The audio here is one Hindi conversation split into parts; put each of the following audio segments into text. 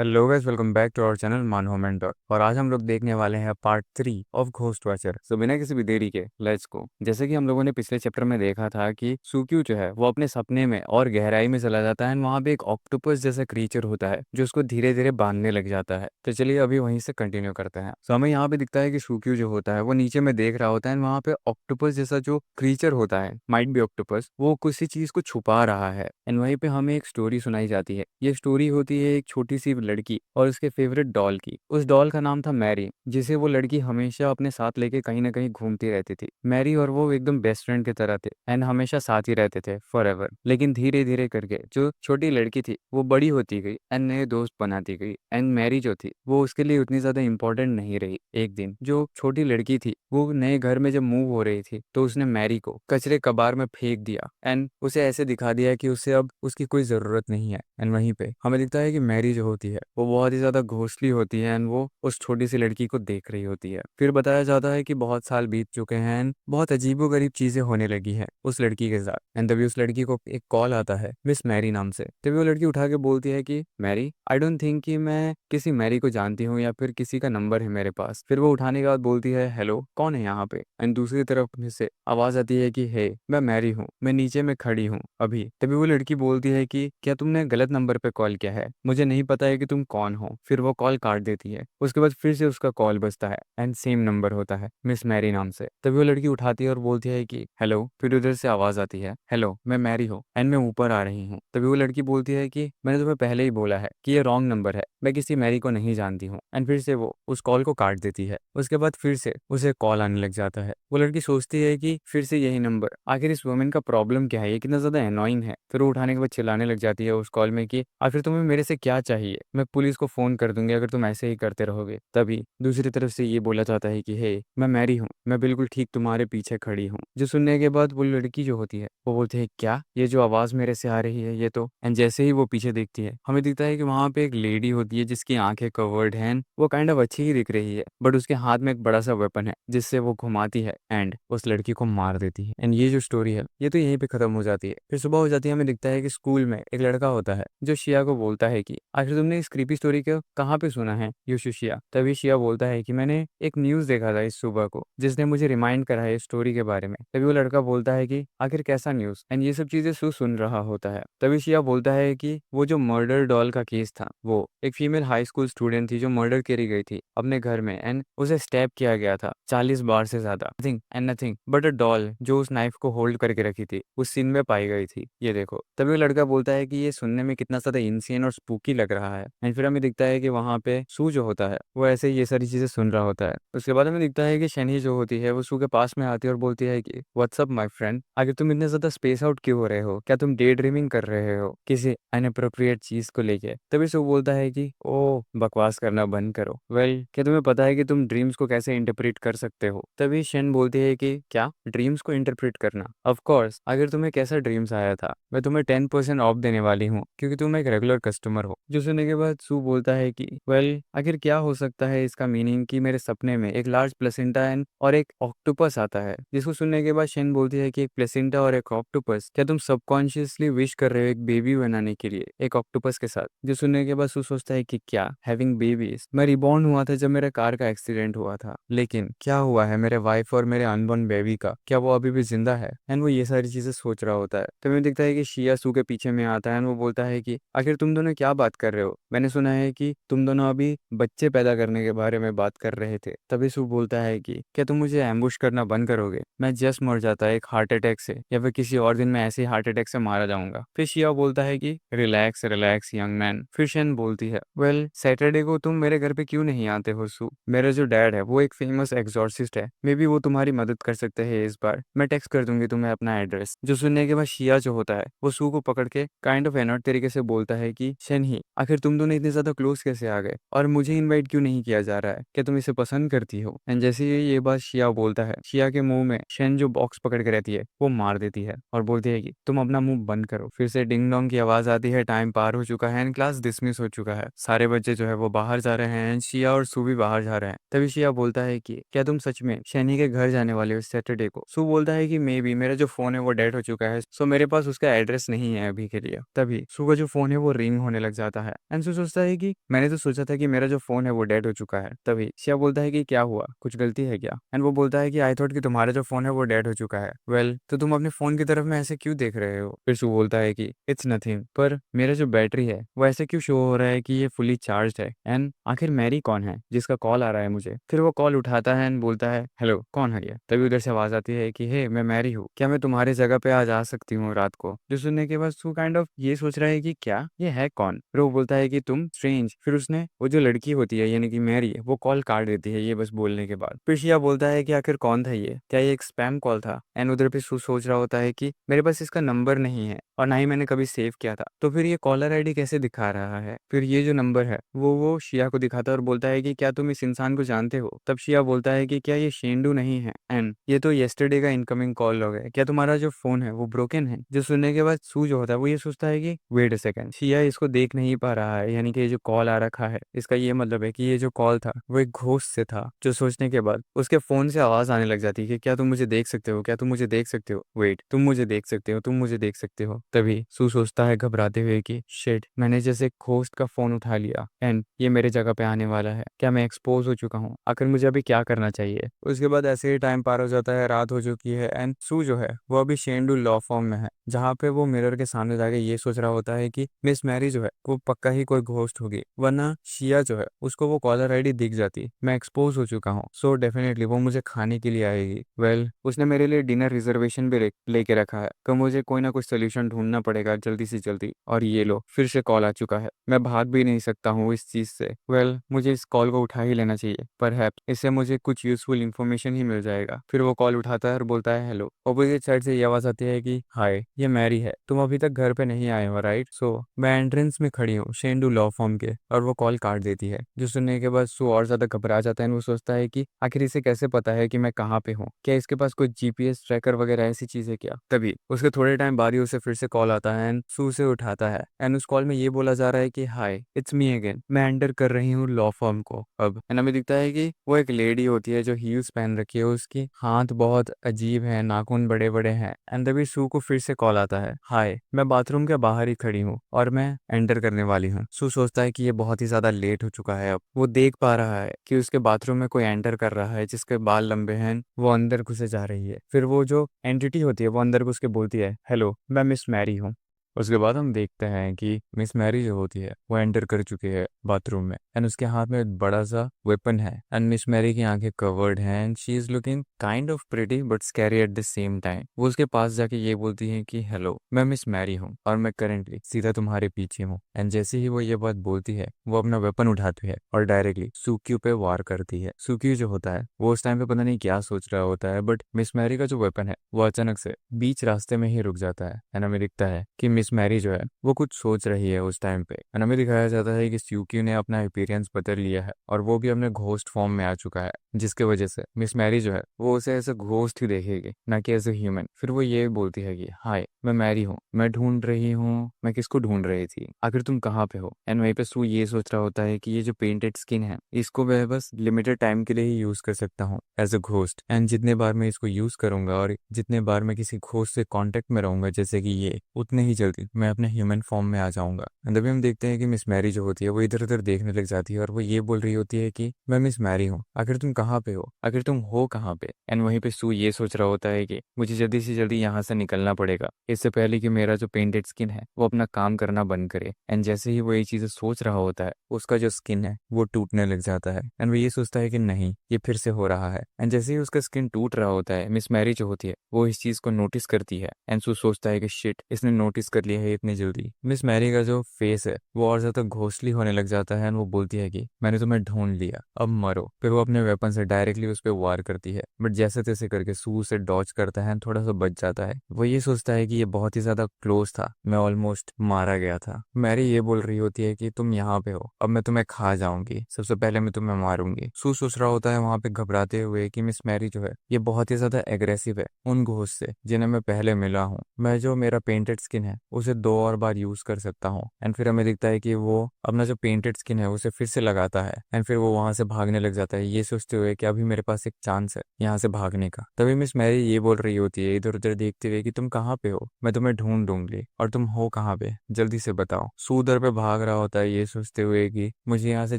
Hello guys, welcome back to our channel Manav mentor. और आज हम लोग देखने वाले हैं पार्ट 3 ऑफ घोस्ट वॉचर। तो बिना किसी भी देरी के लेट्स गो। जैसे कि हम लोगों ने पिछले चैप्टर में देखा था कि सुक्यू जो है वो अपने सपने में और गहराई में चला जाता है, वहाँ पे एक ऑक्टोपस जैसा क्रीचर होता है जो उसको धीरे धीरे बांधने लग जाता है। तो चलिए अभी वहीं से कंटिन्यू करते हैं। तो हमें यहाँ पे दिखता है कि सुक्यू जो होता है वो नीचे में देख रहा होता है, वहाँ पे ऑक्टोपस जैसा जो क्रीचर होता है, माइट बी ऑक्टोपस, वो किसी चीज को छुपा रहा है। एंड वहीं पे हमें एक स्टोरी सुनाई जाती है। ये स्टोरी होती है एक छोटी सी लड़की और उसके फेवरेट डॉल की। उस डॉल का नाम था मैरी, जिसे वो लड़की हमेशा अपने साथ लेके कहीं ना कहीं घूमती रहती थी। मैरी और वो एकदम बेस्ट फ्रेंड की तरह थे एंड हमेशा साथ ही रहते थे फॉर एवर। लेकिन धीरे धीरे करके जो छोटी लड़की थी वो बड़ी होती गई एंड नए दोस्त बनाती गई। एंड मैरी जो थी वो उसके लिए उतनी ज्यादा इंपॉर्टेंट नहीं रही। एक दिन जो छोटी लड़की थी वो नए घर में जब मूव हो रही थी तो उसने मैरी को कचरे कबार में फेंक दिया एंड उसे ऐसे दिखा दिया कि उसे अब उसकी कोई जरूरत नहीं है। एंड वहीं पे हमें दिखता है कि मैरी जो होती है वो बहुत ही ज्यादा घोस्टली होती है एंड वो उस छोटी सी लड़की को देख रही होती है। फिर बताया जाता है कि बहुत साल बीत चुके हैं एंड बहुत अजीबोगरीब चीजें होने लगी हैं उस लड़की के साथ। एंड तभी उस लड़की को एक कॉल आता है मिस मैरी नाम से। तभी वो लड़की उठा के बोलती है कि मैरी, आई डोंट थिंक कि मैं किसी मैरी को जानती हूँ या फिर किसी का नंबर है मेरे पास। फिर वो उठाने के बाद बोलती है हेलो, कौन है यहाँ पे। एंड दूसरी तरफ में से आवाज आती है कि हे, मैं मैरी हूँ, मैं नीचे में खड़ी हूँ अभी। तभी वो लड़की बोलती है कि क्या तुमने गलत नंबर पे कॉल किया है, मुझे नहीं पता है कि तुम कौन हो। फिर वो कॉल काट देती है। उसके बाद फिर से उसका कॉल बजता है एंड सेम नंबर होता है मिस मैरी नाम से। तभी वो लड़की उठाती है और बोलती है कि हेलो। फिर उधर से आवाज आती है हेलो, मैं मैरी हूँ एंड मैं ऊपर आ रही हूँ। तभी वो लड़की बोलती है कि मैंने तुम्हें पहले ही बोला है कि ये रॉन्ग नंबर है, मैं किसी मैरी को नहीं जानती हूँ। एंड फिर से वो उस कॉल को काट देती है। उसके बाद फिर से उसे कॉल आने लग जाता है। वो लड़की सोचती है कि फिर से यही नंबर, आखिर इस वुमेन का प्रॉब्लम क्या है, ये कितना ज्यादा एनोइंग है। फिर वो उठाने के बाद चिल्लाने लग जाती है उस कॉल में कि आखिर तुम्हें मेरे से क्या चाहिए, मैं पुलिस को फोन कर दूंगी अगर तुम ऐसे ही करते रहोगे। तभी दूसरी तरफ से ये बोला जाता है कि हे, मैं मैरी हूँ, मैं बिल्कुल ठीक तुम्हारे पीछे खड़ी हूँ। जो सुनने के बाद वो लड़की जो होती है वो बोलती है क्या, ये जो आवाज मेरे से आ रही है ये तो। एंड जैसे ही वो पीछे देखती है हमें दिखता है कि वहां पे एक लेडी होती है जिसकी आंखें कवर्ड हैं। वो काइंड ऑफ अच्छी ही दिख रही है बट उसके हाथ में एक बड़ा सा वेपन है जिससे वो घुमाती है एंड उस लड़की को मार देती है। एंड ये जो स्टोरी है ये तो यहीं पे खत्म हो जाती है। फिर सुबह हो जाती है, हमें दिखता है कि स्कूल में एक लड़का होता है जो शिया को बोलता है कि आखिर तुमने इस क्रीपी स्टोरी को कहाँ पे सुना है यूशु शिया। तभी शिया बोलता है कि मैंने एक न्यूज देखा था इस सुबह को जिसने मुझे रिमाइंड करा है इस स्टोरी के बारे में। तभी वो लड़का बोलता है कि आखिर कैसा न्यूज। एंड ये सब चीजें सु सुन रहा होता है। तभी शिया बोलता है कि वो जो मर्डर डॉल का केस था, वो एक फीमेल हाई स्कूल स्टूडेंट थी जो मर्डर करी गई थी अपने घर में एंड उसे स्टैब किया गया था 40 बार से ज्यादा। Nothing and nothing but a doll जो उस नाइफ को होल्ड करके रखी थी उस सीन में पाई गई थी। ये देखो। तभी वो लड़का बोलता है कि ये सुनने में कितना ज्यादा इंसियन और स्पूकी लग रहा है। एंड फिर हमें दिखता है कि वहां पे सू जो होता है वो ऐसे ही ये सारी चीजें सुन रहा होता है। उसके बाद हमें दिखता है कि शनि जो होती है वो सू के पास में आती है और बोलती है कि व्हाट्सअप माय फ्रेंड, आगे तुम इतने ज्यादा स्पेस आउट क्यों हो रहे हो, क्या तुम डे ड्रीमिंग कर रहे हो किसी अनअप्रोप्रिएट चीज को लेके। तभी सू बोलता है कि ओ बकवास करना बंद करो। वेल, क्या तुम्हें पता है कि तुम ड्रीम्स को कैसे इंटरप्रेट कर सकते हो। तभी शन बोलती है कि क्या ड्रीम्स को इंटरप्रेट करना, ऑफ कोर्स, अगर तुम्हें कैसा ड्रीम्स आया था मैं तुम्हें 10% ऑफ देने वाली हूँ क्योंकि तुम एक रेगुलर कस्टमर हो। जो सुनने के बाद सू बोलता है कि वेल, आखिर क्या हो सकता है इसका मीनिंग कि मेरे सपने में एक लार्ज प्लेसेंटा एंड और एक ऑक्टोपस आता है। जिसको सुनने के बाद शन बोलती है कि एक प्लेसेंटा और एक ऑक्टोपस, क्या तुम सबकॉन्शियसली विश कर रहे हो एक बेबी बनाने के लिए एक ऑक्टोपस के साथ। जो सुनने के बाद सू सोचता है कि क्या हैविंग बेबीज, मैं रिबॉर्न हुआ था जब मेरे कार का एक्सीडेंट हुआ था, लेकिन क्या हुआ है मेरे वाइफ और मेरे अनबॉर्न बेबी का, क्या वो अभी भी जिंदा है। एंड वो ये सारी चीजें सोच रहा होता है। तो हमें दिखता है कि शिया सू के पीछे में आता है एंड वो बोलता है कि आखिर तुम दोनों क्या बात कर रहे हो, मैंने सुना है कि तुम दोनों अभी बच्चे पैदा करने के बारे में बात कर रहे थे। तभी सू बोलता है कि क्या तुम मुझे एम्बुश करना बंद करोगे, मैं जस्ट मर जाता है एक हार्ट अटैक से या फिर किसी और दिन में ऐसे ही हार्ट अटैक से मारा जाऊंगा। फिर शिया बोलता है कि रिलैक्स रिलैक्स यंग मैन। फिर शन बोलती है वेल, सैटरडे को तुम मेरे घर पे क्यों नहीं आते हो सू, मेरा जो डैड है वो एक फेमस एग्जॉर्सिस्ट है, मे बी वो तुम्हारी मदद कर सकते हैं इस बार, मैं टेक्स्ट कर दूंगी तुम्हें अपना एड्रेस। जो सुनने के बाद शिया जो होता है वो सू को पकड़ के काइंड ऑफ एनॉट तरीके से बोलता है कि शन ही, आखिर तुम दोनों इतने ज्यादा क्लोज कैसे आ गए और मुझे इनवाइट क्यों नहीं किया जा रहा है, क्या तुम इसे पसंद करती हो। एंड जैसे ही ये बात शिया बोलता है, शिया के मुंह में शन जो बॉक्स पकड़ के रहती है वो मार देती है और बोलती है कि तुम अपना मुंह बंद करो। फिर से डिंग डोंग की आवाज आती है, टाइम पार हो चुका है एंड क्लास डिसमिस हो चुका है। सारे बच्चे जो है वो बाहर जा रहे हैं एंड शिया और सू भी बाहर जा रहे हैं। तभी शिया बोलता है कि क्या तुम सच में शनि के घर जाने वाले हो सैटरडे को। सू बोलता है कि मे बी मेरा जो फोन है वो डेड हो चुका है, सो मेरे पास उसका एड्रेस नहीं है अभी के लिए। तभी सू का जो फोन है वो रिंग होने लग जाता है एंड सू सोचता है कि मैंने तो सोचा था कि मेरा जो फोन है वो डेड हो चुका है। तभी शिया बोलता है कि क्या हुआ, कुछ गलती है क्या? एंड वो बोलता है कि आई थॉट कि तुम्हारा जो फोन है वो डेड हो चुका है। वेल, तो तुम अपने फोन की तरफ में ऐसे क्यों देख रहे हो? फिर सू बोलता है कि इट्स नथिंग, पर मेरा जो बैटरी है वो ऐसे क्यों शो हो रहा है कि ये फुली चार्ज है? एंड आखिर मैरी कौन है जिसका कॉल आ रहा है मुझे? फिर वो कॉल उठाता है एंड बोलता है हेलो, कौन है ये? तभी उधर से आवाज आती है कि हे, मैं मैरी हूँ, क्या मैं तुम्हारी जगह पे आज आ सकती हूँ रात को? जो सुनने के बाद सू काइंड ऑफ ये सोच रहा है कि क्या ये है कौन? फिर वो बोलता है कि तुम स्ट्रेंज। फिर उसने वो जो लड़की होती है यानी कि मैरी, वो कॉल काट देती है ये बस बोलने के बाद। फिर शिया बोलता है कि आखिर कौन था ये, क्या ये एक स्पैम कॉल था? एंड उधर पे सू सोच रहा होता है कि मेरे पास इसका नंबर नहीं है और ना ही मैंने कभी सेव किया था, तो फिर ये कॉलर आईडी कैसे दिखा रहा है? फिर ये जो नंबर है वो शिया को दिखाता है और बोलता है कि क्या तुम इस इंसान को जानते हो? तब शिया बोलता है कि क्या ये शेंडू नहीं है एंड ये तो येस्टरडे का इनकमिंग कॉल लॉग है, क्या तुम्हारा जो फोन है वो ब्रोकन है? जो सुनने के बाद सू जो होता है वो ये सोचता है कि वेट अ सेकंड, शिया इसको देख नहीं पा रहा है, यानी कि ये जो कॉल आ रखा है इसका ये मतलब है कि ये जो कॉल था वो एक घोस्ट से था। जो सोचने के बाद उसके फोन से आवाज आने लग जाती है कि क्या तुम मुझे देख सकते हो, क्या तुम मुझे देख सकते हो, वेट, तुम मुझे देख सकते हो, तुम मुझे देख सकते हो। तभी सू सोचता है घबराते हुए कि शिट, मैंने जैसे घोस्ट का फोन उठा लिया एंड ये मेरे जगह पे आने वाला है, क्या मैं एक्सपोज हो चुका हूँ? आखिर मुझे अभी क्या करना चाहिए? उसके बाद ऐसे ही टाइम पार हो जाता है, रात हो चुकी है एंड सू जो है वो अभी शेंडू लॉ फॉर्म में है, जहाँ पे वो मिरर के सामने जाके ये सोच रहा होता है कि मिस मैरी जो है वो पक्का ही कोई घोस्ट होगी, वरना शिया जो है उसको वो कॉलर आईडी दिख जाती, मैं एक्सपोज हो चुका हूँ, सो डेफिनेटली वो मुझे खाने के लिए आएगी। वेल, उसने मेरे लिए डिनर रिजर्वेशन भी लेके रखा है, तो मुझे कोई ना कोई सोल्यूशन ढूंढना पड़ेगा जल्दी से जल्दी। और ये लो, फिर से कॉल आ चुका है, मैं भाग भी नहीं सकता हूँ इस चीज से। वेल, मुझे इस कॉल को उठा ही लेना चाहिए, पर इससे मुझे कुछ यूजफुल इन्फॉर्मेशन ही मिल जाएगा। फिर वो कॉल उठाता है और बोलता है हेलो। ऑपोजिट साइड से ये आवाज आती है कि हाय, ये मैरी है, तुम अभी तक घर पे नहीं आए हो राइट? सो मैं एंट्रेंस में खड़ी हूँ शेंडू लॉ फॉर्म के, और वो कॉल काट देती है। जो सुनने के बाद सू और ज्यादा घबरा जाता है। वो सोचता है कि आखिर इसे कैसे पता है कि मैं कहाँ पे हूँ, क्या इसके पास कोई जीपीएस ट्रैकर वगैरह ऐसी चीज है क्या? तभी उसके थोड़े टाइम बाद ही उसे फिर से कॉल आता है एंड सू उसे उठाता है एंड उस कॉल में ये बोला जा रहा है कि हाय, इट्स मी अगेन, मैं एंटर कर रही हूँ लॉ फॉर्म को अब। एंड हमें दिखता है कि वो एक लेडी होती है जो हील्स पहन रखी है, उसकी हाथ बहुत अजीब है, नाखून बड़े बड़े हैं। एंड तभी सू को फिर से कॉल आता है, हाय, मैं बाथरूम के बाहर ही खड़ी हूँ और मैं एंटर करने वाली हूँ। सू सोचता है कि ये बहुत ही ज्यादा लेट हो चुका है। अब वो देख पा रहा है कि उसके बाथरूम में कोई एंटर कर रहा है जिसके बाल लंबे हैं, वो अंदर घुसे जा रही है। फिर वो जो एंटिटी होती है वो अंदर घुस के बोलती है हेलो, मैं मिस मैरी हूँ। उसके बाद हम देखते हैं कि मिस मैरी जो होती है वो एंटर कर चुकी है बाथरूम में एंड उसके हाथ में एक बड़ा सा वेपन है एंड मिस मैरी की आंखें कवर्ड हैं and she is looking kind of pretty but scary at the same time. वो उसके पास जाके ये बोलती है कि हेलो, मैं मिस मैरी हूँ और मैं करेंटली सीधा तुम्हारे पीछे हूँ। एंड जैसे ही वो ये बात बोलती है वो अपना वेपन उठाती है और डायरेक्टली सुक्यू पे वार करती है। सुक्यू जो होता है वो उस टाइम पे पता नहीं क्या सोच रहा होता है, बट मिस मैरी का जो वेपन है वो अचानक से बीच रास्ते में ही रुक जाता है एंड हमें दिखता है कि मिस मैरी जो है वो कुछ सोच रही है उस टाइम पे। एंड हमें दिखाया जाता है कि सुक्यू ने अपना अपीयरेंस बदल लिया है और वो भी अपने घोस्ट फॉर्म में आ चुका है, जिसके वजह से मिस मैरी जो है वो उसे एज अ घोस्ट ही देखेगी, ना कि एज अ ह्यूमन। फिर वो ये बोलती है कि हाय, मैं मैरी हूँ, मैं ढूंढ रही हूँ, मैं किसको ढूंढ रही थी, आखिर तुम कहाँ पे हो? एंड वहीं पे सू ये सोच रहा होता है कि ये जो पेंटेड स्किन है इसको मैं बस लिमिटेड टाइम के लिए ही यूज कर सकता हूँ एज अ घोस्ट, एंड जितने बार मैं इसको यूज करूंगा और जितने बार मैं किसी घोस्ट से कांटेक्ट में रहूंगा जैसे कि ये, उतने ही जल्दी मैं अपने ह्यूमन फॉर्म में आ जाऊंगा। एंड अभी हम देखते हैं कि मिस मैरी जो होती है वो इधर उधर देखने लग जाती है और वो ये बोल रही होती है कि मैं मिस मैरी हूँ, आखिर तुम कहाँ पे हो, आखिर तुम हो कहाँ पे? एंड वहीं पे सू ये सोच रहा होता है कि मुझे जल्दी से जल्दी यहाँ से निकलना पड़ेगा, इससे पहले कि मेरा जो पेंटेड स्किन है वो अपना काम करना बंद करे। एंड जैसे ही वो ये चीजें सोच रहा होता है उसका जो स्किन है वो टूटने लग जाता है एंड वो ये सोचता है कि नहीं, ये फिर से हो रहा है। एंड जैसे ही उसका स्किन टूट रहा होता है मिस मैरी जो होती है वो इस चीज को नोटिस करती है एंड सू सोचता है कि शिट, इसने नोटिस कर लिया है इतनी जल्दी। मिस मैरी का जो फेस है वो और ज्यादा घोस्टली होने लग जाता है एंड वो बोलती है कि मैंने तुम्हें ढूंढ लिया, अब मरो। फिर वो अपने वेपन से डायरेक्टली उस पर वार करती है, बट जैसे तैसे करके सू से डॉच करता है, थोड़ा सा बच जाता है। वो ये सोचता है कि ये बहुत ही ज्यादा क्लोज था, मैं ऑलमोस्ट मारा गया था। मैरी ये बोल रही होती है कि तुम यहाँ पे हो, अब मैं तुम्हें खा जाऊंगी, सबसे पहले मैं तुम्हें मारूंगी। सू सोच रहा होता है वहां पे घबराते हुए कि मिस मैरी जो है ये बहुत ही ज्यादा एग्रेसिव है उन घोस्ट से जिन्हें मैं पहले मिला हूँ। मैं जो मेरा पेंटेड स्किन है उसे 2 और बार यूज कर सकता हूँ। एंड फिर हमें दिखता है कि वो अपना जो पेंटेड स्किन है उसे फिर से लगाता है एंड फिर वो वहां से भागने लग जाता है, ये सोचते हुए कि अभी मेरे पास एक चांस है यहाँ से भागने का। तभी मिस मैरी ये बोल रही होती है इधर उधर देखते हुए कि तुम कहाँ पे हो, मैं तुम्हें ढूंढ ढूंढूंगी, और तुम हो कहाँ पे, जल्दी से बताओ। सू उधर पे भाग रहा होता है ये सोचते हुए कि मुझे यहाँ से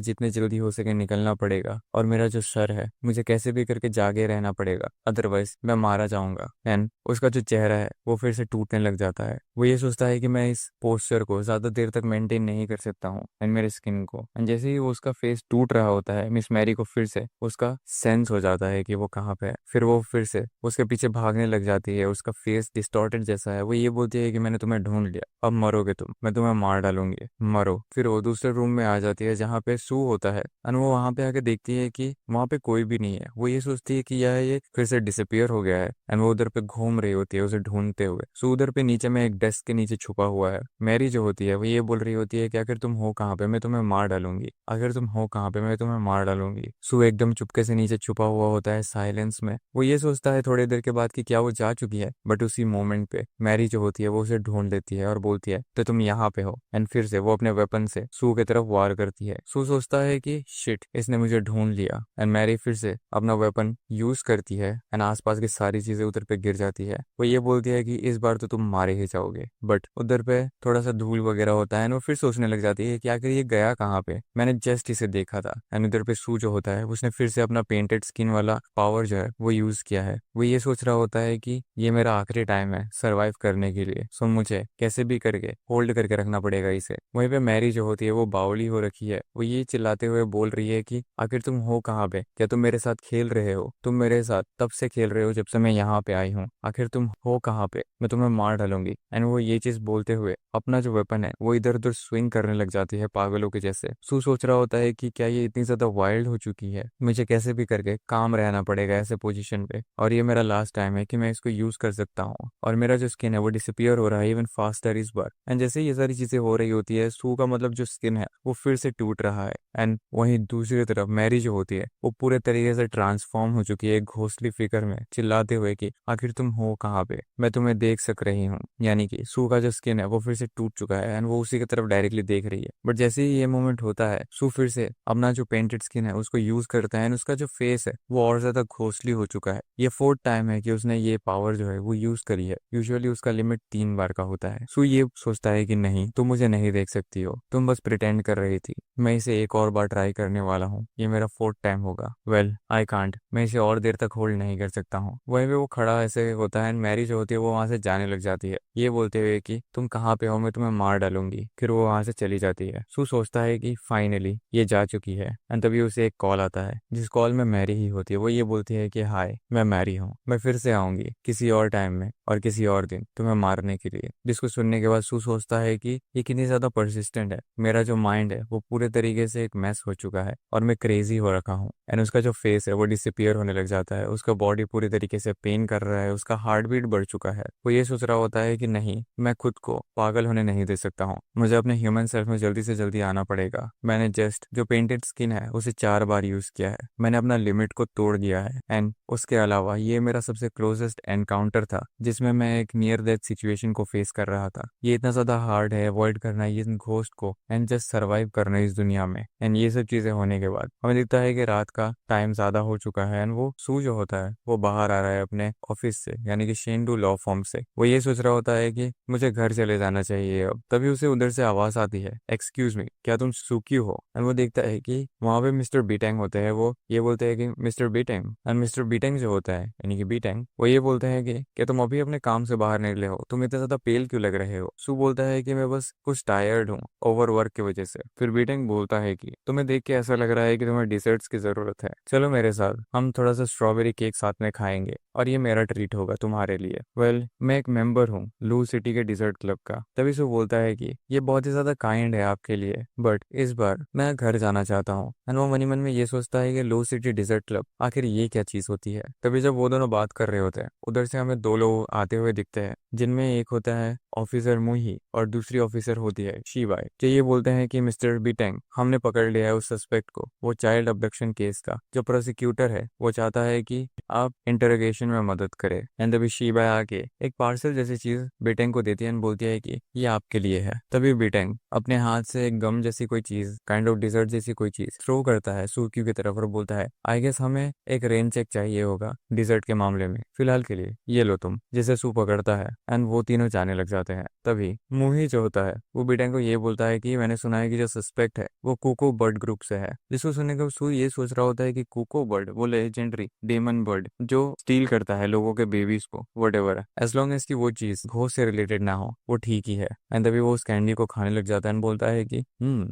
जितने जल्दी हो सके निकलना पड़ेगा, और मेरा जो सर है मुझे कैसे भी करके जागे रहना पड़ेगा, अदरवाइज मैं मारा जाऊंगा। एंड उसका जो चेहरा है वो फिर से टूटने लग जाता है। वो ये सोचता है कि मैं इस पोस्चर को ज्यादा देर तक मेंटेन नहीं कर सकता हूँ एंड मेरे स्किन को। एंड जैसे ही वो उसका फेस टूट रहा होता है, मिस मैरी को फिर से उसका सेंस हो जाता है कि वो कहाँ पे है। फिर वो फिर से उसके पीछे भागने लग जाती है, उसका फेस डिस्टॉर्टेड जैसा है। वो ये बोलती है कि मैंने तुम्हें ढूंढ लिया, अब मरोगे तुम, मैं तुम्हें मार डालूंगी, मरो। फिर वो दूसरे रूम में आ जाती है जहाँ पे सू होता है एंड वो वहां पे आके देखती है कि वहां पे कोई भी नहीं है। वो ये सोचती है कि ये फिर से डिसअपियर हो गया है एंड वो उधर पे घूम रही होती है उसे ढूंढते हुए। सो उधर पे नीचे में एक डेस्क के नीचे छुपा हुआ है। मैरी जो होती है वो ये बोल रही होती है कि अगर तुम हो कहाँ पे मैं तुम्हें मार डालूंगी, अगर तुम हो कहाँ पे मैं तुम्हें मार डालूंगी। सू एकदम चुपके से नीचे छुपा हुआ होता है साइलेंस में। वो ये सोचता है थोड़ी देर के बाद कि क्या वो जा चुकी है, बट उसी मोमेंट पे मैरी जो होती है वो उसे ढूंढ लेती है और बोलती है तो तुम यहाँ पे हो। एंड फिर से वो अपने वेपन से सू की तरफ वार करती है। सू सोचता है कि शिट, इसने मुझे ढूंढ लिया। एंड मैरी फिर से अपना वेपन यूज करती है एंड आसपास की सारी चीजें उधर पे गिर जाती है। वो ये बोलती है कि इस बार तो तुम मारे ही जाओगे, बट उधर पे थोड़ा सा धूल वगैरह होता है एंड वो फिर सोचने लग जाती है कि आखिर ये गया कहाँ पे, मैंने जस्ट इसे देखा था। एंड उधर पे सू जो होता है उसने फिर से अपना पेंटेड स्किन वाला पावर जो है वो यूज किया है। वो ये सोच रहा होता है कि ये मेरा आखिरी टाइम है सरवाइव करने के लिए, सो मुझे कैसे भी करके होल्ड करके रखना पड़ेगा इसे। वहीं पे मैरी जो होती है वो बावली हो रखी है। वो ये चिल्लाते हुए बोल रही है कि आखिर तुम हो कहाँ पे, क्या तुम मेरे साथ खेल रहे हो, तुम मेरे साथ तब से खेल रहे हो जब से मैं यहाँ पे आई हूँ, आखिर तुम हो कहाँ पे, मैं तुम्हें मार डालूंगी। एंड वो ये चीज बोलते हुए अपना जो वेपन है वो इधर उधर स्विंग करने लग जाती है पागलों के जैसे। सू सोच रहा होता है कि क्या ये इतनी ज्यादा वाइल्ड हो चुकी है, मुझे कैसे भी करके काम रहना पड़ेगा ऐसे पोजीशन पे, और ये मेरा लास्ट टाइम है कि मैं इसको यूज कर सकता हूँ, और मेरा जो स्किन है वो डिसअपियर हो रहा है इवन फास्टर इस बार। एंड जैसे ये सारी चीजें हो रही होती है, सू का मतलब जो स्किन है वो फिर से टूट रहा है। एंड वहीं दूसरी तरफ मैरी जो होती है वो पूरे तरीके से ट्रांसफॉर्म हो चुकी है एक घोंसली फिगर में, चिल्लाते हुए कि आखिर तुम हो कहाँ पे, मैं तुम्हें देख सक रही हूँ। यानी कि सू का जो स्किन है वो फिर से टूट चुका है एंड वो उसी की तरफ डायरेक्टली देख रही है। बट जैसे ही ये मोमेंट होता है, सू फिर से अपना जो पेंटेड स्किन है उसको यूज करता है एंड उसका जो फेस है वो और ज्यादा घोंसली हो चुका है। ये फोर्थ टाइम है कि उसने ये पावर जो है वो यूज करी है। यूजुअली उसका लिमिट 3 बार का होता है। सू ये सोचता है कि नहीं, तुम मुझे नहीं देख सकती हो, तुम बस प्रिटेंड कर रही थी, मैं इसे एक और बार ट्राई करने वाला हूँ, ये मेरा फोर्थ टाइम होगा। वेल आई कांट, मैं इसे और देर तक होल्ड नहीं कर सकता हूँ। वहीं पे वो खड़ा ऐसे होता है एंड मैरी जो होती है वो वहां से जाने लग जाती है ये बोलते हुए कि तुम कहाँ पे हो, मैं तुम्हें मार डालूंगी। फिर वो वहां से चली जाती है। सू सोचता है कि फाइनली ये जा चुकी है। एंड तभी उसे एक कॉल आता है जिस कॉल में मैरी ही होती है। वो ये बोलती है कि हाय, मैं मैरी हूँ, मैं फिर से आऊंगी किसी और टाइम में और किसी और दिन तुम्हें मारने के लिए। जिसको सुनने के बाद सू सोचता है कि ये कितनी ज्यादा परसिस्टेंट है, मेरा जो माइंड है वो पूरे तरीके से एक मैस हो चुका है और मैं क्रेजी हो रखा हूँ। एंड उसका जो फेस है वो डिसअपियर होने लग जाता है, उसका बॉडी पूरी तरीके से पेन कर रहा है, उसका हार्ट बीट बढ़ चुका है। वो ये सोच रहा होता है कि नहीं, मैं खुद को पागल होने नहीं दे सकता हूँ, मुझे अपने ह्यूमन सेल्फ में जल्दी से जल्दी आना पड़ेगा। मैंने जस्ट जो पेंटेड स्किन है उसे 4 बार यूज किया है, मैंने अपना लिमिट को तोड़ दिया है। एंड उसके अलावा ये मेरा सबसे क्लोजेस्ट एनकाउंटर था जिसमें मैं एक नियर डेथ सिचुएशन को फेस कर रहा था। ये इतना ज्यादा हार्ड है अवॉइड करना ये घोस्ट को एंड जस्ट सर्वाइव करना इस दुनिया में। एंड ये सब चीजें होने के बाद हमें दिखता है कि रात का टाइम ज्यादा हो चुका है एंड वो सू जो होता है वो बाहर आ रहा है अपने ऑफिस से, यानी कि शेंडू लॉ फॉर्म से। वो ये सोच रहा होता है कि मुझे घर चले जाना चाहिए अब। तभी उसे उधर से आवाज आती है, एक्सक्यूज मी, क्या तुम सुकी हो? एंड वो देखता है कि वहां पे मिस्टर बीटेंग होते हैं। वो ये बोलते हैं कि मिस्टर बीटेंग। एंड मिस्टर बीटेंग जो होता है यानी कि बीटेंग, वो ये बोलते हैं कि क्या तुम अभी अपने काम से बाहर निकले हो, तुम इतना ज्यादा पेल क्यों लग रहे हो? सू बोलता है कि मैं बस कुछ टायर्ड हूँ ओवर वर्क की वजह से। फिर बीटेंग बोलता है कि तुम्हें देख के ऐसा लग रहा है कि तुम्हें डिजर्ट्स की जरूरत है, चलो मेरे साथ, हम थोड़ा सा स्ट्रॉबेरी केक साथ में खाएंगे और ये मेरा ट्रीट होगा तुम्हारे लिए। वेल मैं एक मेंबर हूँ लू सिटी के डिजर्ट क्लब का। तभी सू बोलता है कि ये बहुत ही ज्यादा काइंड है आपके लिए, बट इस बार मैं घर जाना चाहता हूँ। एंड वो मनी मन में ये सोचता है कि लू सिटी डिजर्ट क्लब आखिर ये क्या चीज होती है। तभी जब वो दोनों बात कर रहे होते हैं उधर से हमें 2 लोग आते हुए दिखते हैं, जिनमें एक होता है ऑफिसर मुही और दूसरी ऑफिसर होती है शिवाई। जो ये बोलते हैं कि मिस्टर बीटेंग, हमने पकड़ लिया है उस सस्पेक्ट को, वो चाइल्ड अब्डक्शन केस का। जो प्रोसिक्यूटर है वो चाहता है कि आप इंटरोगेशन में मदद करें। एंड तभी शिवाई आके एक पार्सल जैसी चीज बीटेंग को देती जाती है और बोलती है कि ये आपके लिए है। तभी बीटेंग अपने हाथ से एक गम जैसी कोई चीज, काइंड ऑफ डिजर्ट जैसी कोई चीज थ्रो करता है सूक्यू की तरफ और बोलता है, आई गेस हमें एक रेन चेक चाहिए होगा डिजर्ट के मामले में, फिलहाल के लिए ये लो तुम। जिसे सू पकड़ता है एंड वो तीनों जाने लग जाते हैं। तभी मुही जो होता है वो बीटेंग को ये बोलता है कि मैंने सुना है कि जो सस्पेक्ट है वो कुको बर्ड ग्रुप से है। जिसको सुनने के बाद सू ये सोच रहा होता है कि कुको बर्ड वो लेजेंडरी डेमन बर्ड जो स्टील करता है लोगों के बेबीज को, whatever, as long as की वो चीज घोस्ट से रिलेटेड ना हो वो ठीक ही है। एंड तभी वो उस कैंडी को खाने लग जाता है एंड बोलता है कि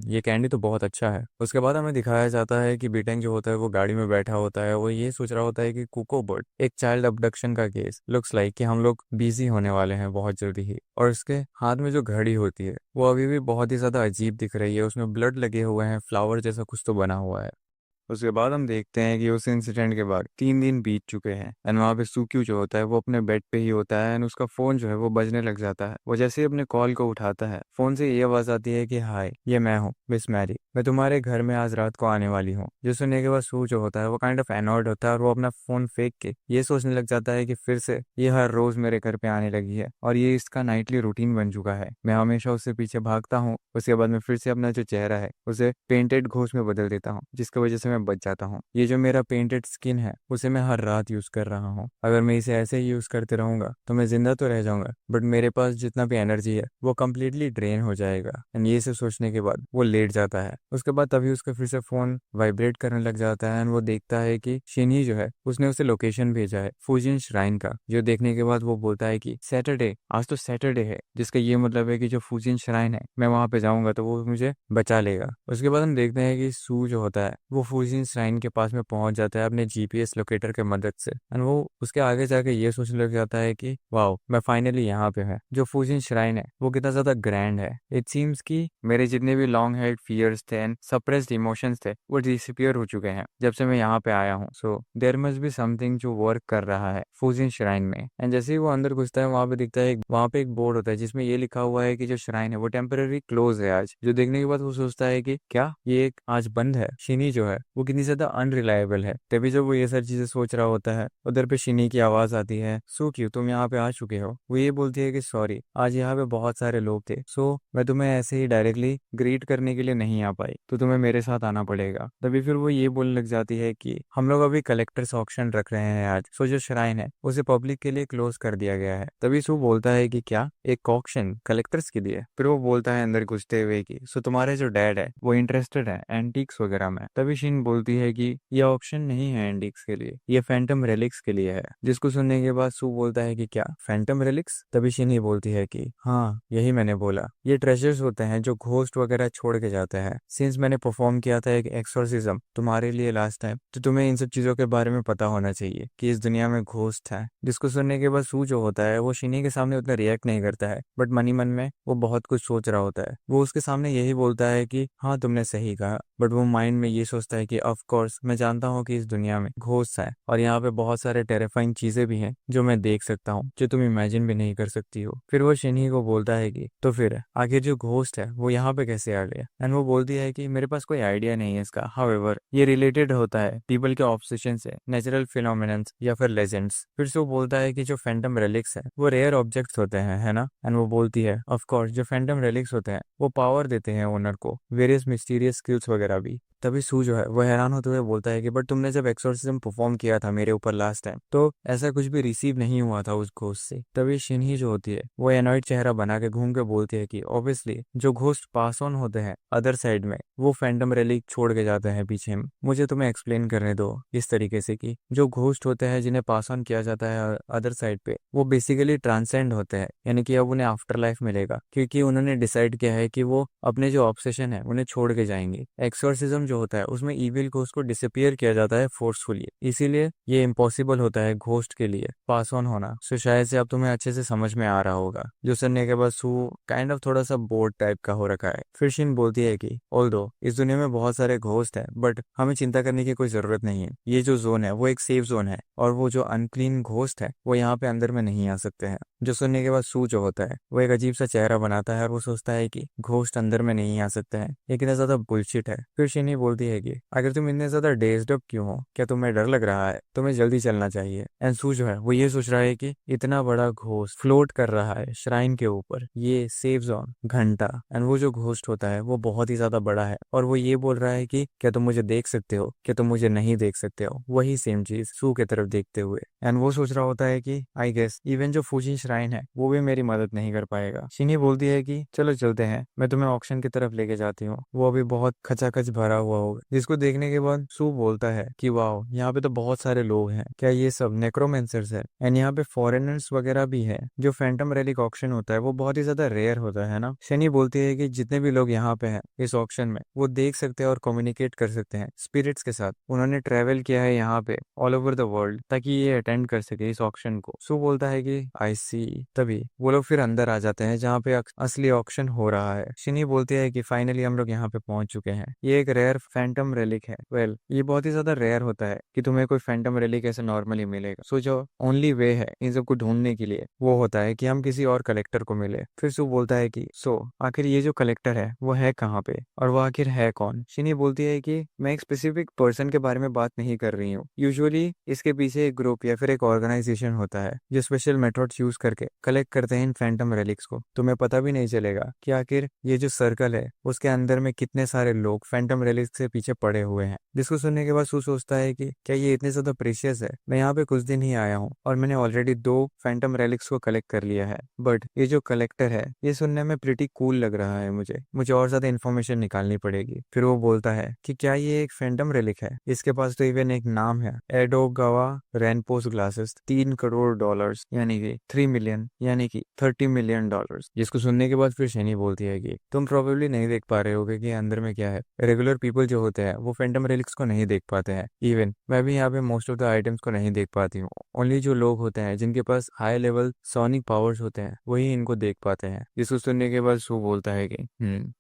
ये कैंडी तो बहुत अच्छा है। उसके बाद हमें दिखाया जाता है कि बीटेंग जो होता है वो गाड़ी में बैठा होता है, वो ये सोच रहा होता है कि कुको बर्ड एक चाइल्ड अबडक्शन का केस लुक्स लाइक कि हम लोग बिजी होने वाले हैं बहुत जल्दी ही। और उसके हाथ में जो घड़ी होती है वो अभी भी बहुत ही ज्यादा अजीब दिख रही है, उसमें ब्लड लगे हुए हैं, फ्लावर जैसा कुछ तो बना हुआ है। उसके बाद हम देखते हैं कि उस इंसिडेंट के बाद 3 दिन बीत चुके हैं एंड वहाँ पे सुक्यू जो होता है वो अपने बेड पे ही होता है एंड उसका फोन जो है वो बजने लग जाता है। वो जैसे ही अपने कॉल को उठाता है फोन से ये आवाज आती है कि हाय, ये मैं हूँ मिस मैरी, मैं तुम्हारे घर में आज रात को आने वाली हूँ। जो सुनने के बाद सू जो होता है वो काइंड ऑफ एनॉयड होता है और वो अपना फोन फेंक के ये सोचने लग जाता है कि फिर से ये हर रोज मेरे घर पे आने लगी है और ये इसका नाइटली रूटीन बन चुका है। मैं हमेशा उससे पीछे भागता हूँ, उसके बाद मैं फिर से अपना जो चेहरा है उसे पेंटेड घोस्ट में बदल देता हूँ जिसकी वजह से मैं बच जाता हूँ। ये जो मेरा पेंटेड स्किन है उसे मैं हर रात यूज कर रहा हूँ। अगर मैं इसे ऐसे ही यूज करते रहूंगा तो मैं जिंदा तो रह जाऊंगा बट मेरे पास जितना भी एनर्जी है वो कम्प्लीटली ड्रेन हो जाएगा। एंड ये सब सोचने के बाद वो लेट जाता है। उसके बाद तभी उसका फिर से फोन वाइब्रेट करने लग जाता है एंड वो देखता है कि शिनी जो है उसने उसे लोकेशन भेजा है फूजिन श्राइन का। जो देखने के बाद वो बोलता है कि सैटरडे, आज तो सैटरडे है, जिसका ये मतलब है कि जो फूजिन श्राइन है मैं वहां पे जाऊंगा तो वो मुझे बचा लेगा। उसके बाद हम देखते हैं कि सू जो होता है वो फूजिन श्राइन के पास में पहुंच जाता है अपने जीपीएस लोकेटर के मदद से एंड वो उसके आगे जाके ये सोचने लग जाता है कि वाओ, मैं फाइनली यहाँ पे है। जो फूजिन श्राइन है वो कितना ज्यादा ग्रैंड है। इट सीम्स कि मेरे जितने भी लॉन्ग हेल्ड फियर्स थे एंड सप्रेस्ड इमोशंस थे वो डिसअपियर हो चुके हैं जब से मैं यहाँ पे आया हूँ। So there must be something जो वर्क कर रहा है फूजिन श्राइन में। एंड जैसे ही वो अंदर घुसता है वहां पे दिखता है वहां पे एक बोर्ड होता है जिसमें ये लिखा हुआ है कि जो श्राइन है वो टेम्पररी क्लोज है आज। जो देखने के बाद वो सोचता है कि क्या ये एक आज बंद है। शिनी जो है वो कितनी ज्यादा अनरिलायबल है। तभी जब वो ये सारी चीजें सोच रहा होता है उधर पे शिनी की आवाज आती है, सो क्यों तुम यहाँ पे आ चुके हो। वो ये बोलती है कि सॉरी, आज यहाँ पे बहुत सारे लोग थे सो मैं तुम्हें ऐसे ही डायरेक्टली ग्रीट करने के लिए नहीं आ पाई, तो तुम्हें मेरे साथ आना पड़ेगा। तभी फिर वो ये बोलने लग जाती है कि हम लोग अभी कलेक्टर्स ऑक्शन रख रहे हैं आज, सो जो श्राइन है उसे पब्लिक के लिए क्लोज कर दिया गया है। तभी सू बोलता है कि क्या एक ऑक्शन कलेक्टर्स के लिए। फिर वो बोलता है अंदर घुसते हुए कि सो तुम्हारे जो डैड है वो इंटरेस्टेड है एंटीक्स वगैरह में। तभी शिन बोलती है कि ये ऑप्शन नहीं है एंटीक्स के लिए, ये फैंटम रेलिक्स के लिए है। जिसको सुनने के बाद सू बोलता है कि क्या फैंटम रेलिक्स। तभी शिन ही बोलती है कि हाँ, यही मैंने बोला, ये ट्रेजर्स होते हैं जो घोस्ट वगैरह छोड़ के जाते हैं। सिंस मैंने परफॉर्म किया था एक एक्सोर्सिज्म तुम्हारे लिए लास्ट टाइम, तो तुम्हें इन सब चीजों के बारे में पता होना चाहिए कि इस दुनिया में घोस्ट है। जिसको सुनने के बाद सू जो होता है वो शिनी के सामने उतना रिएक्ट नहीं करता है बट मनी मन में वो बहुत कुछ सोच रहा होता है। वो उसके सामने यही बोलता है कि हाँ तुमने सही कहा, बट वो माइंड में ये सोचता है कि ऑफ कोर्स मैं जानता हूँ कि इस दुनिया में घोस्ट है और यहाँ पे बहुत सारे टेरिफाइंग चीजें भी हैं जो मैं देख सकता हूँ जो तुम इमेजिन भी नहीं कर सकती हो। फिर वो शिनी को बोलता है कि तो फिर आखिर जो घोस्ट है वो यहाँ पे कैसे आ गया। एंड वो बोलती है कि मेरे पास कोई आइडिया नहीं है इसका, हाउएवर ये रिलेटेड होता है पीपल के ऑब्सेशन से, नेचुरल फिनोमिनन्स या फिर लेजेंड्स। फिर से वो बोलता है कि जो फैंटम रेलिक्स है वो रेयर ऑब्जेक्ट्स होते हैं, है ना। एंड वो बोलती है ऑफ कोर्स जो फैंटम रेलिक्स होते हैं वो पावर देते हैं ओनर को, वेरियस मिस्टीरियस स्किल्स वगैरह भी। तभी सू जो है वो हैरान होते हुए बोलता है कि बट तुमने जब एक्सोर्सिज्म परफॉर्म किया था मेरे ऊपर लास्ट टाइम तो ऐसा कुछ भी रिसीव नहीं हुआ था उस घोस्ट से। तभी शिनही जो होती है वो एनॉइड चेहरा बना के घूम के बोलती है कि ऑब्वियसली जो घोस्ट पास ऑन होते हैं अदर साइड में वो फैंटम रेलिक छोड़ के जाते हैं पीछे में। मुझे तुम्हें एक्सप्लेन करने दो इस तरीके से कि जो घोस्ट होते हैं जिन्हें पास ऑन किया जाता है अदर साइड पे वो बेसिकली ट्रांसेंड होते हैं, यानी कि अब उन्हें आफ्टर लाइफ मिलेगा क्योंकि उन्होंने डिसाइड किया है कि वो अपने जो ऑब्सेशन है उन्हें छोड़ के जाएंगे। एक्सोर्सिज्म जो होता है उसमें इविल घोस्ट को डिसअपियर किया जाता है फोर्सफुली, इसीलिए ये इम्पॉसिबल होता है घोस्ट के लिए पास ऑन होना। सो शायद से अब तुम्हें अच्छे से समझ में आ रहा होगा। जो सुनने के बाद सू काइंड ऑफ थोड़ा सा बोर्ड टाइप का हो रखा है। फिर शिन बोलती है कि ऑल्दो इस दुनिया में बहुत सारे घोस्ट हैं बट हमें चिंता करने की कोई जरूरत नहीं है। ये जो जोन है वो एक सेफ जोन है और वो जो अनक्लीन घोस्ट है वो यहाँ पे अंदर में नहीं आ सकते हैं। जो सुनने के बाद सू जो होता है वो एक अजीब सा चेहरा बनाता है और वो सोचता है कि घोस्ट अंदर में नहीं आ सकते हैं, ये कितना ज्यादा बुलशिट है। फिर शिनी बोलती है कि अगर तुम इतने ज्यादा डेज्ड अप क्यों हो, क्या तुम्हें डर लग रहा है? तुम्हें जल्दी चलना चाहिए। एंड सू जो है वो ये सोच रहा है कि इतना बड़ा घोस्ट फ्लोट कर रहा है श्राइन के ऊपर, ये सेफ जोन घंटा, एंड वो जो घोस्ट होता है वो बहुत ही ज्यादा बड़ा है, और वो ये बोल रहा है कि क्या तुम मुझे देख सकते हो, क्या तुम मुझे नहीं देख सकते हो, वही सेम चीज सू के तरफ देखते हुए। एंड वो सोच रहा होता है कि आई गेस इवन जो फूजिन श्राइन है वो भी मेरी मदद नहीं कर पाएगा। शिनी बोलती है कि चलो चलते हैं, मैं तुम्हें ऑक्शन की तरफ लेके जाती हूँ, वो अभी बहुत खचाखच भरा हुआ होगा। जिसको देखने के बाद सू बोलता है कि वाओ, यहाँ पे तो बहुत सारे लोग हैं, क्या ये सब नेक्रोमेंसर्स है? एंड यहाँ पे फॉरेनर्स वगैरह भी है। जो फैंटम रेलिक ऑक्शन होता है वो बहुत ही ज्यादा रेयर होता है ना। शनी बोलती है कि जितने भी लोग यहाँ पे हैं इस ऑक्शन में, वो देख सकते हैं और कम्युनिकेट कर सकते हैं स्पिरिट्स के साथ। उन्होंने ट्रेवल किया है यहाँ पे ऑल ओवर द वर्ल्ड ताकि ये अटेंड कर सके इस ऑक्शन को। सो बोलता है कि आई सी। तभी वो लोग फिर अंदर आ जाते हैं जहाँ पे असली ऑक्शन हो रहा है। शनी बोलती है कि फाइनली हम लोग यहाँ पे पहुंच चुके हैं। ये एक रेयर फैंटम रेलिक है। वेल, ये बहुत ही ज्यादा रेयर होता है कि तुम्हें कोई फैंटम रेलिक ऐसे नॉर्मली मिलेगा। सो जो ओनली वे है इन सबको ढूंढने के लिए वो होता है कि हम किसी और कलेक्टर को मिले। फिर सू बोलता है कि आखिर ये जो कलेक्टर है वो है कहाँ पे, और वो आखिर है कौन? शिनी बोलती है कि मैं एक स्पेसिफिक पर्सन के बारे में बात नहीं कर रही हूँ। यूजुअली इसके पीछे एक ग्रुप या फिर एक ऑर्गेनाइजेशन होता है जो स्पेशल मेथड्स यूज करके कलेक्ट करते हैं इन फैंटम रेलिक्स को। तुम्हें पता भी नहीं चलेगा कि आखिर ये जो सर्कल है उसके अंदर में कितने सारे लोग फैंटम रेलिक्स के पीछे पड़े हुए हैं। जिसको सुनने के बाद सू सोचता है कि क्या ये इतने ज्यादा प्रीशियस है? मैं यहाँ पे कुछ दिन ही आया हूँ और मैंने ऑलरेडी 2 फैंटम रेलिक्स को कलेक्ट कर लिया है, बट ये जो कलेक्टर है ये सुनने में प्रिटी कूल लग रहा है। मुझे और ज्यादा इन्फॉर्मेशन निकालनी पड़ेगी। फिर वो बोलता है कि क्या ये एक फैंटम रेलिक है? इसके पास तो इवन एक नाम है, एडोगावा रेनपोस ग्लासेस, $3 करोड़, यानी कि 3 मिलियन, यानी कि $30 मिलियन। जिसको सुनने के बाद फिर शनी बोलती है कि तुम प्रोबेबली नहीं देख पा रहे होगे कि अंदर में क्या है। रेगुलर पीपल जो होते हैं वो फैंटम रेलिक्स को नहीं देख पाते हैं। इवन मैं भी यहाँ पे मोस्ट ऑफ द आइटम्स को नहीं देख पाती हूँ। ओनली जो लोग होते हैं जिनके पास हाई लेवल सोनिक पावर्स होते हैं वही इनको देख पाते हैं। जिसको सुनने के बाद सू बोलता है कि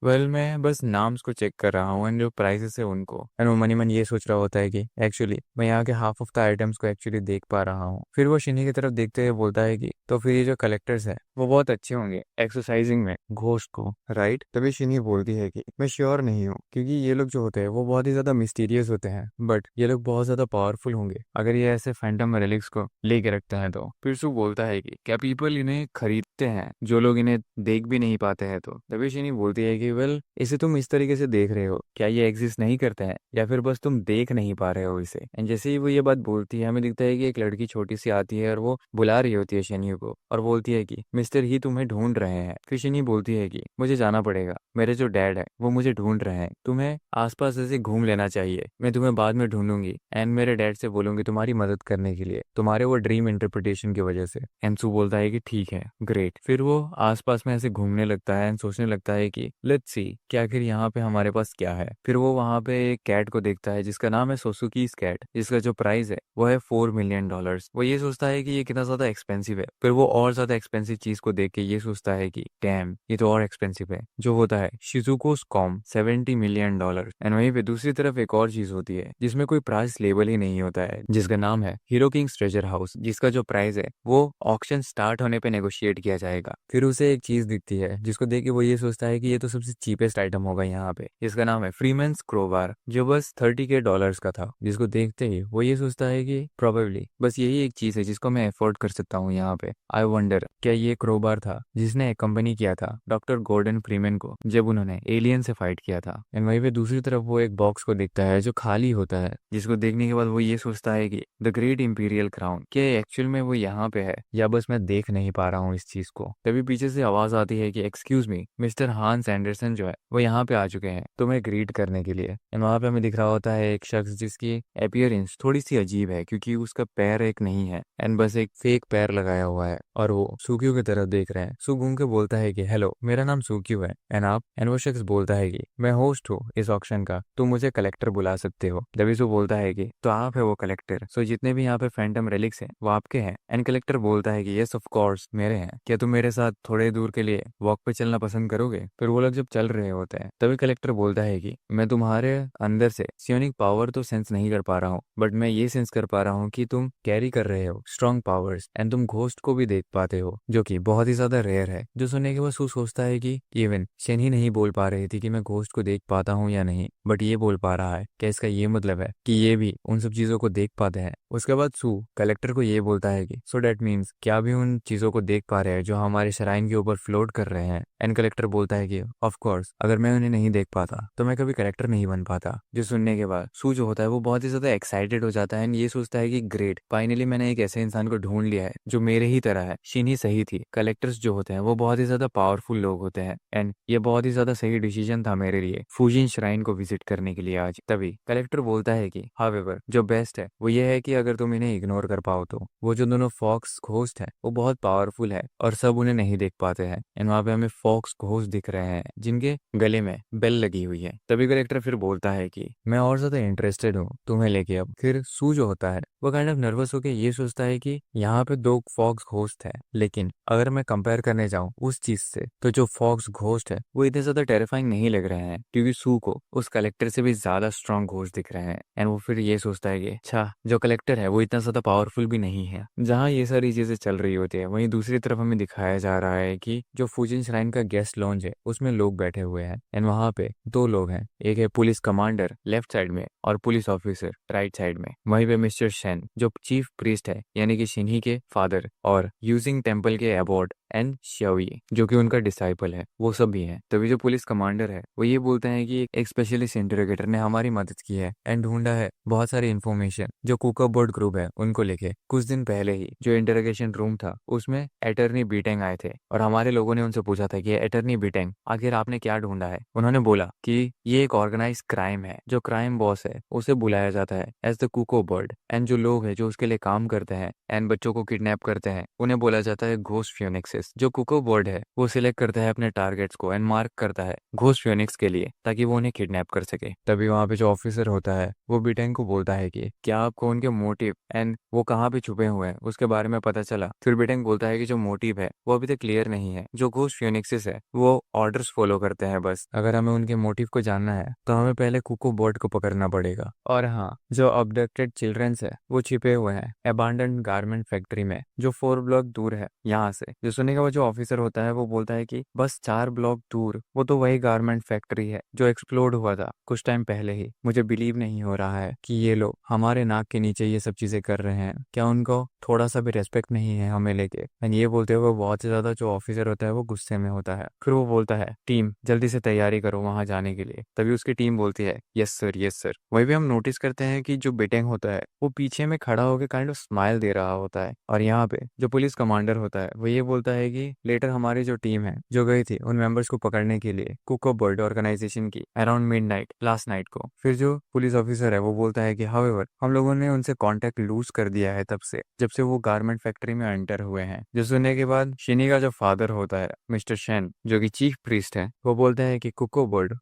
वेल, मैं बस नाम्स को चेक कर रहा हूँ एंड जो प्राइसेस है उनको। एंड वो मनी मन ये सोच रहा होता है कि एक्चुअली मैं यहाँ के हाफ ऑफ द आइटम्स को एक्चुअली देख पा रहा हूँ। फिर वो शिनी की तरफ देखते हुए बोलता है कि तो फिर ये जो कलेक्टर्स है वो बहुत अच्छे होंगे एक्सरसाइजिंग में घोस्ट को, राइट? तभी शिनी बोलती है कि मैं श्योर नहीं हूँ, क्योंकि ये लोग जो होते हैं वो बहुत ही ज्यादा मिस्टीरियस होते हैं, बट ये लोग बहुत ज्यादा पावरफुल होंगे अगर ये ऐसे फैंटम रेलिक्स को लेके रखते हैं तो। फिर सू बोलता है कि क्या पीपल इन्हें खरीदते हैं जो लोग इन्हें देख भी नहीं पाते हैं? तो तभी शिनी बोलती है कि वेल, इसे तुम इस तरीके से देख रहे हो, क्या ये एग्जिस्ट नहीं करते हैं या फिर बस तुम देख नहीं पा रहे हो इसे? एंड जैसे ही वो ये बात बोलती है हमें दिखता है कि एक लड़की छोटी सी आती है और वो बुला रही होती है शनी को और बोलती है कि मिस्टर ही तुम्हें ढूंढ रहे हैं। फिर शनी बोलती है कि मुझे जाना पड़ेगा, मेरे जो डैड है वो मुझे ढूंढ रहे हैं, तुम्हें आसपास ऐसे घूम लेना चाहिए, मैं तुम्हें बाद में ढूंढूंगी एंड मेरे डैड से बोलूंगी तुम्हारी मदद करने के लिए, तुम्हारे वो ड्रीम इंटरप्रिटेशन की वजह से। एंसू बोलता है कि ठीक है, ग्रेट। फिर वो आसपास में ऐसे घूमने लगता है एंड सोचने लगता है कि लेट्स सी कि आखिर यहाँ पे हमारे पास क्या है। फिर वो वहाँ पे एक कैट को देखता है जिसका नाम है सोसुकीज कैट, जिसका जो प्राइस है वो है $4 मिलियन। वो ये सोचता है कि ये कितना ज्यादा एक्सपेंसिव है। फिर वो और ज्यादा एक्सपेंसिव चीज को देख के ये सोचता है कि डैम, ये तो और एक्सपेंसिव है, जो होता है शिजुकोस कॉम, $70 मिलियन। एंड वहीं पे दूसरी तरफ एक और चीज होती है जिसमें कोई प्राइस लेबल ही नहीं होता है, जिसका नाम है हीरो किंग्स ट्रेजर हाउस, जिसका जो प्राइस है वो ऑक्शन स्टार्ट होने पे नेगोशिएट किया जाएगा। फिर उसे एक चीज दिखती है जिसको देख के वो ये सोचता है कि ये तो सबसे चीपेस्ट आइटम होगा यहाँ पे, जिसका नाम है फ्रीमेंस क्रोबार, जो बस $30 का था। जिसको देखते ही वो ये सोचता है कि प्रोबेबली बस यही एक चीज है जिसको मैं अफोर्ड कर सकता हूँ यहाँ पे। आई वंडर, क्या ये क्रोबार था जिसने कंपनी किया था डॉक्टर गॉर्डन फ्रीमैन को जब उन्होंने एलियन से फाइट किया था? एंड वहीं पे दूसरी तरफ वो एक बॉक्स को देखता है जो खाली होता है, जिसको देखने के बाद वो ये सोचता है कि द ग्रेट इंपीरियल क्राउन, क्या एक्चुअल में वो यहाँ पे है या बस मैं देख नहीं पा रहा हूँ इस चीज को? तभी पीछे से आवाज आती है कि एक्सक्यूज मी, मिस्टर हांस एंडरसन जो है वो यहाँ पे आ चुके हैं तुम्हें ग्रीट करने के लिए। एंड वहां पे हमें दिख रहा होता है एक शख्स जिसकी अपियरेंस थोड़ी सी अजीब है, क्योंकि उसका पैर एक नहीं है एंड बस एक फेक पैर लगाया हुआ है, और वो सुक्यू की तरफ देख रहे हैं। सू घूम के बोलता है कि हेलो, मेरा नाम सुक्यू है एंड आप? एंड वो शख्स बोलता है कि मैं होस्ट हूँ इस ऑक्शन का, तुम मुझे कलेक्टर बुला सकते हो। तभी सू बोलता है कि तो आप है वो कलेक्टर, सो जितने भी यहाँ पे फैंटम रेलिक्स हैं वो आपके हैं? एंड कलेक्टर बोलता है कि यस ऑफ कोर्स मेरे हैं, क्या तुम मेरे साथ थोड़े दूर के लिए वॉक पे चलना पसंद करोगे? फिर वो लोग जब चल रहे होते हैं तभी कलेक्टर बोलता है कि मैं तुम्हारे अंदर से सियोनिक पावर तो सेंस नहीं कर पा रहा हूँ, बट मैं ये सेंस कर पा रहा हूँ कि तुम कैरी कर रहे हो स्ट्रॉन्ग पावर्स एंड तुम घोस्ट को भी देख पाते हो, जो कि बहुत ही ज्यादा रेयर है। जो सुनने के बाद सू सोचता है कि इवन शेन ही नहीं बोल पा रही थी कि मैं घोस्ट को देख पाता हूँ या नहीं, बट ये बोल पा रहा है। क्या इसका ये मतलब है कि ये भी उन सब चीजों को देख पाते हैं? उसके बाद सू कलेक्टर को ये बोलता है कि सो डैट मीन्स क्या भी उन चीजों को देख पा रहे हैं जो हमारे शराइन के ऊपर फ्लोट कर रहे हैं? एंड कलेक्टर बोलता है कि ऑफ कोर्स, अगर मैं उन्हें नहीं देख पाता तो मैं कभी कलेक्टर नहीं बन पाता। जो सुनने के बाद सू जो होता है वो बहुत ही ज्यादा एक्साइटेड हो जाता है एंड ये सोचता है कि ग्रेट, फाइनली मैंने एक ऐसे इंसान को ढूंढ लिया है जो मेरे ही तरह है। शीन ही सही थी, कलेक्टर्स जो होते हैं वो बहुत ही ज्यादा पावरफुल लोग होते हैं एंड ये बहुत ही ज्यादा सही डिसीजन था मेरे लिए फूजिन श्राइन को विजिट करने के लिए आज। तभी कलेक्टर बोलता है कि हावेवर जो बेस्ट है वो ये है कि अगर तुम इन्हें इग्नोर कर पाओ तो वो जो दोनों फॉक्स घोस्ट है वो बहुत पावरफुल है और सब उन्हें नहीं देख पाते हैं एंड वहां पे हमें फॉक्स घोस्ट दिख रहे हैं जिनके गले में बेल लगी हुई है। तभी कलेक्टर फिर बोलता है कि मैं और ज्यादा इंटरेस्टेड हूँ तुम्हें लेके अब। फिर सू जो होता है वो काइंड ऑफ नर्वस होकर ये सोचता है कि यहाँ पे दो फॉक्स घोस्ट है, लेकिन अगर मैं कंपेयर करने जाऊँ उस चीज से तो जो फॉक्स घोस्ट है वो इतने ज्यादा टेरिफाइंग नहीं लग रहे हैं, क्योंकि सू को उस कलेक्टर से भी ज्यादा स्ट्रॉन्ग घोस्ट दिख रहे हैं। एंड वो फिर ये सोचता है कि अच्छा, जो कलेक्टर है वो इतना ज्यादा पावरफुल भी नहीं है। जहाँ ये सारी चीजें चल रही होती है वहीं दूसरी तरफ हमें दिखाया जा रहा है कि जो फूजिन श्राइन का गेस्ट लॉन्च है उसमें लोग बैठे हुए हैं एंड वहां पे दो लोग हैं, एक है पुलिस कमांडर लेफ्ट साइड में और पुलिस ऑफिसर राइट साइड में। वहीं पे मिस्टर शेन जो चीफ प्रीस्ट है यानी कि शिन्ही के फादर और यूजिंग टेम्पल के एबॉर्ड एंड श्यावी जो कि उनका डिसाइपल है वो सब भी हैं। तभी जो पुलिस कमांडर है वो ये बोलते हैं कि एक स्पेशलिस्ट इंटरोगेटर ने हमारी मदद की है एंड ढूंढा है बहुत सारी इन्फॉर्मेशन जो कुकर बोर्ड ग्रुप है उनको लेके। कुछ दिन पहले ही जो इंटरोगेशन रूम था उसमें अटर्नी बीटेंग आए थे और हमारे लोगों ने उनसे पूछा था कि अटर्नी बीटेंग आखिर आपने क्या ढूंढा है। उन्होंने बोला कि ये एक ऑर्गेनाइज क्राइम है, जो क्राइम बॉस है उसे बुलाया जाता है एज द कुको बर्ड एंड जो लोग है जो उसके लिए काम करते हैं एंड बच्चों को किडनैप करते हैं उन्हें बोला जाता है घोस्ट फ्यूनिक्सेस। जो कुको बर्ड है वो सिलेक्ट करता है अपने टारगेट्स को एंड मार्क करता है घोस्ट फ्यूनिक्स के लिए ताकि वो उन्हें किडनैप कर सके। तभी वहां पे जो ऑफिसर होता है वो बीटेंग को बोलता है कि क्या आपको उनके मोटिव एंड वो कहाँ पे छुपे हुए हैं उसके बारे में पता चला? फिर बीटेंग बोलता है कि जो मोटिव है वो अभी तक क्लियर नहीं है। जो घोस्ट फ्यूनिक्सेस है वो ऑर्डर्स फॉलो करते हैं बस। अगर हमें उनके मोटिव को जानना है तो हमें पहले कुको बर्ड को पकड़ना पड़ेगा। और हाँ, जो अबडक्टेड चिल्ड्रंस है वो छिपे हुए हैं अबांडन गारमेंट फैक्ट्री में जो 4 ब्लॉक दूर है यहाँ से। जो सुनने का वो जो ऑफिसर होता है वो बोलता है कि बस 4 ब्लॉक दूर वो तो वही गारमेंट फैक्ट्री है जो एक्सप्लोड हुआ था कुछ टाइम पहले ही। मुझे बिलीव नहीं हो रहा है कि ये लोग हमारे नाक के नीचे ये सब चीजें कर रहे हैं। क्या उनको थोड़ा सा भी रेस्पेक्ट नहीं है हमें लेके? एंड ये बोलते हुए बहुत ही ज्यादा जो ऑफिसर होता है वो गुस्से में होता है। फिर वो बोलता है टीम जल्दी से तैयारी करो वहां जाने के लिए। तभी उसकी टीम बोलती है यस सर यस सर। वहीं भी हम नोटिस करते हैं कि जो बेटेंग होता है वो पीछे में खड़ा होकर काइंड ऑफ स्माइल दे रहा होता है। और यहाँ पे जो पुलिस कमांडर होता है वो ये बोलता है कि लेटर हमारी जो टीम है जो गई थी उन मेंबर्स को पकड़ने के लिए कुको बर्ड ऑर्गेनाइजेशन की अराउंड मिडनाइट लास्ट नाइट को। फिर जो पुलिस ऑफिसर है वो बोलता है कि हाउएवर हम लोगों ने उनसे कांटेक्ट लूज कर दिया है तब से जब से वो गारमेंट फैक्ट्री में एंटर हुए हैं। जो सुनने के बाद शिनी का जो फादर होता है मिस्टर शेन जो कि चीफ प्रीस्ट है वो बोलता है कि कुको बर्ड।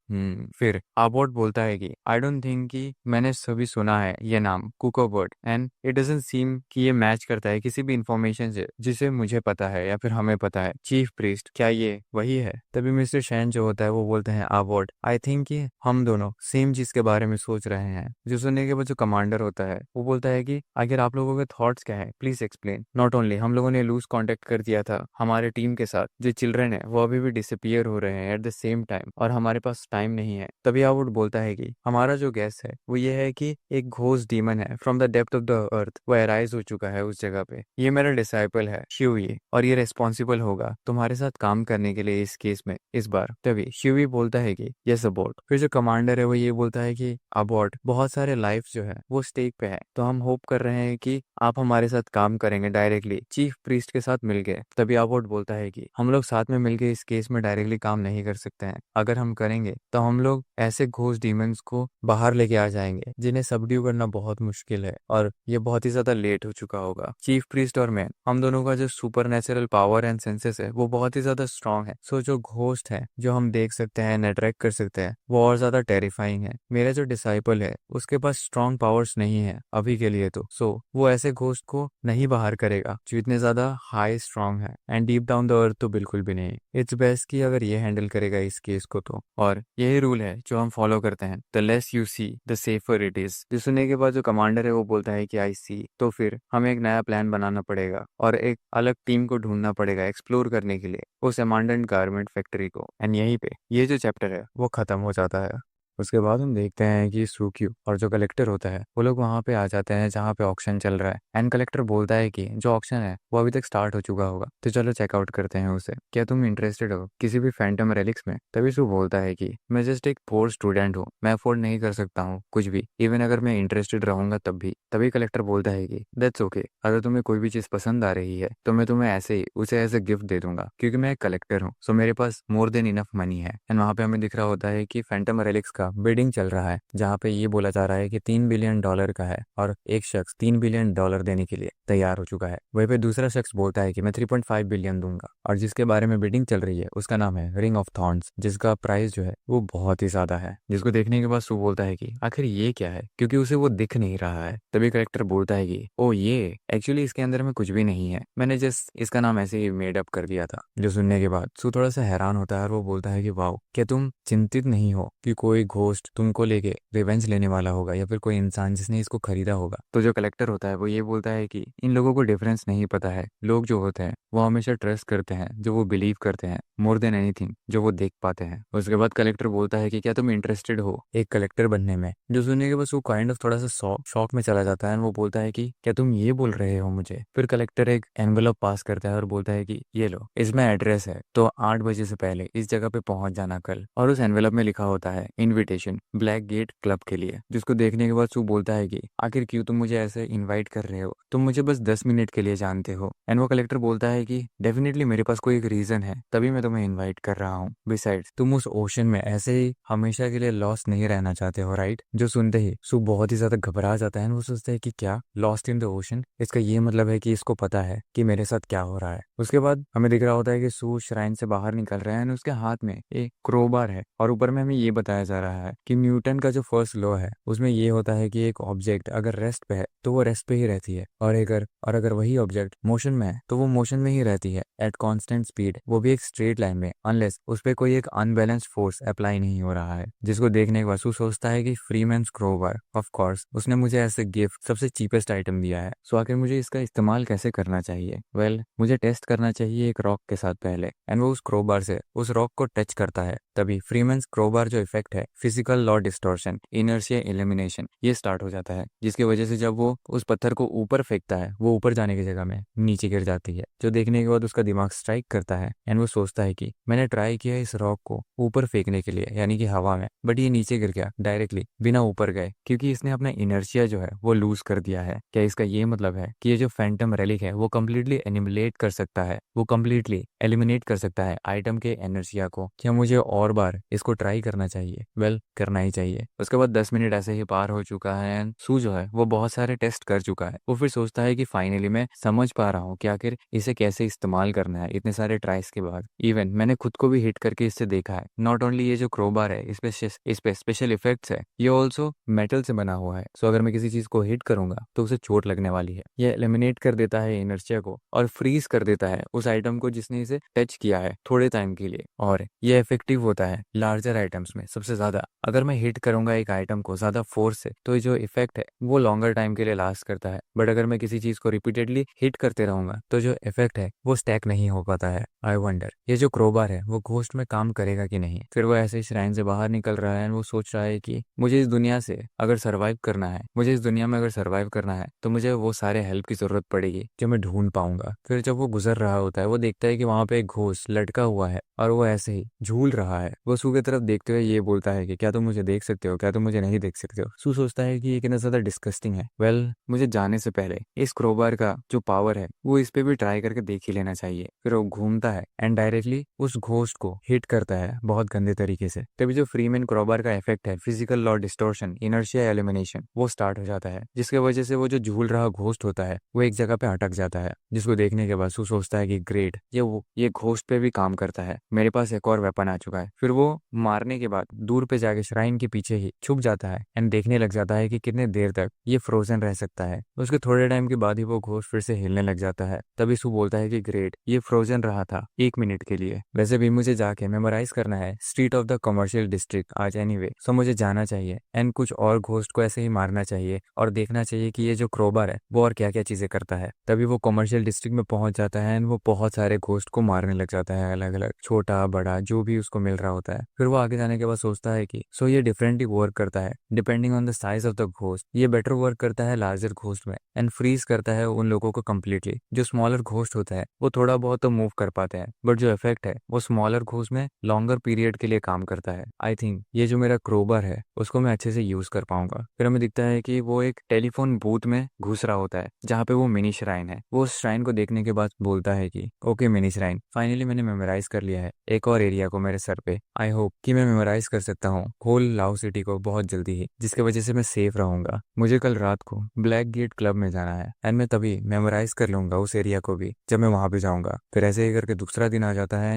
फिर आबोट बोलता है कि आई डोंट थिंक कि मैंने सभी सुना है ये नाम cuckoo bird and it doesn't seem कि ये मैच करता है किसी भी इंफॉर्मेशन से जिसे मुझे पता है या फिर हमें पता है। चीफ प्रीस्ट क्या ये वही है? तभी मिस्टर शैन जो होता है वो बोलते हैं आबोट आई थिंक कि हम दोनों सेम चीज के बारे में सोच रहे हैं। जो सुनने के बाद जो कमांडर होता है वो बोलता है कि आखिर आप लोगों के थॉट्स क्या है, प्लीज एक्सप्लेन। नॉट ओनली हम लोगों ने लूज कांटेक्ट कर दिया था हमारे टीम के साथ, जो चिल्ड्रन है वो अभी भी डिसअपियर हो रहे हैं एट द सेम टाइम और हमारे पास टाइम नहीं है। तभी आबोट बोलता है कि हमारा जो गैस है वो ये है कि एक घोस्ट डीमन है from the depth of the earth वो अराइज हो चुका है उस जगह पे। ये मेरा डिसाइपल है शिवी और ये रेस्पॉन्सिबल होगा तुम्हारे साथ काम करने के लिए इस केस में इस बार। तभी शिवी बोलता है कि यस अबॉट। फिर जो कमांडर है वो ये बोलता है कि अबॉट बहुत सारे लाइफ जो है वो स्टेक पे है तो हम होप कर रहे हैं कि आप हमारे साथ काम करेंगे डायरेक्टली चीफ प्रीस्ट के साथ मिलके। तभी अबॉट बोलता है कि हम लोग साथ में मिलके इस केस में डायरेक्टली काम नहीं कर सकते हैं। अगर हम करेंगे तो हम लोग ऐसे घोस्ट डीमंस को बाहर लेके आ जाएंगे जिन्हें सबड्यू करना बहुत मुश्किल है और ये बहुत ही ज्यादा लेट हो चुका होगा। चीफ प्रीस्ट और मैं हम दोनों का जो super natural power and senses है वो बहुत ही ज्यादा स्ट्रांग है। सो जो घोस्ट है जो हम देख सकते हैं अट्रैक्ट कर सकते हैं वो और ज्यादा टेरिफाइंग है। मेरा जो डिसाइपल है उसके पास स्ट्रांग पावर्स नहीं है अभी के लिए तो, सो वो ऐसे घोस्ट को नहीं बाहर करेगा जो इतने ज्यादा हाई स्ट्रांग है and deep down the earth तो बिल्कुल भी नहीं। इट्स बेस्ट कि अगर ये हैंडल करेगा इस केस को तो, और यही रूल है जो हम फॉलो करते हैं, the less you see the safer it is. जो सुनने के बाद जो कमांडर है वो बोलता है कि आई सी, तो फिर हमें एक नया प्लान बनाना पड़ेगा और एक अलग टीम को ढूंढना पड़ेगा एक्सप्लोर करने के लिए उस अबैंडन्ड गारमेंट फैक्ट्री को। एंड यहीं पे ये जो चैप्टर है वो खत्म हो जाता है। उसके बाद हम देखते हैं कि सूक्यू और जो कलेक्टर होता है वो लोग वहां पे आ जाते हैं जहाँ पे ऑक्शन चल रहा है। एंड कलेक्टर बोलता है कि जो ऑक्शन है वो अभी तक स्टार्ट हो चुका होगा तो चलो चेकआउट करते हैं उसे, क्या तुम इंटरेस्टेड हो किसी भी फैंटम रेलिक्स में। तभी सू बोलता है कि मैं जस्ट एक पोर स्टूडेंट हूँ, मैं अफोर्ड नहीं कर सकता हूँ कुछ भी, इवन अगर मैं इंटरेस्टेड रहूंगा तब भी। तभी कलेक्टर बोलता है कि दैट्स ओके, अगर तुम्हें कोई भी चीज पसंद आ रही है तो मैं तुम्हें ऐसे ही उसे एज ए गिफ्ट दे दूंगा क्योंकि मैं एक कलेक्टर हूँ, सो मेरे पास मोर देन इनफ मनी है। एंड वहां पे हमें दिख रहा होता है कि फैंटम रेलिक्स का बिडिंग चल रहा है जहाँ पे ये बोला जा रहा है कि $3 बिलियन का है और एक शख्स $3 बिलियन देने के लिए तैयार हो चुका है। वहीं पे दूसरा शख्स बोलता है कि मैं 3.5 बिलियन दूंगा, और जिसके बारे में बिडिंग चल रही है उसका नाम है रिंग ऑफ थॉर्न्स, जिसका प्राइस जो है वो बहुत ही ज्यादा है। जिसको देखने के बाद सू बोलता है कि आखिर ये क्या है क्योंकि उसे वो दिख नहीं रहा है। तभी करेक्टर बोलता है कि ओ ये एक्चुअली इसके अंदर में कुछ भी नहीं है, मैंने जस्ट इसका नाम ऐसे ही मेड अप कर दिया था। जो सुनने के बाद सू थोड़ा सा हैरान होता है और वो बोलता है कि वाओ, क्या तुम चिंतित नहीं हो कि कोई घोस्ट तुमको लेके रिवेंज लेने वाला होगा या फिर कोई इंसान जिसने इसको खरीदा होगा। तो जो कलेक्टर होता है वो ये बोलता है कि इन लोगों को डिफरेंस नहीं पता है, लोग जो होते हैं वो हमेशा ट्रस्ट करते हैं जो वो बिलीव करते हैं मोर देन एनीथिंग जो वो देख पाते हैं। उसके बाद कलेक्टर बोलता है कि क्या तुम इंटरेस्टेड हो एक कलेक्टर बनने में। जो सुनने के बाद वो काइंड ऑफ थोड़ा सा शॉक में चला जाता है। वो बोलता है कि क्या तुम ये बोल रहे हो मुझे। फिर कलेक्टर एक एनवेलप पास करता है और बोलता है कि ये लो, इसमें एड्रेस है तो 8 बजे से पहले इस जगह पे पहुंच जाना कल। और उस एनवेलप में लिखा होता है इनविटेशन ब्लैक गेट क्लब के लिए। जिसको देखने के बाद सू बोलता है कि आखिर क्यों तुम मुझे ऐसे इनवाइट कर रहे हो, तुम मुझे बस 10 मिनट के लिए जानते हो। एंड वो कलेक्टर बोलता है कि डेफिनेटली मेरे पास कोई एक रीजन है तभी मैं तुम्हें इनवाइट कर रहा हूँ। बिसाइड्स तुम उस ओशन में ऐसे ही हमेशा के लिए लॉस्ट नहीं रहना चाहते हो, राइट। जो सुनते ही सू बहुत ही ज्यादा घबरा जाता है। वो सोचता है कि क्या लॉस्ट इन द ओशन, इसका ये मतलब है कि इसको पता है कि मेरे साथ क्या हो रहा है। उसके बाद हमें दिख रहा होता है कि सू श्राइन से बाहर निकल रहा है और उसके हाथ में एक क्रोबार है और ऊपर में हमें ये बताया जा रहा है कि न्यूटन का जो फर्स्ट लॉ है उसमें ये होता है कि एक ऑब्जेक्ट अगर रेस्ट पे है तो वो रेस्ट पे ही रहती है, और अगर वही ऑब्जेक्ट मोशन में है तो वो मोशन में ही रहती है एट कांस्टेंट स्पीड, वो भी एक स्ट्रेट लाइन में, अनलेस उस पे कोई एक अनबैलेंस्ड फोर्स अप्लाई नहीं हो रहा है। जिसको देखने के बाद सू सोचता है कि फ्रीमैन्स क्रोबार, ऑफ कोर्स उसने मुझे ऐसे गिफ्ट सबसे चीपेस्ट आइटम दिया है, सो आखिर मुझे इसका इस्तेमाल कैसे करना चाहिए। वेल मुझे टेस्ट करना चाहिए एक रॉक के साथ पहले। एंड वो उस क्रोबार से उस रॉक को टच करता है। तभी फ्रीमैन्स क्रोबार जो इफेक्ट है physical law distortion inertia elimination ये स्टार्ट हो जाता है, जिसकी वजह से जब वो उस पत्थर को ऊपर फेंकता है वो ऊपर जाने की जगह में नीचे गिर जाती है। जो देखने के बाद उसका दिमाग स्ट्राइक करता है एंड वो सोचता है कि मैंने ट्राई किया इस रॉक को ऊपर फेंकने के लिए यानी कि हवा में, बट ये नीचे गिर गया डायरेक्टली बिना ऊपर गए क्योंकि इसने अपना इनर्शिया जो है वो लूज कर दिया है। क्या इसका ये मतलब है कि ये जो फैंटम रेलिक है वो कम्प्लीटली एनिमिलेट कर सकता है, वो कम्प्लीटली एलिमिनेट कर सकता है आइटम के एनर्जिया को। क्या मुझे और बार इसको ट्राई करना चाहिए? वेल करना ही चाहिए। उसके बाद 10 मिनट ऐसे ही पार हो चुका है एंड सू जो है वो बहुत सारे टेस्ट कर चुका है। वो फिर सोचता है कि फाइनली मैं समझ पा रहा हूँ कि आखिर इसे कैसे इस्तेमाल करना है इतने सारे ट्राइस के बाद। इवन मैंने खुद को भी हिट करके इससे देखा है। नॉट ओनली ये जो क्रोबार है इस पे स्पेशल इफेक्ट्स है, ये ऑल्सो मेटल से बना हुआ है, सो अगर मैं किसी चीज को हिट करूंगा तो उसे चोट लगने वाली है। ये एलिमिनेट कर देता है इनर्शिया को और फ्रीज कर देता है उस आइटम को जिसने इसे टच किया है थोड़े टाइम के लिए। और ये इफेक्टिव होता है लार्जर आइटम्स में सबसे ज्यादा। अगर मैं हिट करूंगा एक आइटम को ज्यादा फोर्स से तो ये जो इफेक्ट है वो लॉन्गर टाइम के लिए लास्ट करता है, बट अगर मैं किसी चीज को रिपीटेडली हिट करते रहूंगा तो जो इफेक्ट है वो स्टैक नहीं हो पाता है। आई वंडर ये जो क्रोबार है वो घोस्ट में काम करेगा कि नहीं। फिर वो ऐसे ही श्राइन से बाहर निकल रहा है और वो सोच रहा है कि मुझे इस दुनिया से अगर सर्वाइव करना है, मुझे इस दुनिया में अगर सर्वाइव करना है तो मुझे वो सारे हेल्प की जरूरत पड़ेगी जो मैं ढूंढ पाऊंगा। फिर जब वो गुजर रहा होता है वो देखता है कि वहां पे एक घोस्ट लटका हुआ है और वो ऐसे ही झूल रहा है। वो सू की तरफ देखते हुए ये बोलता है कि क्या तुम मुझे देख सकते हो, क्या तुम मुझे नहीं देख सकते हो। सू सोचता है कि ये कितना ज्यादा डिस्कस्टिंग है। मुझे जाने से पहले इस क्रोबार का जो पावर है वो इस पे भी ट्राई करके देख ही लेना चाहिए। फिर वो घूमता है एंड डायरेक्टली उस घोस्ट को हिट करता है बहुत गंदे तरीके से। तभी जो फ्रीमैन क्रोबार का इफेक्ट है, physical law distortion, inertia elimination, वो स्टार्ट हो जाता है, जिसके वजह से वो जो झूल रहा घोस्ट होता है वो एक जगह पे अटक जाता है। जिसको देखने के बाद सू सोचता है कि ग्रेट, ये घोस्ट पे भी काम करता है, मेरे पास एक और वेपन आ चुका है। फिर वो मारने के बाद दूर पे जाके श्राइन के पीछे ही छुप जाता है एंड देखने लग जाता है कि कितने देर तक ये फ्रोजन रह सकता है। उसके थोड़े टाइम के बाद ही वो घोस्ट फिर से हिलने लग जाता है। तभी सू बोलता है कि ग्रेट, ये फ्रोजन रहा था 1 मिनट के लिए। वैसे भी मुझे जाके मेमोराइज करना है street of the commercial district आज एनीवे, सो मुझे जाना चाहिए एंड कुछ और घोस्ट को ऐसे ही मारना चाहिए और देखना चाहिए कि ये जो क्रोबार है वो और क्या क्या चीजें करता है। तभी वो कमर्शियल डिस्ट्रिक्ट में पहुंच जाता है एंड वो बहुत सारे घोस्ट को मारने लग जाता है, अलग अलग, छोटा बड़ा जो भी उसको मिल रहा होता है। फिर वो आगे जाने के बाद सोचता है कि ये डिफरेंटली वर्क करता है depending on the size of the ghost. ये बेटर वर्क करता है लार्जर घोस्ट में एंड फ्रीज करता है उन लोगों को कम्प्लीटली। जो स्मॉलर घोस्ट होता है वो थोड़ा बहुत तो मूव कर पाते हैं, बट जो इफेक्ट है वो स्मॉलर घोस्ट में लॉन्गर पीरियड के लिए काम करता है। आई थिंक ये जो मेरा क्रोबर है उसको मैं अच्छे से यूज कर पाऊंगा। फिर हमें दिखता है कि वो एक टेलीफोन बूथ में घुस रहा होता है जहाँ पे वो मिनी श्राइन है। वो उस श्राइन को देखने के बाद बोलता है कि ओके मिनी श्राइन, फाइनली मैंने मेमोराइज कर लिया है एक और एरिया को मेरे सर पे। आई होप कि मैं मेमोराइज कर सकता हूँ होल लाओ सिटी को बहुत जल्दी ही, जिसकी वजह से मैं सेफ रहूंगा। मुझे कल रात को ब्लैक गेट क्लब में जाना है एंड मैं तभी मेमोराइज कर लूंगा उस एरिया को भी जब मैं वहां पे जाऊंगा। फिर ऐसे ही करके दूसरा दिन आ जाता है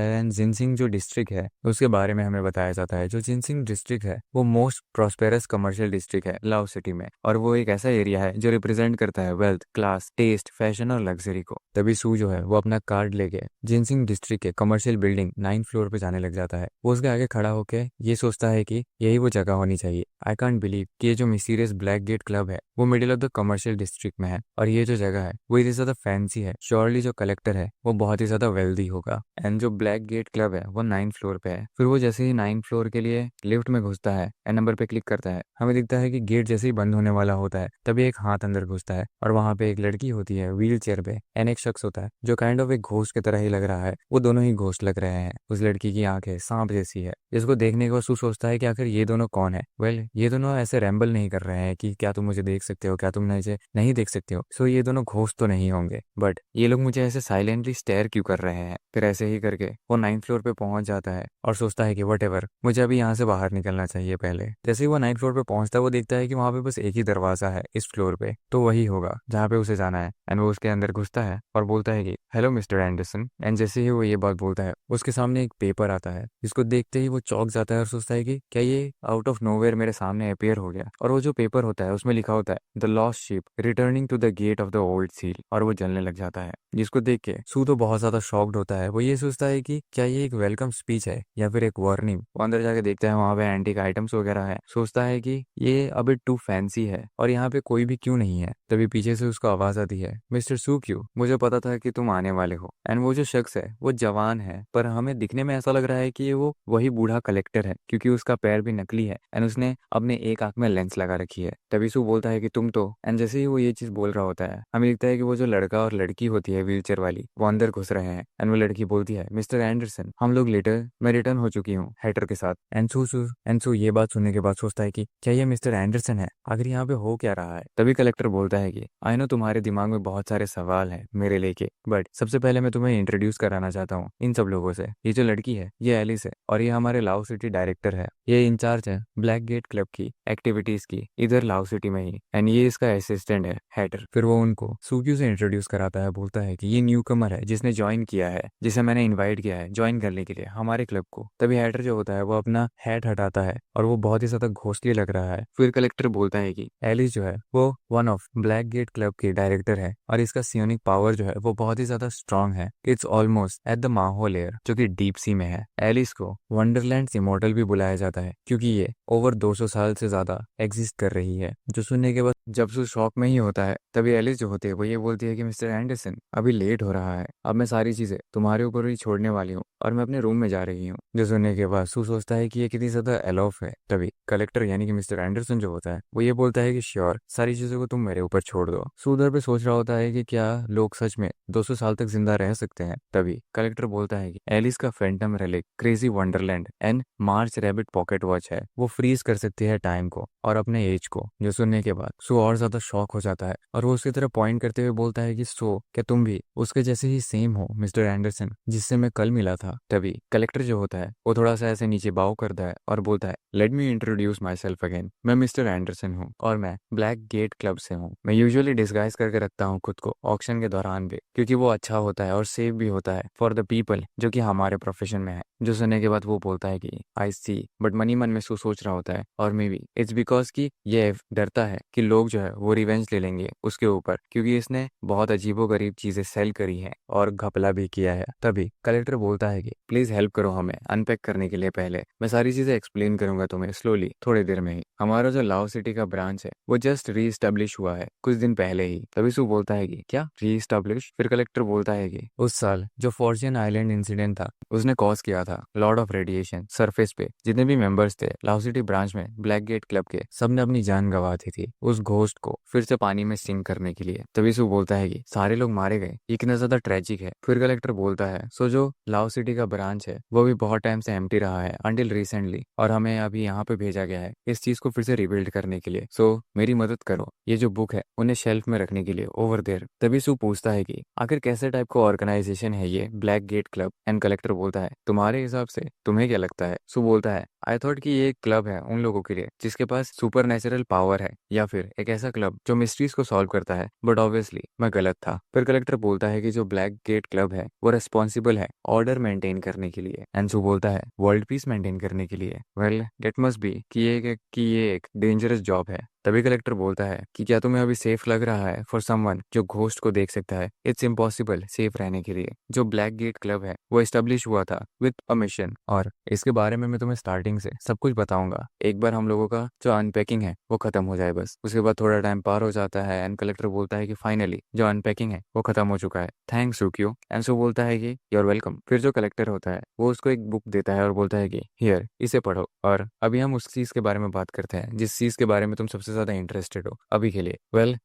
एंड जिनसिंग जो डिस्ट्रिक्ट है उसके बारे में हमें बताया जाता है। जो जिनसिंग डिस्ट्रिक्ट है वो मोस्ट प्रॉस्पेरस कमर्शियल डिस्ट्रिक्ट है लाओ सिटी में, और वो एक ऐसा एरिया है जो रिप्रेजेंट करता है वेल्थ, क्लास, टेस्ट, फैशन और लग्जरी को। तभी सू जो है वो अपना कार्ड लेके जिनसिंग डिस्ट्रिक्ट के कमर्शियल बिल्डिंग 9th फ्लोर पे जाने लग जाता है। वो उसके आगे खड़ा होके ये सोचता है कि यही वो जगह होनी चाहिए। आई कांट बिलीव कि ये जो मिस्टीरियस ब्लैक गेट क्लब है वो middle of the commercial district में है, और ये जो जगह है वो इतनी ज्यादा फैंसी है। श्योरली जो कलेक्टर है वो बहुत ही ज्यादा वेल्दी होगा। एंड जो ब्लैक गेट क्लब है वो 9th फ्लोर पे है। फिर वो जैसे ही 9th फ्लोर के लिए लिफ्ट में घुसता है एंड नंबर पे क्लिक करता है, हमें दिखता है कि गेट जैसे ही बंद होने वाला होता है तभी एक हाथ अंदर घुसता है और वहां पे एक लड़की होती है व्हील चेयर पे एंड एक शख्स होता है जो काइंड ऑफ एक घोस्ट की तरह ही लग रहा है। वो दोनों ही घोस्ट लग रहे हैं। उस लड़की की आंखें सांप जैसी है, जिसको देखने के बाद सू सोचता है कि आखिर ये दोनों कौन है। ये दोनों ऐसे रैम्बल नहीं कर रहे हैं कि क्या तुम मुझे देख सकते हो, क्या तुम मुझे नहीं देख सकते हो। सो ये दोनों घोस्ट तो नहीं होंगे, बट ये लोग मुझे ऐसे साइलेंटली स्टेयर क्यों कर रहे हैं। फिर ऐसे ही करके वो 9th फ्लोर पे पहुंच जाता है और सोचता है कि वटेवर, मुझे अभी यहाँ से बाहर निकलना चाहिए। पहले जैसे ही वो 9th फ्लोर पे पहुंचता है वो देखता है कि वहां पे बस एक ही दरवाजा है इस फ्लोर पे, तो वही होगा जहाँ पे उसे जाना है। एंड वो उसके अंदर घुसता है और बोलता है कि हेलो मिस्टर एंडरसन। एंड जैसे ही वो ये बात बोलता है उसके सामने एक पेपर आता है, जिसको देखते ही वो चौंक जाता है और सोचता है कि क्या ये आउट ऑफ नोवेयर मेरे सामने अपेयर हो गया। और वो जो पेपर होता है उसमें लिखा होता है the lost ship returning to the gate of the old seal, और वो जलने लग जाता है। जिसको देख के सू तो बहुत ज्यादा शॉक्ड होता है। वो ये सोचता है कि क्या ये एक वेलकम स्पीच है या फिर एक वार्निंग। वो अंदर जाके देखता है वहां पे एंटीक आइटम्स वगैरह है। सोचता है कि ये अभी टू फैंसी है और यहाँ पे कोई भी क्यों नहीं है। तभी पीछे से उसको आवाज आती है, मिस्टर सू क्यू, मुझे पता था कि तुम आने वाले हो। एंड वो जो शख्स है वो जवान है, पर हमें दिखने में ऐसा लग रहा है कि ये वो वही बूढ़ा कलेक्टर है, क्योंकि उसका पैर भी नकली है एंड उसने अपने एक आंख में लेंस लगा रखी है। तभी सू बोलता है कि तुम तो, एंड जैसे ही वो ये चीज बोल रहा होता है हमें दिखता है कि वो जो लड़का और लड़की होती है व्हीलचेयर वाली वो अंदर घुस रहे हैं। एंड वो लड़की बोलती है, मिस्टर एंडरसन, हम लोग लेटर, मैं रिटर्न हो चुकी हूँ हैटर के साथ। एंड सू ये बात सुनने के बाद सोचता है कि क्या ये मिस्टर एंडरसन है, आखिर यहाँ पे हो क्या रहा है। तभी कलेक्टर बोलता है कि आई नो तुम्हारे दिमाग में बहुत सारे सवाल हैं मेरे लेके, बट सबसे पहले मैं तुम्हें इंट्रोड्यूस कराना चाहता हूँ इन सब लोगों से। ये जो लड़की है ये एलिस है और ये हमारे लाओ सिटी डायरेक्टर है। ये इंचार्ज है ब्लैक गेट क्लब की एक्टिविटीज की इधर लाओ सिटी में ही, एंड ये इसका असिस्टेंट है हैटर। फिर वो उनको सूक्यू से इंट्रोड्यूस कराता है, बोलता है कि ये न्यू कमर है जिसने ज्वाइन किया है, जिसे मैंने इन्वाइट किया है ज्वाइन करने के लिए हमारे क्लब को। तभी हैटर जो होता है वो अपना हैट हटाता है और वो बहुत ही ज्यादा घोस्टली लग रहा है। फिर कलेक्टर बोलता है कि एलिस जो है वो one of black gate club की डायरेक्टर है और इसका सियोनिक पावर जो है वो बहुत ही ज्यादा स्ट्रांग है। इट्स ऑलमोस्ट एट द माहो लेयर जो कि डीप सी में है। एलिस को वंडरलैंड इमॉर्टल भी बुलाया जाता है क्योंकि ये ओवर 200 साल से ज्यादा एग्जिस्ट कर रही है। जो सुनने के बाद जब सू शॉक में ही होता है तभी एलिस जो होती है वो ये बोलती है कि मिस्टर एंडरसन अभी लेट हो रहा है, अब मैं सारी चीजें तुम्हारे ऊपर ही छोड़ने वाली हूँ और मैं अपने रूम में जा रही हूँ। जो सुनने के बाद सू सोचता है कि ये कितनी ज्यादा एलॉफ है। तभी कलेक्टर यानी कि मिस्टर एंडरसन जो होता है वो ये बोलता है कि श्योर, सारी चीजों को तुम मेरे ऊपर छोड़ दो। सू उधर पे सोच रहा होता है कि क्या लोग सच में 200 साल तक जिंदा रह सकते हैं। तभी कलेक्टर बोलता है कि एलिस का Phantom relic crazy Wonderland and March rabbit pocket watch है, वो फ्रीज कर सकती है टाइम को और अपने एज को। जो सुनने के बाद सो और ज्यादा शॉक हो जाता है और वो उसकी तरफ पॉइंट करते हुए बोलता है कि सो क्या तुम भी उसके जैसे ही सेम हो मिस्टर एंडरसन जिससे मैं कल मिला था। तभी कलेक्टर जो होता है वो थोड़ा सा ऐसे नीचे बाव करता है और बोलता है, let me introduce my self again, मैं मिस्टर एंडरसन हूँ और मैं ब्लैक गेट क्लब से हूँ। मैं यूजुअली डिस्गाइज करके रखता हूँ खुद को ऑक्शन के दौरान भी, क्योंकि वो अच्छा होता है और सेफ भी होता है फॉर द पीपल जो कि हमारे प्रोफेशन में है। जो सुनने के बाद वो बोलता है कि आई सी, बट मनी मन में सोच रहा होता है और मे बी इट्स बिकॉज कि ये डरता है कि लोग जो है वो रिवेंज ले लेंगे उसके ऊपर, क्योंकि इसने बहुत अजीबोगरीब चीजें सेल करी है और घपला भी किया है। तभी कलेक्टर बोलता है कि प्लीज हेल्प करो हमें अनपैक करने के लिए, पहले मैं सारी चीजें एक्सप्लेन करूंगा तुम्हें स्लोली थोड़ी देर में ही। हमारा जो लाओ सिटी का ब्रांच है वो जस्ट रीस्टेब्लिश हुआ है कुछ दिन पहले ही। तभी सू बोलता है कि क्या रीस्टेब्लिश? फिर कलेक्टर बोलता है कि उस साल जो फॉर्च्यून आइलैंड इंसिडेंट था उसने कॉज किया था लॉर्ड ऑफ रेडिएशन। सरफेस पे जितने भी मेंबर्स थे लाओ सिटी ब्रांच में ब्लैक गेट क्लब के, सबने अपनी जान गंवा दी थी उस घोस्ट को फिर से पानी में सिंक करने के लिए। तभी सू बोलता है कि सारे लोग मारे गए, ये कितना ज्यादा ट्रेजिक है। फिर कलेक्टर बोलता है, सो जो लाओ सिटी का ब्रांच है वो भी बहुत टाइम से एम्प्टी रहा है अंटिल रिसेंटली, और हमें अभी यहाँ पे भेजा गया है इस चीज को फिर से रिबिल्ड करने के लिए। सो मेरी मदद करो ये जो बुक है उन्हें शेल्फ में रखने के लिए ओवर देयर। तभी सू पूछता है कि आखिर कैसे टाइप का ऑर्गेनाइजेशन है ये black gate club? And collector बोलता है, तुम्हारे हिसाब से तुम्हें क्या लगता है? सू बोलता है, आई थॉट कि ये एक क्लब है उन लोगों के लिए जिसके पास सुपर नेचुरल पावर है, या फिर एक ऐसा क्लब जो मिस्ट्रीज को सॉल्व करता है, बट ऑब्वियसली मैं गलत था। फिर कलेक्टर बोलता है कि जो ब्लैक गेट क्लब है वो रेस्पॉन्सिबल है ऑर्डर मेंटेन करने के लिए। एंड सू बोलता है, वर्ल्ड पीस मेंटेन करने के लिए? वेल डेट मस्ट बी कि ये एक डेंजरस जॉब है। तभी कलेक्टर बोलता है कि क्या तुम्हें अभी सेफ लग रहा है फॉर समवन जो घोस्ट को देख सकता है? इट्स इम्पॉसिबल सेफ रहने के लिए। जो ब्लैक गेट क्लब है वो एस्टेब्लिश हुआ था विद अ मिशन, और इसके बारे में मैं तुम्हें स्टार्टिंग से सब कुछ बताऊंगा एक बार हम लोगों का जो अनपैकिंग है वो खत्म हो जाए बस। उसके बाद थोड़ा टाइम पार हो जाता है एंड कलेक्टर बोलता है कि फाइनली जो अनपैकिंग है वो खत्म हो चुका है, थैंक्स सुक्यू। एंड सो बोलता है कि यूर वेलकम। फिर जो कलेक्टर होता है वो उसको एक बुक देता है और बोलता है कि हियर इसे पढ़ो, और अभी हम उस चीज के बारे में बात करते हैं जिस चीज के बारे में तुम सबसे ज्यादा इंटरेस्टेड हो अभी के लिए।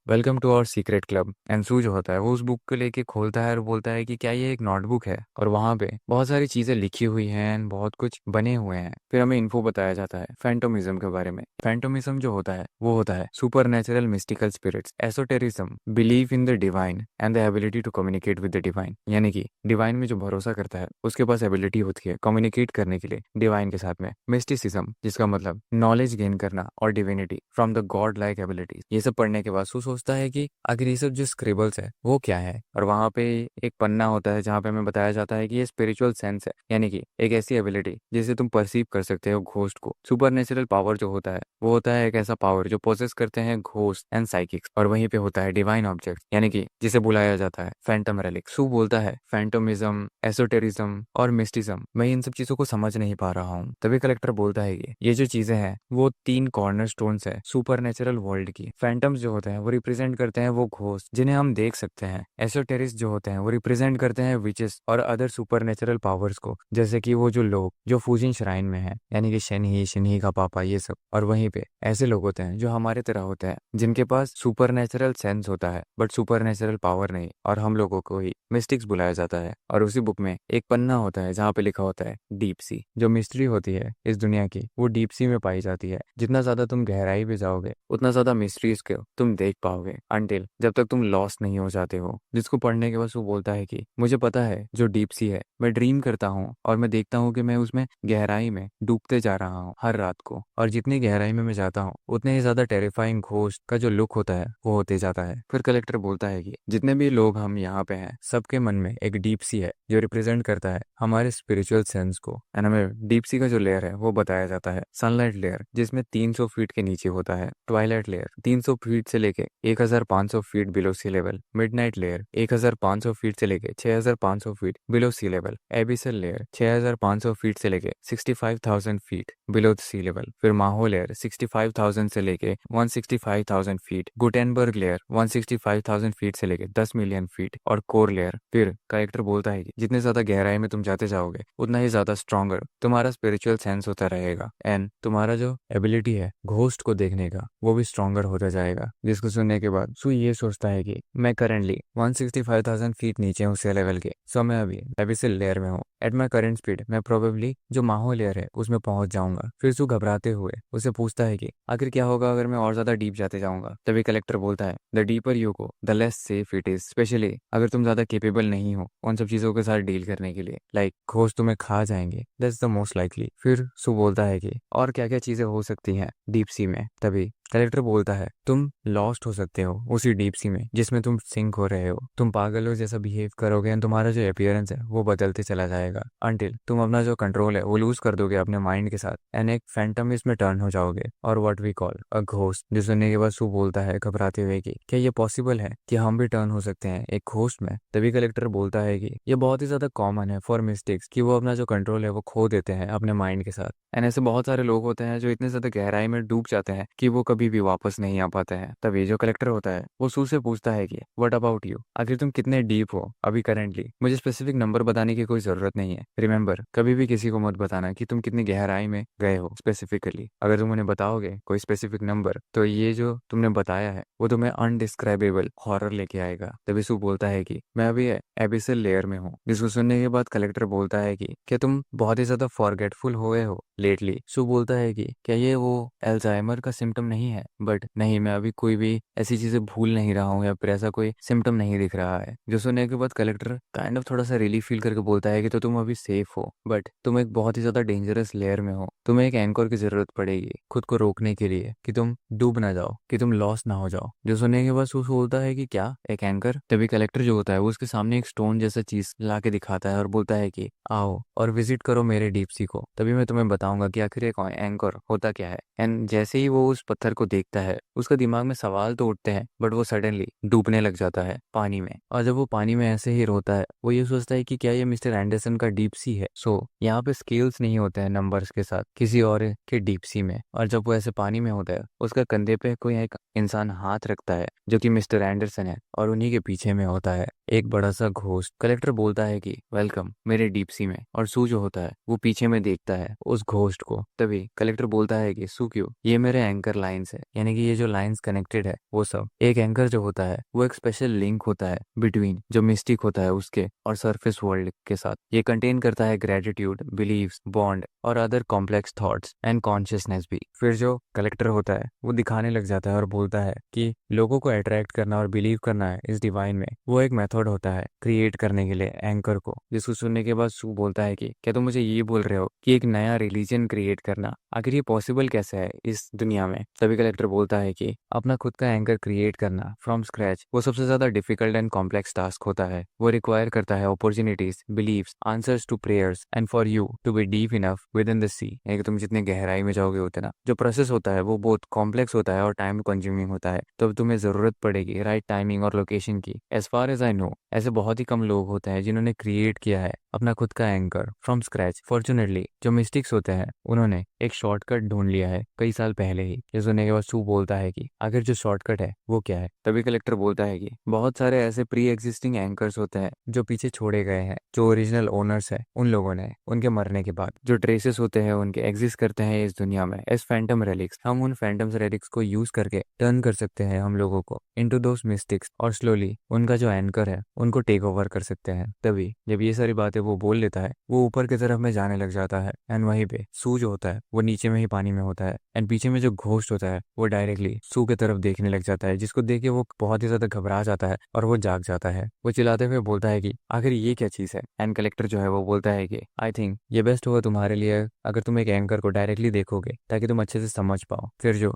Welcome to our secret club. And so जो होता है वो उस बुक को लेके खोलता है और बोलता है कि क्या ये एक नोटबुक है, और वहां पे बहुत सारी चीजें लिखी हुई हैं एंड बहुत कुछ बने हुए हैं। फिर हमें इन्फो बताया जाता है फैंटोमिज्म के बारे में। फैंटोमिज्म जो होता है वो होता है supernatural mystical spirits, esoterism, believe in the divine and the ability to communicate with the divine. यानी कि डिवाइन में जो भरोसा करता है उसके पास एबिलिटी होती है कम्युनिकेट करने के लिए डिवाइन के साथ में। मिस्टिसिज्म जिसका मतलब नॉलेज गेन करना और divinity from the God like abilities. ये सब पढ़ने के बाद सू सोचता है कि आखिर ये सब जो स्क्रिबल्स है वो क्या है, और वहां पे एक पन्ना होता है जहाँ पे हमें बताया जाता है कि ये स्पिरिचुअल सेंस है, यानी कि एक ऐसी एबिलिटी जिसे तुम परसीव कर सकते हो घोस्ट को। सुपर नेचुरल पावर जो होता है वो होता है एक ऐसा पावर जो पोसेस करते हैं घोस्ट एंड साइकिक्स, और वहीं पे होता है डिवाइन ऑब्जेक्ट यानी कि जिसे बुलाया जाता है फैंटम रेलिक। सू बोलता है फैंटोमिज्म, एसोटेरिज्म और मिस्टिज्म, मैं इन सब चीजों को समझ नहीं पा रहा हूँ। तभी कलेक्टर बोलता है कि ये जो चीजें हैं वो 3 कॉर्नर स्टोन्स है सुपर नेचुरल वर्ल्ड की। फैंटम्स जो होते हैं वो रिप्रेजेंट करते हैं वो घोस्ट जिन्हें हम देख सकते हैं। एसोटेरिस्ट जो होते हैं वो रिप्रेजेंट करते हैं विचेस और अदर सुपर नेचुरल पावर्स को, जैसे कि वो जो लोग जो फूजिन श्राइन में है यानी कि शनही, शिन्ही का पापा, ये सब। और वहीं पे ऐसे लोग होते हैं जो हमारे तरह होते हैं जिनके पास सुपर नेचुरल सेंस होता है बट सुपर नेचुरल पावर नहीं, और हम लोगों को ही मिस्टिक्स बुलाया जाता है। और उसी बुक में एक पन्ना होता है जहाँ पे लिखा होता है डीप सी। जो मिस्ट्री होती है इस दुनिया की वो डीप सी में पाई जाती है। जितना ज्यादा तुम गहराई में जाओगे उतना ज्यादा मिस्ट्रीज को तुम देख पाओगे अंटिल जब तक तुम लॉस्ट नहीं हो जाते हो। जिसको पढ़ने के बाद वो बोलता है कि मुझे पता है जो डीप सी है, मैं ड्रीम करता हूँ और मैं देखता हूँ कि मैं उसमें गहराई में डूबते जा रहा हूँ हर रात को, और जितनी गहराई में मैं जाता हूँ उतने ही ज्यादा टेरिफाइंग घोस्ट का जो लुक होता है वो होते जाता है। फिर कलेक्टर बोलता है कि जितने भी लोग हम यहाँ पे हैं सबके मन में एक डीप सी है जो रिप्रेजेंट करता है हमारे स्पिरिचुअल सेंस को। एंड हमें डीप सी का जो लेयर है वो बताया जाता है सनलाइट लेयर जिसमें 300 फीट के नीचे होता है, ट्वाइलाइट लेयर 300 फीट से लेके 1500 फीट बिलो सी लेवल, मिडनाइट लेयर 1500 फीट से लेके 6500 फीट बिलो सी लेवल, एबिसल लेयर 6500 फीट से लेके 65,000 फीट बिलो सी लेवल, फिर माहो लेयर 65,000 से लेके 165,000 फीट, गुटेनबर्ग लेयर 165,000 फीट से लेके 10 मिलियन फीट, और कोर लेयर। फिर कलेक्टर बोलता है कि जितने ज्यादा गहराई में तुम जाते जाओगे उतना ही ज्यादा स्ट्रॉन्गर तुम्हारा स्पिरिचुअल सेंस होता रहेगा, एंड तुम्हारा जो एबिलिटी है घोस्ट को देखने का वो भी स्ट्रॉन्गर होता जाएगा। जिसको सुनने के बाद सू ये सोचता है कि मैं करेंटली 165,000 फीट नीचे हूँ सी लेवल के, सो मैं अभी एबिसिल लेयर में हूँ। एट माई करेंट स्पीड मैं प्रोबेबली जो माहो लेयर है उसमें पहुंच जाऊंगा। फिर सू घबराते हुए उसे पूछता है कि आखिर क्या होगा अगर मैं और ज्यादा डीप जाते जाऊंगा। तभी कलेक्टर बोलता है the deeper you go the less safe it is, specially अगर तुम ज्यादा केपेबल नहीं हो उन सब चीजों के साथ डील करने के लिए, लाइक घोस्ट तुम्हें खा जाएंगे, दैट्स द मोस्ट लाइकली। फिर सू बोलता है कि और क्या क्या चीजें हो सकती हैं डीप सी में। तभी कलेक्टर बोलता है तुम लॉस्ट हो सकते हो उसी डीप सी में जिसमें तुम सिंक हो रहे हो। तुम पागलों जैसा बिहेव करोगे एंड तुम्हारा जो अपीयरेंस है वो बदलते चला जाएगा अंटिल तुम अपना जो कंट्रोल है वो लूज कर दोगे अपने माइंड के साथ एंड एक फैंटम इसमें टर्न हो जाओगे, और what we call a ghost. जो सुनने के बाद सू बोलता है घबराते हुए कि क्या ये पॉसिबल है कि हम भी टर्न हो सकते हैं एक घोस्ट में। तभी कलेक्टर बोलता है कि ये बहुत ही ज्यादा कॉमन है फॉर मिस्टेक्स कि वो अपना जो कंट्रोल है वो खो देते हैं अपने माइंड के साथ। एंड ऐसे बहुत सारे लोग होते हैं जो इतने ज्यादा गहराई में डूब जाते हैं कि वो कभी भी वापस नहीं आ पाते हैं। तभी जो कलेक्टर होता है वो सू से पूछता है कि व्हाट अबाउट यू, आखिर तुम कितने डीप हो अभी करेंटली। मुझे स्पेसिफिक नंबर बताने की कोई जरूरत नहीं है, रिमेंबर कभी भी किसी को मत बताना कि तुम कितनी गहराई में गए हो स्पेसिफिकली। अगर तुम उन्हें बताओगे कोई स्पेसिफिक नंबर तो ये जो तुमने बताया है वो तुम्हें अनडिस्क्राइबेबल हॉरर लेके आएगा। तभी सू बोलता है कि मैं अभी एबिसल लेयर में हूँ। जिसको सुनने के बाद कलेक्टर बोलता है कि क्या तुम बहुत ही ज्यादा फॉरगेटफुल हुए हो लेटली। सू बोलता है कि क्या ये वो एल्जाइमर का सिम्टम नहीं है, बट नहीं मैं अभी कोई भी ऐसी चीजें भूल नहीं रहा हूँ या फिर ऐसा कोई सिम्टम नहीं दिख रहा है। जो सुनने के बाद कलेक्टर काइंड ऑफ थोड़ा सा रिलीफ फील करके बोलता है कि तो तुम अभी सेफ हो, बट तुम एक बहुत ही ज्यादा डेंजरस लेयर में हो। तुम्हें एक एंकर की जरूरत पड़ेगी खुद को रोकने के लिए कि तुम डूब ना जाओ, कि तुम लॉस ना हो जाओ। जो सुनने के बाद सू बोलता है कि क्या एक एंकर। तभी कलेक्टर जो होता है वो उसके सामने एक स्टोन जैसा चीज ला के दिखाता है और बोलता है कि आओ और विजिट करो मेरे डीप सी को, तभी मैं तुम्हें बताऊंगा कि आखिर एक एंकर होता क्या है। एंड जैसे ही वो उस पत्थर को देखता है उसका दिमाग में सवाल तो उठते हैं बट वो सडनली डूबने लग जाता है पानी में। और जब वो पानी में ऐसे ही रोता है वो ये सोचता है कि क्या ये मिस्टर एंडरसन का डीप सी है। सो यहाँ पे स्केल्स नहीं होते हैं नंबर्स के साथ किसी और के डीप सी में। और जब वो ऐसे पानी में होता है उसका कंधे पे कोई एक इंसान हाथ रखता है जो कि मिस्टर एंडरसन है, और उन्हीं के पीछे में होता है एक बड़ा सा घोस्ट। कलेक्टर बोलता है कि वेलकम मेरे डीप सी में, और सू जो होता है वो पीछे में देखता है उस घोस्ट को। तभी कलेक्टर बोलता है कि सू क्यों, ये मेरे एंकर लाइंस है, यानी कि ये जो लाइंस कनेक्टेड है वो सब। एक एंकर जो होता है वो एक स्पेशल लिंक होता है बिटवीन जो मिस्टिक होता है उसके और सरफेस वर्ल्ड के साथ। ये कंटेन करता है ग्रेटिट्यूड, बिलीव्स, बॉन्ड और other complex thoughts and consciousness भी। फिर जो कलेक्टर होता है वो दिखाने लग जाता है और बोलता है कि लोगों को अट्रैक्ट करना और बिलीव करना है इस डिवाइन में वो एक मेथड होता है क्रिएट करने के लिए एंकर को। जिसको सुनने के बाद सू बोलता है कि क्या तुम मुझे ये बोल रहे हो कि एक नया रिलीजन क्रिएट करना, आखिर ये पॉसिबल कैसे है इस दुनिया में। तभी कलेक्टर बोलता है कि अपना खुद का एंकर क्रिएट करना फ्रॉम स्क्रैच वो सबसे ज्यादा डिफिकल्ट एंड कॉम्प्लेक्स टास्क होता है। वो रिक्वायर करता है opportunities, beliefs, answers to prayers and for you to be deep enough within the sea. यानी कि तुम जितने गहराई में जाओगे उतना जो प्रोसेस होता है वो बहुत कॉम्प्लेक्स होता है और टाइम कंज्यूमिंग होता है। तो तुम्हें जरूरत पड़ेगी राइट टाइमिंग और लोकेशन की। As far as I know ऐसे बहुत ही कम लोग होते हैं जिन्होंने क्रिएट किया है अपना खुद का एंकर फ्रॉम स्क्रैच। फॉर्चुनेटली जो मिस्टिक्स होते हैं उन्होंने एक शॉर्टकट ढूंढ लिया है कई साल पहले ही। ये सुनने के बाद सू बोलता है कि आखिर जो शॉर्टकट है वो क्या है। तभी कलेक्टर बोलता है कि बहुत सारे ऐसे प्री एग्जिस्टिंग एंकर्स होते हैं जो पीछे छोड़े गए हैं, जो ओरिजिनल ओनर्स है उन लोगों ने उनके मरने के बाद जो ट्रेसेस होते हैं उनके एग्जिस्ट करते हैं इस दुनिया में एज फैंटम रेलिक्स। हम उन फैंटम रेलिक्स को यूज करके टर्न कर सकते हैं हम लोगों को इनटू दोस मिस्टिक्स और स्लोली उनका जो एंकर है उनको टेक ओवर कर सकते हैं। तभी जब ये सारी बातें वो बोल लेता है वो ऊपर की तरफ में जाने लग जाता है एंड वहीं पे सू जो होता है वो नीचे में ही पानी में होता है एंड पीछे में जो घोस्ट होता है वो डायरेक्टली सू की तरफ देखने लग जाता है, जिसको देख के वो बहुत ही ज्यादा घबरा जाता है और वो जाग जाता है। वो चिल्लाते हुए बोलता है कि आखिर ये क्या चीज है। एंड कलेक्टर जो है वो बोलता है कि आई थिंक ये बेस्ट होगा तुम्हारे लिए अगर तुम एक एंकर को डायरेक्टली देखोगे ताकि तुम अच्छे से समझ पाओ। फिर जो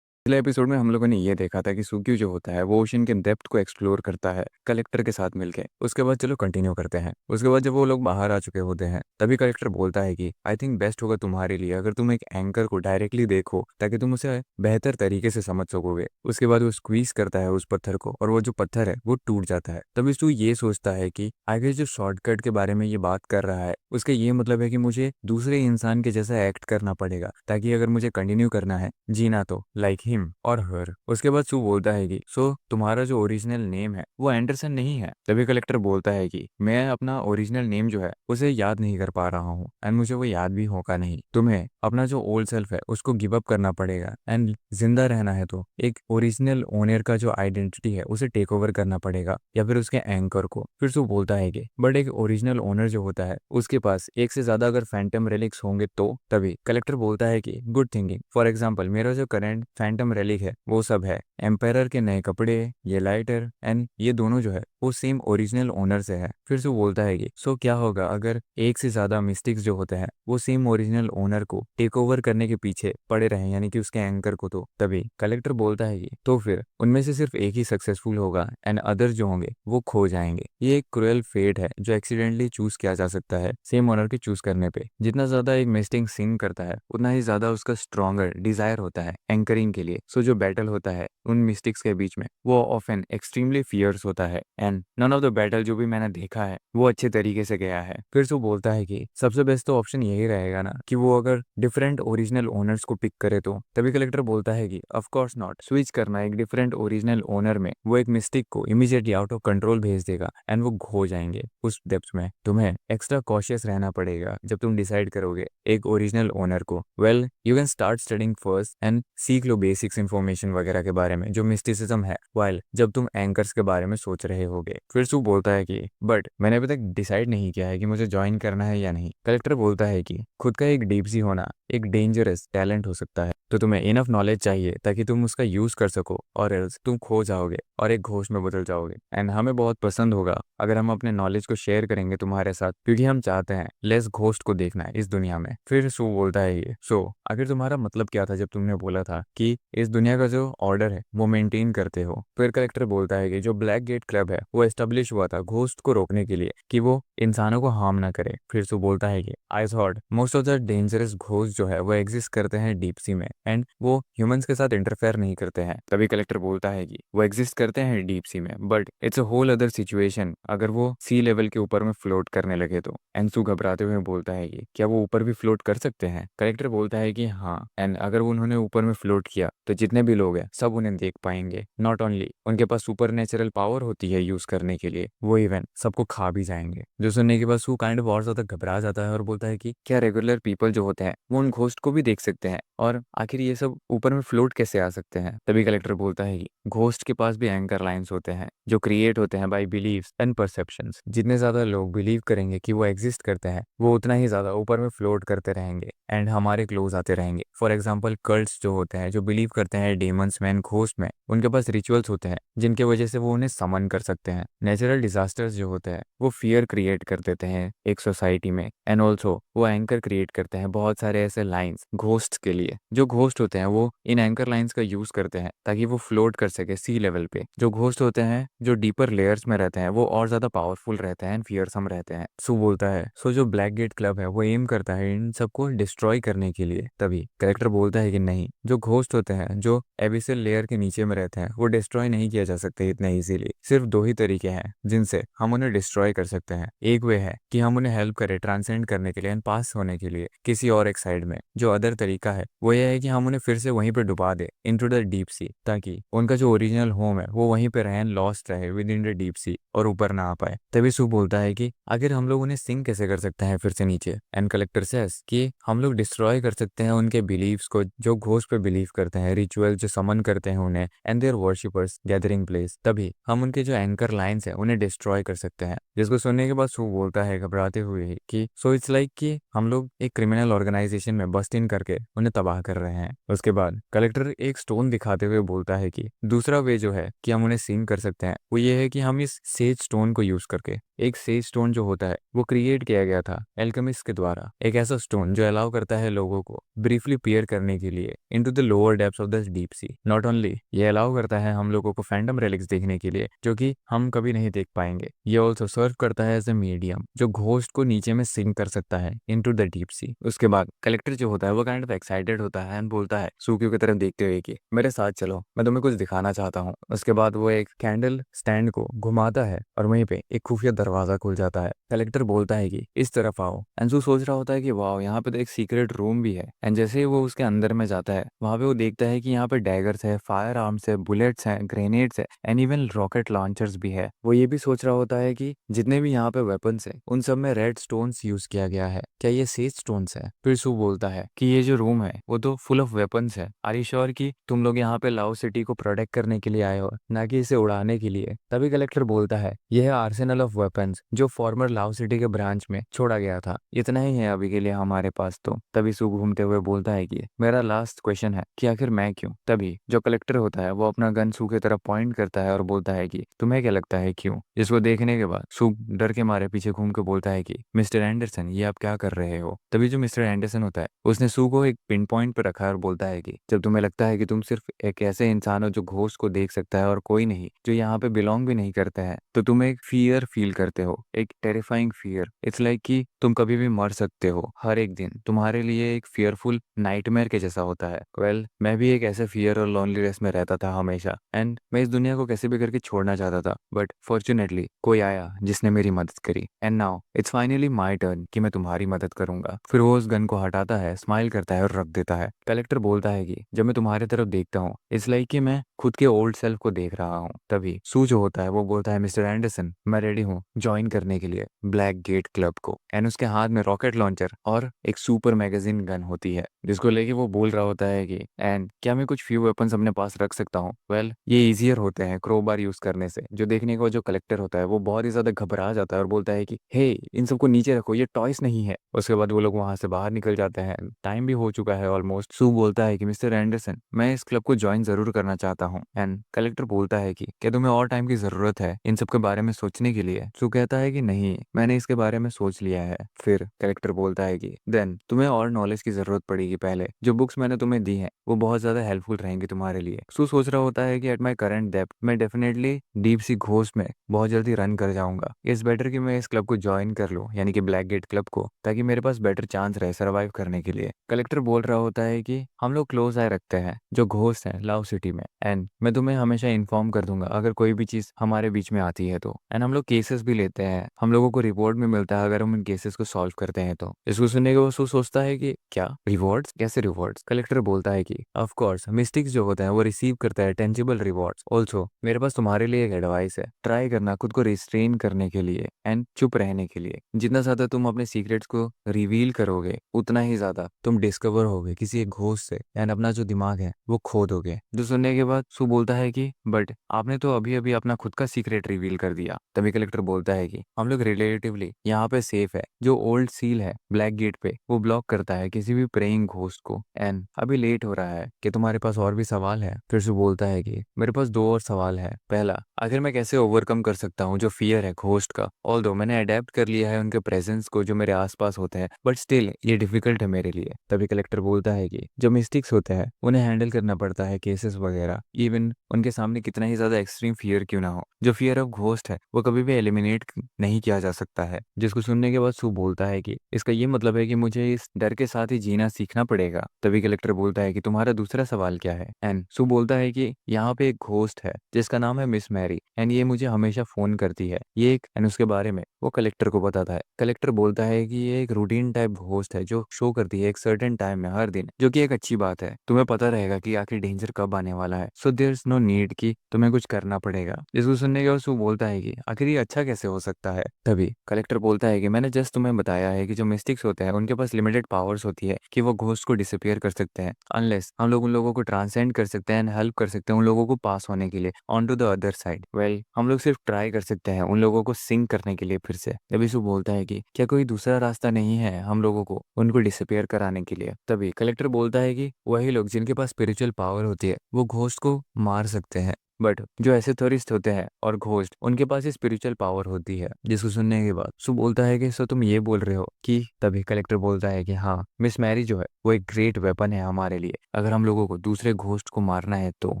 पिछले एपिसोड में हम लोगों ने ये देखा था कि सुक्यू जो होता है वो ओशन के डेप्थ को एक्सप्लोर करता है कलेक्टर के साथ मिलके। उसके बाद चलो कंटिन्यू करते हैं। उसके बाद जब वो लोग बाहर आ चुके होते हैं तभी कलेक्टर बोलता है कि आई थिंक बेस्ट होगा तुम्हारे लिए अगर तुम एक एंकर को डायरेक्टली देखो ताकि तुम उसे बेहतर तरीके से समझ सकोगे। उसके बाद वो स्क्वीज करता है उस पत्थर को और वो जो पत्थर है वो टूट जाता है। तभी तू ये सोचता है कि आगे जो शॉर्टकट के बारे में ये बात कर रहा है उसके ये मतलब है कि मुझे दूसरे इंसान के जैसा एक्ट करना पड़ेगा ताकि अगर मुझे कंटिन्यू करना है जीना तो लाइक हिम हिम और हर। उसके बाद सू बोलता है कि सो तुम्हारा जो ओरिजिनल नेम है वो एंडरसन नहीं है। तभी कलेक्टर बोलता है कि मैं अपना ओरिजिनल नेम जो है उसे याद नहीं कर पा रहा हूँ एंड मुझे वो याद भी होगा नहीं। तुम्हें अपना जो ओल्ड सेल्फ है उसको गिव अप करना पड़ेगा एंड जिंदा रहना है तो एक ओरिजिनल ओनर का जो आइडेंटिटी है उसे टेक ओवर करना पड़ेगा या फिर उसके एंकर को। फिर सू बोलता है कि बट एक ओरिजिनल ओनर जो होता है उसके पास एक से ज्यादा अगर फैंटम रेलिक्स होंगे तो। तभी कलेक्टर बोलता है कि गुड थिंकिंग, फॉर एग्जाम्पल मेरा जो करंट फैंटम रेलिक है वो सब है एम्पायर के नए कपड़े, ये लाइटर एंड ये दोनों जो है वो सेम ओरिजिनल ओनर से है। फिर सो बोलता है कि सो क्या होगा अगर एक से ज्यादा मिस्टिक्स जो होते हैं वो सेम ओरिजिनल ओनर को टेक ओवर करने के पीछे पड़े रहे यानी कि उसके एंकर को तो। तभी कलेक्टर बोलता है कि तो फिर उनमें से सिर्फ एक ही सक्सेसफुल होगा एंड अदर जो होंगे वो खो जाएंगे। ये एक क्रूएल फेट है जो एक्सीडेंटली चूज किया जा सकता है सेम ओनर के चूज करने पे। जितना ज्यादा एक मिस्टिंग सिंग करता है उतना ही ज्यादा उसका स्ट्रॉन्गर डिजायर होता है एंकरिंग के लिए। सो जो बैटल होता है उन मिस्टिक्स के बीच में वो ऑफन एक्सट्रीमली फियर्स होता है and none of the battle जो भी मैंने देखा है वो अच्छे तरीके से गया है। फिर सो बोलता है कि सबसे बेस्ट तो ऑप्शन यही रहेगा ना कि वो अगर डिफरेंट ओरिजिनल ओनर्स को पिक करे तो। तभी कलेक्टर बोलता है कि ऑफ कोर्स नॉट, स्विच करना एक डिफरेंट ओरिजिनल ओनर में वो एक मिस्टिक को इमीडिएटली आउट ऑफ कंट्रोल भेज देगा एंड वो खो जाएंगे उस डेप्थ में। तुम्हें एक्स्ट्रा कॉशियस रहना पड़ेगा जब तुम डिसाइड करोगे एक ओरिजिनल ओनर को। Well you can start studying first and सीख लो बेसिक्स इन्फॉर्मेशन वगैरह के बारे में जो मिस्टिसिज्म है वाइल जब तुम एंकर्स के बारे में सोच रहे होगे। फिर सू बोलता है कि बट मैंने अभी तक डिसाइड नहीं किया है कि मुझे ज्वाइन करना है या नहीं। कलेक्टर बोलता है कि खुद का एक डीप सी होना एक डेंजरस टैलेंट हो सकता है तो तुम्हें इनफ नॉलेज चाहिए ताकि तुम उसका यूज कर सको और एल्स तुम खो जाओगे और एक घोष में बदल जाओगे। एंड हमें बहुत पसंद होगा अगर हम अपने नॉलेज को शेयर करेंगे तुम्हारे साथ क्योंकि हम चाहते हैं लेस घोस्ट को देखना है इस दुनिया में। फिर सू बोलता है ये सो आखिर तुम्हारा मतलब क्या था जब तुमने बोला था कि इस दुनिया का जो ऑर्डर है वो मेंटेन करते हो। फिर कलेक्टर बोलता है कि जो ब्लैक गेट क्लब है वो एस्टेब्लिश हुआ था घोस्ट को रोकने के लिए कि वो इंसानों को हार्म ना करे। फिर सू बोलता है कि I thought most of the dangerous ghost जो है वो एग्जिस्ट करते हैं डीप सी में एंड वो ह्यूमंस के साथ इंटरफेयर नहीं करते हैं। तभी कलेक्टर बोलता है कि वो एग्जिस्ट करते हैं डीप सी में but it's a whole other situation अगर वो सी लेवल के ऊपर में फ्लोट करने लगे तो। एंड सू घबराते हुए बोलता है कि क्या वो ऊपर भी फ्लोट कर सकते हैं। कलेक्टर बोलता है कि हाँ, एंड अगर वो उन्होंने ऊपर में फ्लोट किया तो जितने भी लोग हैं सब उन्हें देख पाएंगे। नॉट ओनली उनके पास सुपर नेचुरल पावर होती है यूज करने के लिए, वो इवन सबको खा भी जाएंगे। जो सुनने के बाद सू काइंड ऑफ और ज्यादा घबरा जाता है और बोलता है कि क्या रेगुलर पीपल जो होते हैं वो उन घोस्ट को भी देख सकते हैं और आखिर ये सब ऊपर में फ्लोट कैसे आ सकते हैं। तभी कलेक्टर बोलता है कि घोस्ट के पास भी एंकर लाइंस होते हैं जो क्रिएट होते हैं बाय बिलीव्स एंड परसेप्शंस। जितने ज्यादा लोग बिलीव करेंगे कि वो एग्जिस्ट करते हैं वो उतना ही ज्यादा ऊपर में फ्लोट करते रहेंगे एंड हमारे क्लोज आते रहेंगे। फॉर एग्जाम्पल कल्ट्स जो होते हैं जो बिलीव करते हैं डेमंस में एंड घोस्ट में, उनके पास रिचुअल्स होते हैं जिनके वजह से वो उन्हें समन कर सकते हैं। नेचुरल डिजास्टर्स जो होते हैं वो फियर क्रिएट कर देते हैं एक सोसाइटी में एंड ऑल्सो वो एंकर क्रिएट करते हैं बहुत सारे ऐसे लाइंस घोस्ट के लिए। जो घोस्ट होते हैं वो इन एंकर लाइंस का यूज करते हैं ताकि वो फ्लोट कर सके सी लेवल पे। जो घोस्ट होते हैं जो डीपर लेयर्स में रहते हैं वो और ज्यादा पावरफुल रहते हैं एंड फियरसम रहते हैं। सो बोलता है सो जो ब्लैक गेट क्लब है वो एम करता है इन सबको डिस्ट्रॉय करने के लिए। तभी कलेक्टर बोलता है कि नहीं, जो घोस्ट होते हैं जो एबिसल लेयर के नीचे में रहते हैं वो डिस्ट्रॉय नहीं किया जा सकते इतने इजीली। सिर्फ दो ही तरीके हैं जिनसे हम उन्हें डिस्ट्रॉय कर सकते हैं। एक वे है कि हम उन्हें हेल्प करें ट्रांसेंड करने के लिए एंड पास होने के लिए किसी और एक साइड में। जो अदर तरीका है वो यह है कि हम उन्हें फिर से वहीं पे डुबा दे इनटू द डीप सी ताकि उनका जो ओरिजिनल होम है वो वहीं पे रहे, लॉस्ट रहे with in the deep sea और ऊपर ना आ पाए। तभी सू बोलता है कि आखिर हम लोग उन्हें सिंक कैसे कर सकते हैं फिर से नीचे। एंड कलेक्टर सेस कि हम लोग डिस्ट्रॉय कर सकते हैं उनके बिलीव्स को जो घोस्ट पे बिलीव करते हैं, रिचुअल जो समन करते हैं उन्हें and their worshippers gathering place. तभी हम उनके जो एंकर लाइंस है उन्हें डिस्ट्रॉय कर सकते हैं। जिसको सुनने के बाद सू बोलता है घबराते हुए ही कि सो इट्स लाइक कि हम लोग एक क्रिमिनल ऑर्गेनाइजेशन में बस्ट इन करके उन्हें तबाह कर रहे हैं। उसके बाद कलेक्टर एक स्टोन दिखाते हुए बोलता है कि दूसरा वे जो है कि हम उन्हें सिंक कर सकते हैं वो ये है कि हम इस सेज स्टोन को यूज करके, एक सेज स्टोन जो होता है वो क्रिएट किया गया था एल्केमिस्ट के द्वारा, एक ऐसा स्टोन जो अलाउ करता है लोगों को ब्रीफली पियर करने के लिए into the lower depths of the deep sea. Not only ये अलाउ करता है हम लोगों को फैंटम रेलिक्स देखने के लिए जो कि हम कभी नहीं देख पाएंगे। ये ऑल्सो सर्व करता है एज ए मीडियम जो घोस्ट को नीचे में सिंक कर सकता है इनटू द डीप सी। उसके बाद कलेक्टर जो होता है वो काइंड ऑफ एक्साइटेड होता है एंड बोलता है सूक्यू की तरफ देखते हुए कि मेरे साथ चलो, मैं तुम्हें कुछ दिखाना चाहता हूँ। उसके बाद वो एक कैंडल स्टैंड को घुमाता है और वहीं पे एक खुफिया दरवाजा खुल जाता है। कलेक्टर बोलता है कि इस तरफ आओ। एंजू सोच रहा होता है कि वाह, यहाँ पे तो एक सीक्रेट रूम भी है। एंड जैसे ही वो उसके अंदर में जाता है, वहां पे वो देखता है कि यहाँ पे डैगर्स है, फायर आर्म्स है, बुलेट्स हैं, ग्रेनेड्स है एंड इवन रॉकेट लॉन्चर्स भी है। वो ये भी सोच रहा होता है कि जितने भी यहाँ पे वेपन्स है उन सब में रेड स्टोन्स यूज किया गया है, क्या ये सेज स्टोन्स है? फिर सू बोलता है कि ये जो रूम है वो तो फुल ऑफ वेपन्स है। आर यू श्योर कि तुम लोग यहाँ पे लाओ सिटी को प्रोटेक्ट करने के लिए आए हो, ना कि इसे उड़ाने के लिए? तभी कलेक्टर बोलता है यह है आर्सेनल ऑफ वेपन्स जो फॉर्मर लाओ सिटी के ब्रांच में छोड़ा गया था। इतना ही है अभी के लिए हमारे पास तो। तभी सू घूमते हुए बोलता है कि मेरा लास्ट क्वेश्चन है कि आखिर मैं क्यों? तभी जो कलेक्टर होता है वो अपना गन सू की तरफ पॉइंट करता है और बोलता है कि तुम्हें क्या लगता है क्यों? जिसको देखने के बाद सू डर के मारे पीछे घूम के बोलता है कि मिस्टर एंडरसन ये आप क्या कर रहे हो? तभी जो मिस्टर एंडरसन होता है उसने सू को एक पिन पॉइंट पर रखा है और बोलता है कि जब तुम्हें लगता है कि तुम सिर्फ एक ऐसे इंसान हो जो घोस्ट को देख सकता है और कोई नहीं, जो यहाँ पे बिलोंग भी नहीं करता है, तो तुम एक फियर फील करते हो, एक टेरिफाइंग फियर। इट्स लाइक कि तुम कभी भी मर सकते हो। हर एक दिन तुम्हारे लिए एक फियरफुल नाइटमेयर के जैसा होता है। वेल, मैं भी एक ऐसे फियर और लोनलीनेस में रहता था हमेशा, एंड मैं इस दुनिया को कैसे भी करके छोड़ना चाहता था, बट फॉर्चुनेटली कोई आया जिसने मेरी मदद करी and now it's finally my turn कि मैं तुम्हारी मदद करूंगा। फिर वो उस गन को हटाता है, स्माइल करता है और रख देता है। कलेक्टर बोलता है कि जब मैं तुम्हारे तरफ देखता हूँ इट्स लाइक कि मैं खुद के ओल्ड सेल्फ को देख रहा हूँ। तभी सू जो होता है वो बोलता है मिस्टर एंडरसन मैं रेडी हूँ ज्वाइन करने के लिए ब्लैक गेट क्लब को। एंड उसके हाथ में रॉकेट लॉन्चर और एक सुपर मैगजीन गन होती है, जिसको लेके वो बोल रहा होता है कि एंड क्या मैं कुछ फ्यू वेपन्स अपने पास रख सकता हूँ? वेल, ये इजियर होते हैं क्रोबार यूज करने से। जो देखने को जो कलेक्टर होता है वो बहुत ही ज्यादा घबरा जाता है और बोलता है कि हे, इन सबको नीचे रखो, ये टॉयस नहीं है। उसके बाद वो लोग वहां से बाहर निकल जाते हैं। टाइम भी हो चुका है ऑलमोस्ट। सू बोलता है कि मिस्टर एंडरसन मैं इस क्लब को ज्वाइन जरूर करना चाहता हूँ। एंड कलेक्टर बोलता है कि क्या तुम्हें और टाइम की जरूरत है इन सब के बारे में सोचने के लिए? सू कहता है कि नहीं, मैंने इसके बारे में सोच लिया है। फिर कलेक्टर बोलता है कि देन तुम्हें और नॉलेज की जरूरत पड़ेगी। पहले जो बुक्स मैंने तुम्हें दी हैं वो बहुत ज्यादा हेल्पफुल रहेंगी तुम्हारे लिए। सू सोच रहा होता है कि एट माई करंट डेप्थ मैं डेफिनेटली डीप सी घोस्ट में बहुत जल्दी रन कर जाऊंगा। इस बेटर कि मैं इस क्लब को ज्वाइन कर लूं, यानी कि ब्लैक गेट क्लब को, ताकि मेरे पास बेटर चांस रहे सर्वाइव करने के लिए। कलेक्टर बोल रहा होता है कि हम लोग क्लोज आए रखते हैं जो घोस्ट है लाव सिटी में, एंड मैं तुम्हें हमेशा इन्फॉर्म कर दूंगा अगर कोई भी चीज हमारे बीच में आती है तो। एंड हम लोग केसेस भी लेते हैं, हम लोगों को रिवॉर्ड भी मिलता है अगर हम इन केसेस को सॉल्व करते हैं तो। इसको सुनने के वो सोचता है कि क्या रिवॉर्ड्स? कैसे रिवॉर्ड्स? कलेक्टर बोलता है कि ऑफ कोर्स मिस्टिक्स जो होता है वो रिसीव करता है टेंजिबल रिवॉर्ड्स। ऑल्सो मेरे पास तुम्हारे लिए एक एडवाइस है, ट्राई करना खुद को रिस्ट्रेन करने के लिए एंड चुप रहने के लिए। जितना ज्यादा तुम अपने सीक्रेट्स को रिवील करोगे उतना ही ज्यादा तुम डिस्कवर होगे किसी एक घोस्ट से, एंड अपना जो दिमाग है वो खो दोगे। जो सुनने के बाद सू बोलता है कि बट आपने तो अभी अभी अपना खुद का सीक्रेट रिवील कर दिया। तभी कलेक्टर बोलता है कि हम लोग रिलेटिवली यहाँ पे सेफ है। जो ओल्ड सील है ब्लैक गेट पे वो ब्लॉक करता है किसी भी प्रेइंग घोस्ट को। एंड अभी लेट हो रहा है कि तुम्हारे पास और भी सवाल है? फिर सू बोलता है कि मेरे पास दो और सवाल है। पहला, आखिर मैं कैसे ओवरकम कर सकता हूँ जो फियर है घोस्ट का? ऑल्दो मैंने अडेप्ट कर लिया है उनके प्रेजेंस को जो मेरे आसपास होते हैं, बट स्टिल ये डिफिकल्ट है मेरे लिए। तभी कलेक्टर बोलता है कि जो मिस्टिक्स होते हैं उन्हें हैंडल करना पड़ता है, केसेस वगैरह, इवन उनके सामने कितना ही ज्यादा एक्सट्रीम फियर क्यों ना हो, जो फियर ऑफ घोस्ट है वो कभी भी एलिमिनेट नहीं किया जा सकता है। जिसको सुनने के बाद सू बोलता है कि इसका ये मतलब है कि मुझे इस डर के साथ ही जीना सीखना पड़ेगा। तभी कलेक्टर बोलता है कि तुम्हारा दूसरा सवाल क्या है? एंड सू बोलता है कि यहाँ पे एक घोस्ट है जिसका नाम है मिस मैरी, एंड ये मुझे हमेशा फोन करती है। ये एक एंड उसके बारे में वो कलेक्टर को बताता है। कलेक्टर बोलता है कि ये एक रूटीन टाइप घोस्ट है जो शो करती है एक सर्टेन टाइम में हर दिन, जो कि एक अच्छी बात है। तुम्हें पता रहेगा कि आखिर डेंजर कब आने वाला है, so there is no need कि तुम्हें कुछ करना पड़ेगा। इसको सुनने के बाद सू बोलता है कि आखिर ये अच्छा कैसे हो सकता है? तभी कलेक्टर बोलता है कि मैंने जस्ट तुम्हें बताया है कि जो मिस्टिक्स होते हैं उनके पास लिमिटेड पावर्स होती है कि वो घोस्ट को डिसअपियर कर सकते हैं, अनलेस हम लोग उन लोगों को ट्रांसेंड कर सकते हैं एंड हेल्प कर सकते हैं उन लोगों को पास होने के लिए on to the other side. Well, हम लोग सिर्फ ट्राई कर सकते हैं उन लोगों को सिंक करने के लिए फिर से। तभी सू बोलता है कि क्या कोई दूसरा रास्ता नहीं है हम लोगों को उनको डिसअपियर कराने के लिए? तभी कलेक्टर बोलता है कि वही लोग जिनके पास स्पिरिचुअल पावर होती है वो घोस्ट को मार सकते हैं, बट जो ऐसे थोरिस्ट होते हैं और घोस्ट उनके पास ही स्पिरिचुअल पावर होती है। जिसको सुनने के बाद सू बोलता है कि सो तुम ये बोल रहे हो कि? तभी कलेक्टर बोलता है कि हाँ, मिस मैरी जो है वो एक ग्रेट वेपन है हमारे लिए। अगर हम लोगों को दूसरे घोस्ट को मारना है तो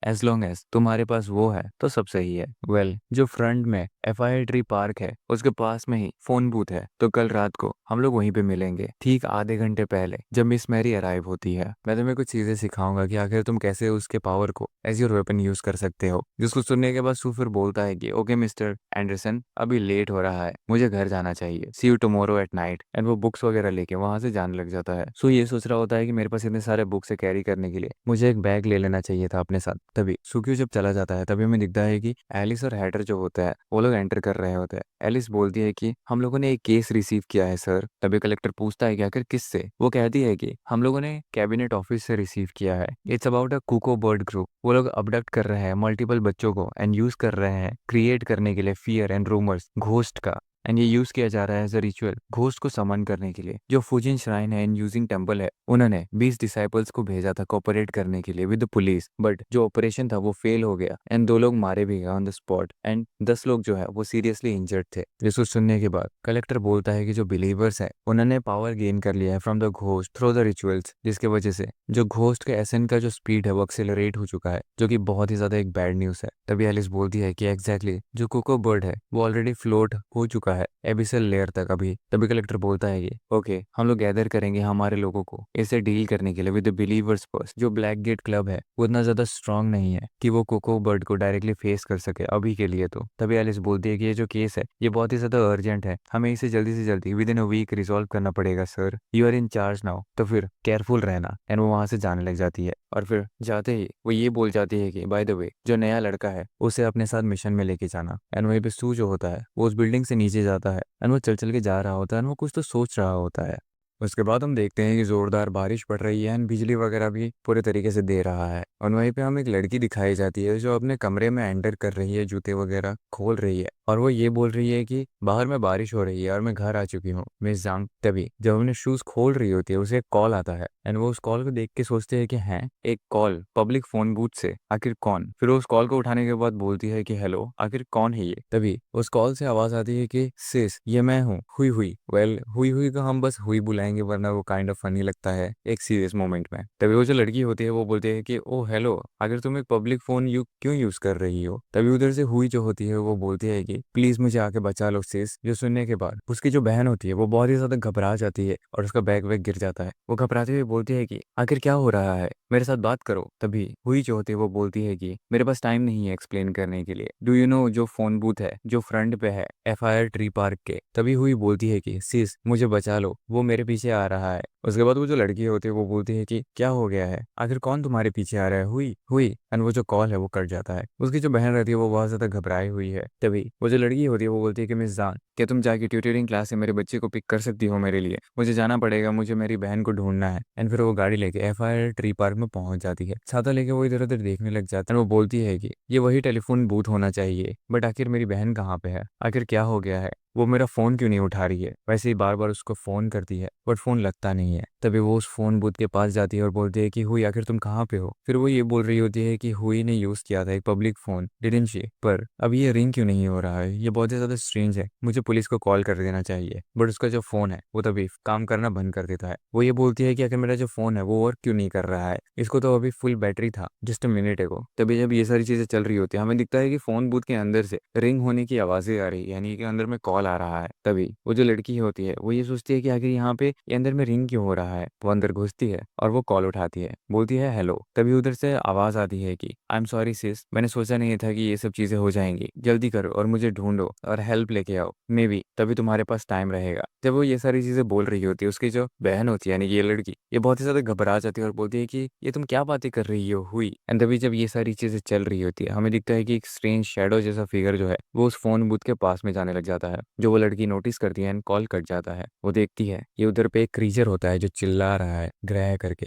एज लॉन्ग एज तुम्हारे पास वो है तो सब सही है। वेल, जो फ्रंट में FIR ट्री पार्क है उसके पास में ही फोन बूथ है, तो कल रात को हम लोग वहीं पे मिलेंगे ठीक आधे घंटे पहले जब मिस मैरी अराइव होती है। मैं तुम्हें कुछ चीजें सिखाऊंगा कि आखिर तुम कैसे उसके पावर को एज योर वेपन यूज कर सकते हो। हो। जिसको सुनने के बाद सू फिर बोलता है कि ओके मिस्टर एंडरसन, अभी लेट हो रहा है, मुझे घर जाना चाहिए, see you tomorrow at night. And वो बुक्स वगैरह लेके वहां से जाने लग जाता है। सू ये सोच रहा होता है कि मेरे पास इतने सारे बुक्स है कैरी करने के लिए, मुझे एक बैग ले लेना चाहिए था अपने साथ। तभी सुक्यू जब चला जाता है तभी हमें दिखता है कि एलिस और हैटर जो होता है वो लोग एंटर कर रहे होते हैं। एलिस बोलती है कि हम लोगों ने एक केस रिसीव किया है सर। तभी कलेक्टर पूछता है कि आखिर किससे। वो कहती है कि हम लोगों ने कैबिनेट ऑफिस से रिसीव किया है। It's about a cuckoo bird group. वो लोग अबडक्ट कर रहे हैं मल्टीपल बच्चों को एंड यूज कर रहे हैं क्रिएट करने के लिए फियर एंड रूमर्स घोस्ट का। एंड ये यूज किया जा रहा है एज अ रिचुअल घोस्ट को समन करने के लिए। जो फुजिन श्राइन है एंड यूजिंग टेम्पल है, उन्होंने 20 डिसाइपल्स को भेजा था कोऑपरेट करने के लिए विद द पुलिस, बट जो ऑपरेशन था वो फेल हो गया एंड 2 लोग मारे भी गए ऑन द स्पॉट एंड 10 लोग जो है वो सीरियसली इंजर्ड थे। जिसको सुनने के बाद कलेक्टर बोलता है कि जो बिलीवर्स है उन्होंने पावर गेन कर लिया है from the ghost through the rituals, जिसके वजह से जो घोस्ट के एसेंट का जो स्पीड है वो एक्सेलरेट हो चुका है, जो कि बहुत ही ज्यादा एक बैड न्यूज है। तभी एलिस बोलती है कि एग्जैक्टली जो कोको बर्ड है वो ऑलरेडी फ्लोट हो चुका है एबिसल लेयर तक अभी। तभी कलेक्टर बोलता है कि ओके हम लोग गैदर करेंगे हमारे लोगों को इसे डील करने के लिए विद द बिलीवर्स फर्स्ट। जो ब्लैक गेट क्लब है वो इतना ज्यादा स्ट्रांग नहीं है कि वो कोको बर्ड को डायरेक्टली फेस कर सके अभी के लिए। तो तभी एलिस बोलती है कि ये जो केस है ये बहुत ही ज्यादा अर्जेंट है, हमें इसे जल्दी से जल्दी within a week resolve करना पड़ेगा sir, you are in charge now, तो फिर केयरफुल रहना। एंड वो वहां से जाने लग जाती है और फिर जाते ही वो ये बोल जाती है कि बाय द वे जो नया लड़का है उसे अपने साथ मिशन में लेके जाना। एंड वहीं पे सू जो होता है वो उस बिल्डिंग से नीचे जाता है एंड वो चल चल के जा रहा होता है एंड वो कुछ तो सोच रहा होता है। उसके बाद हम देखते हैं कि जोरदार बारिश पड़ रही है एंड बिजली वगैरह भी पूरे तरीके से दे रहा है। और वहीं पे हम एक लड़की दिखाई जाती है जो अपने कमरे में एंटर कर रही है, जूते वगैरह खोल रही है और वो ये बोल रही है कि बाहर में बारिश हो रही है और मैं घर आ चुकी हूँ मिस जांग। तभी जब हमने शूज खोल रही होती है उसे एक कॉल आता है एंड वो उस कॉल को देख के सोचते हैं कि हैं एक कॉल पब्लिक फोन बूथ से, आखिर कौन। फिर वो उस कॉल को उठाने के बाद बोलती है कि हेलो, आखिर कौन है ये। तभी उस कॉल से आवाज आती है कि सिस ये मैं हूँ हुई हुई। वेल हुई हुई को हम बस हुई बुलाएंगे वरना वो काइंड ऑफ फनी लगता है एक सीरियस मोमेंट में। तभी वो जो लड़की होती है वो बोलती है कि ओ हेलो, अगर तुम एक पब्लिक फोन क्यों यूज कर रही हो। तभी उधर से हुई जो होती है वो बोलती है कि प्लीज मुझे आके बचा लो सिस। जो सुनने के बाद उसकी जो बहन होती है वो बहुत ही ज्यादा घबरा जाती है और उसका बैग वैग गिर जाता है। वो घबराते हुए बोलती है कि आखिर क्या हो रहा है, मेरे साथ बात करो। तभी हुई जो होती है वो बोलती है कि मेरे पास टाइम नहीं है एक्सप्लेन करने के लिए, डू यू नो जो फोन बूथ है जो फ्रंट पे है FIR ट्री पार्क के। तभी हुई बोलती है कि सिस मुझे बचा लो, वो मेरे पीछे आ रहा है। उसके बाद वो जो लड़की होती है वो बोलती है कि क्या हो गया है, आखिर कौन तुम्हारे पीछे आ रहा है हुई हुई। एंड वो जो कॉल है वो कट जाता है। उसकी जो बहन रहती है वो बहुत ज्यादा घबराई हुई है। तभी वो जो लड़की होती है वो बोलती है कि मिस जान, क्या तुम जाके ट्यूटरिंग क्लास से मेरे बच्चे को पिक कर सकती हो मेरे लिए, मुझे जाना पड़ेगा, मुझे मेरी बहन को ढूंढना है। एंड फिर वो गाड़ी लेके FIR ट्री पार्क में पहुंच जाती है। छाता लेके वो इधर उधर देखने लग जाता है। वो बोलती है कि ये वही टेलीफोन बूथ होना चाहिए, बट आखिर मेरी बहन कहाँ पे है, आखिर क्या हो गया है, वो मेरा फोन क्यों नहीं उठा रही है। वैसे ही बार बार उसको फोन करती है बट फोन लगता नहीं है। तभी वो उस फोन बूथ के पास जाती है और बोलती है कि हुई आखिर तुम कहाँ पे हो। फिर वो ये बोल रही होती है कि हुई ने यूज किया था एक पब्लिक फोन डिडंट शी, पर अभी ये रिंग क्यों नहीं हो रहा है, ये बहुत ही ज्यादा स्ट्रेंज है, मुझे पुलिस को कॉल कर देना चाहिए। बट उसका जो फोन है वो तभी काम करना बंद कर देता है। वो ये बोलती है कि आखिर मेरा जो फोन है वो वर्क क्यों नहीं कर रहा है, इसको तो अभी फुल बैटरी था जस्ट अ मिनट एगो। तभी जब ये सारी चीजें चल रही होती है हमें दिखता है कि फोन बूथ के अंदर से रिंग होने की आवाजें आ रही है, यानी कि अंदर में कॉल आ रहा है। तभी वो जो लड़की होती है वो ये सोचती है कि आखिर यहाँ पे ये अंदर में रिंग क्यों हो रहा है। वो अंदर घुसती है और वो कॉल उठाती है, बोलती है हेलो। तभी उधर से आवाज आती है कि आई एम सॉरी सिस, मैंने सोचा नहीं था कि ये सब चीजें हो जाएंगी, जल्दी करो और मुझे ढूंढो और हेल्प लेके आओ, मे बी तभी तुम्हारे पास टाइम रहेगा। जब वो ये सारी चीजें बोल रही होती है उसकी जो बहन होती है यानी कि ये लड़की ये बहुत ही ज्यादा घबरा जाती है और बोलती है कि ये तुम क्या बातें कर रही हो हुई। एंड तभी जब ये सारी चीजें चल रही होती है हमें दिखता है कि एक स्ट्रेंज शैडो जैसा फिगर जो है वो उस फोन बूथ के पास में जाने लग जाता है। जो वो लड़की नोटिस करती है एंड कॉल कट जाता है। वो देखती है ये उधर पे एक क्रीचर होता है जो चिल्ला रहा है ग्रह करके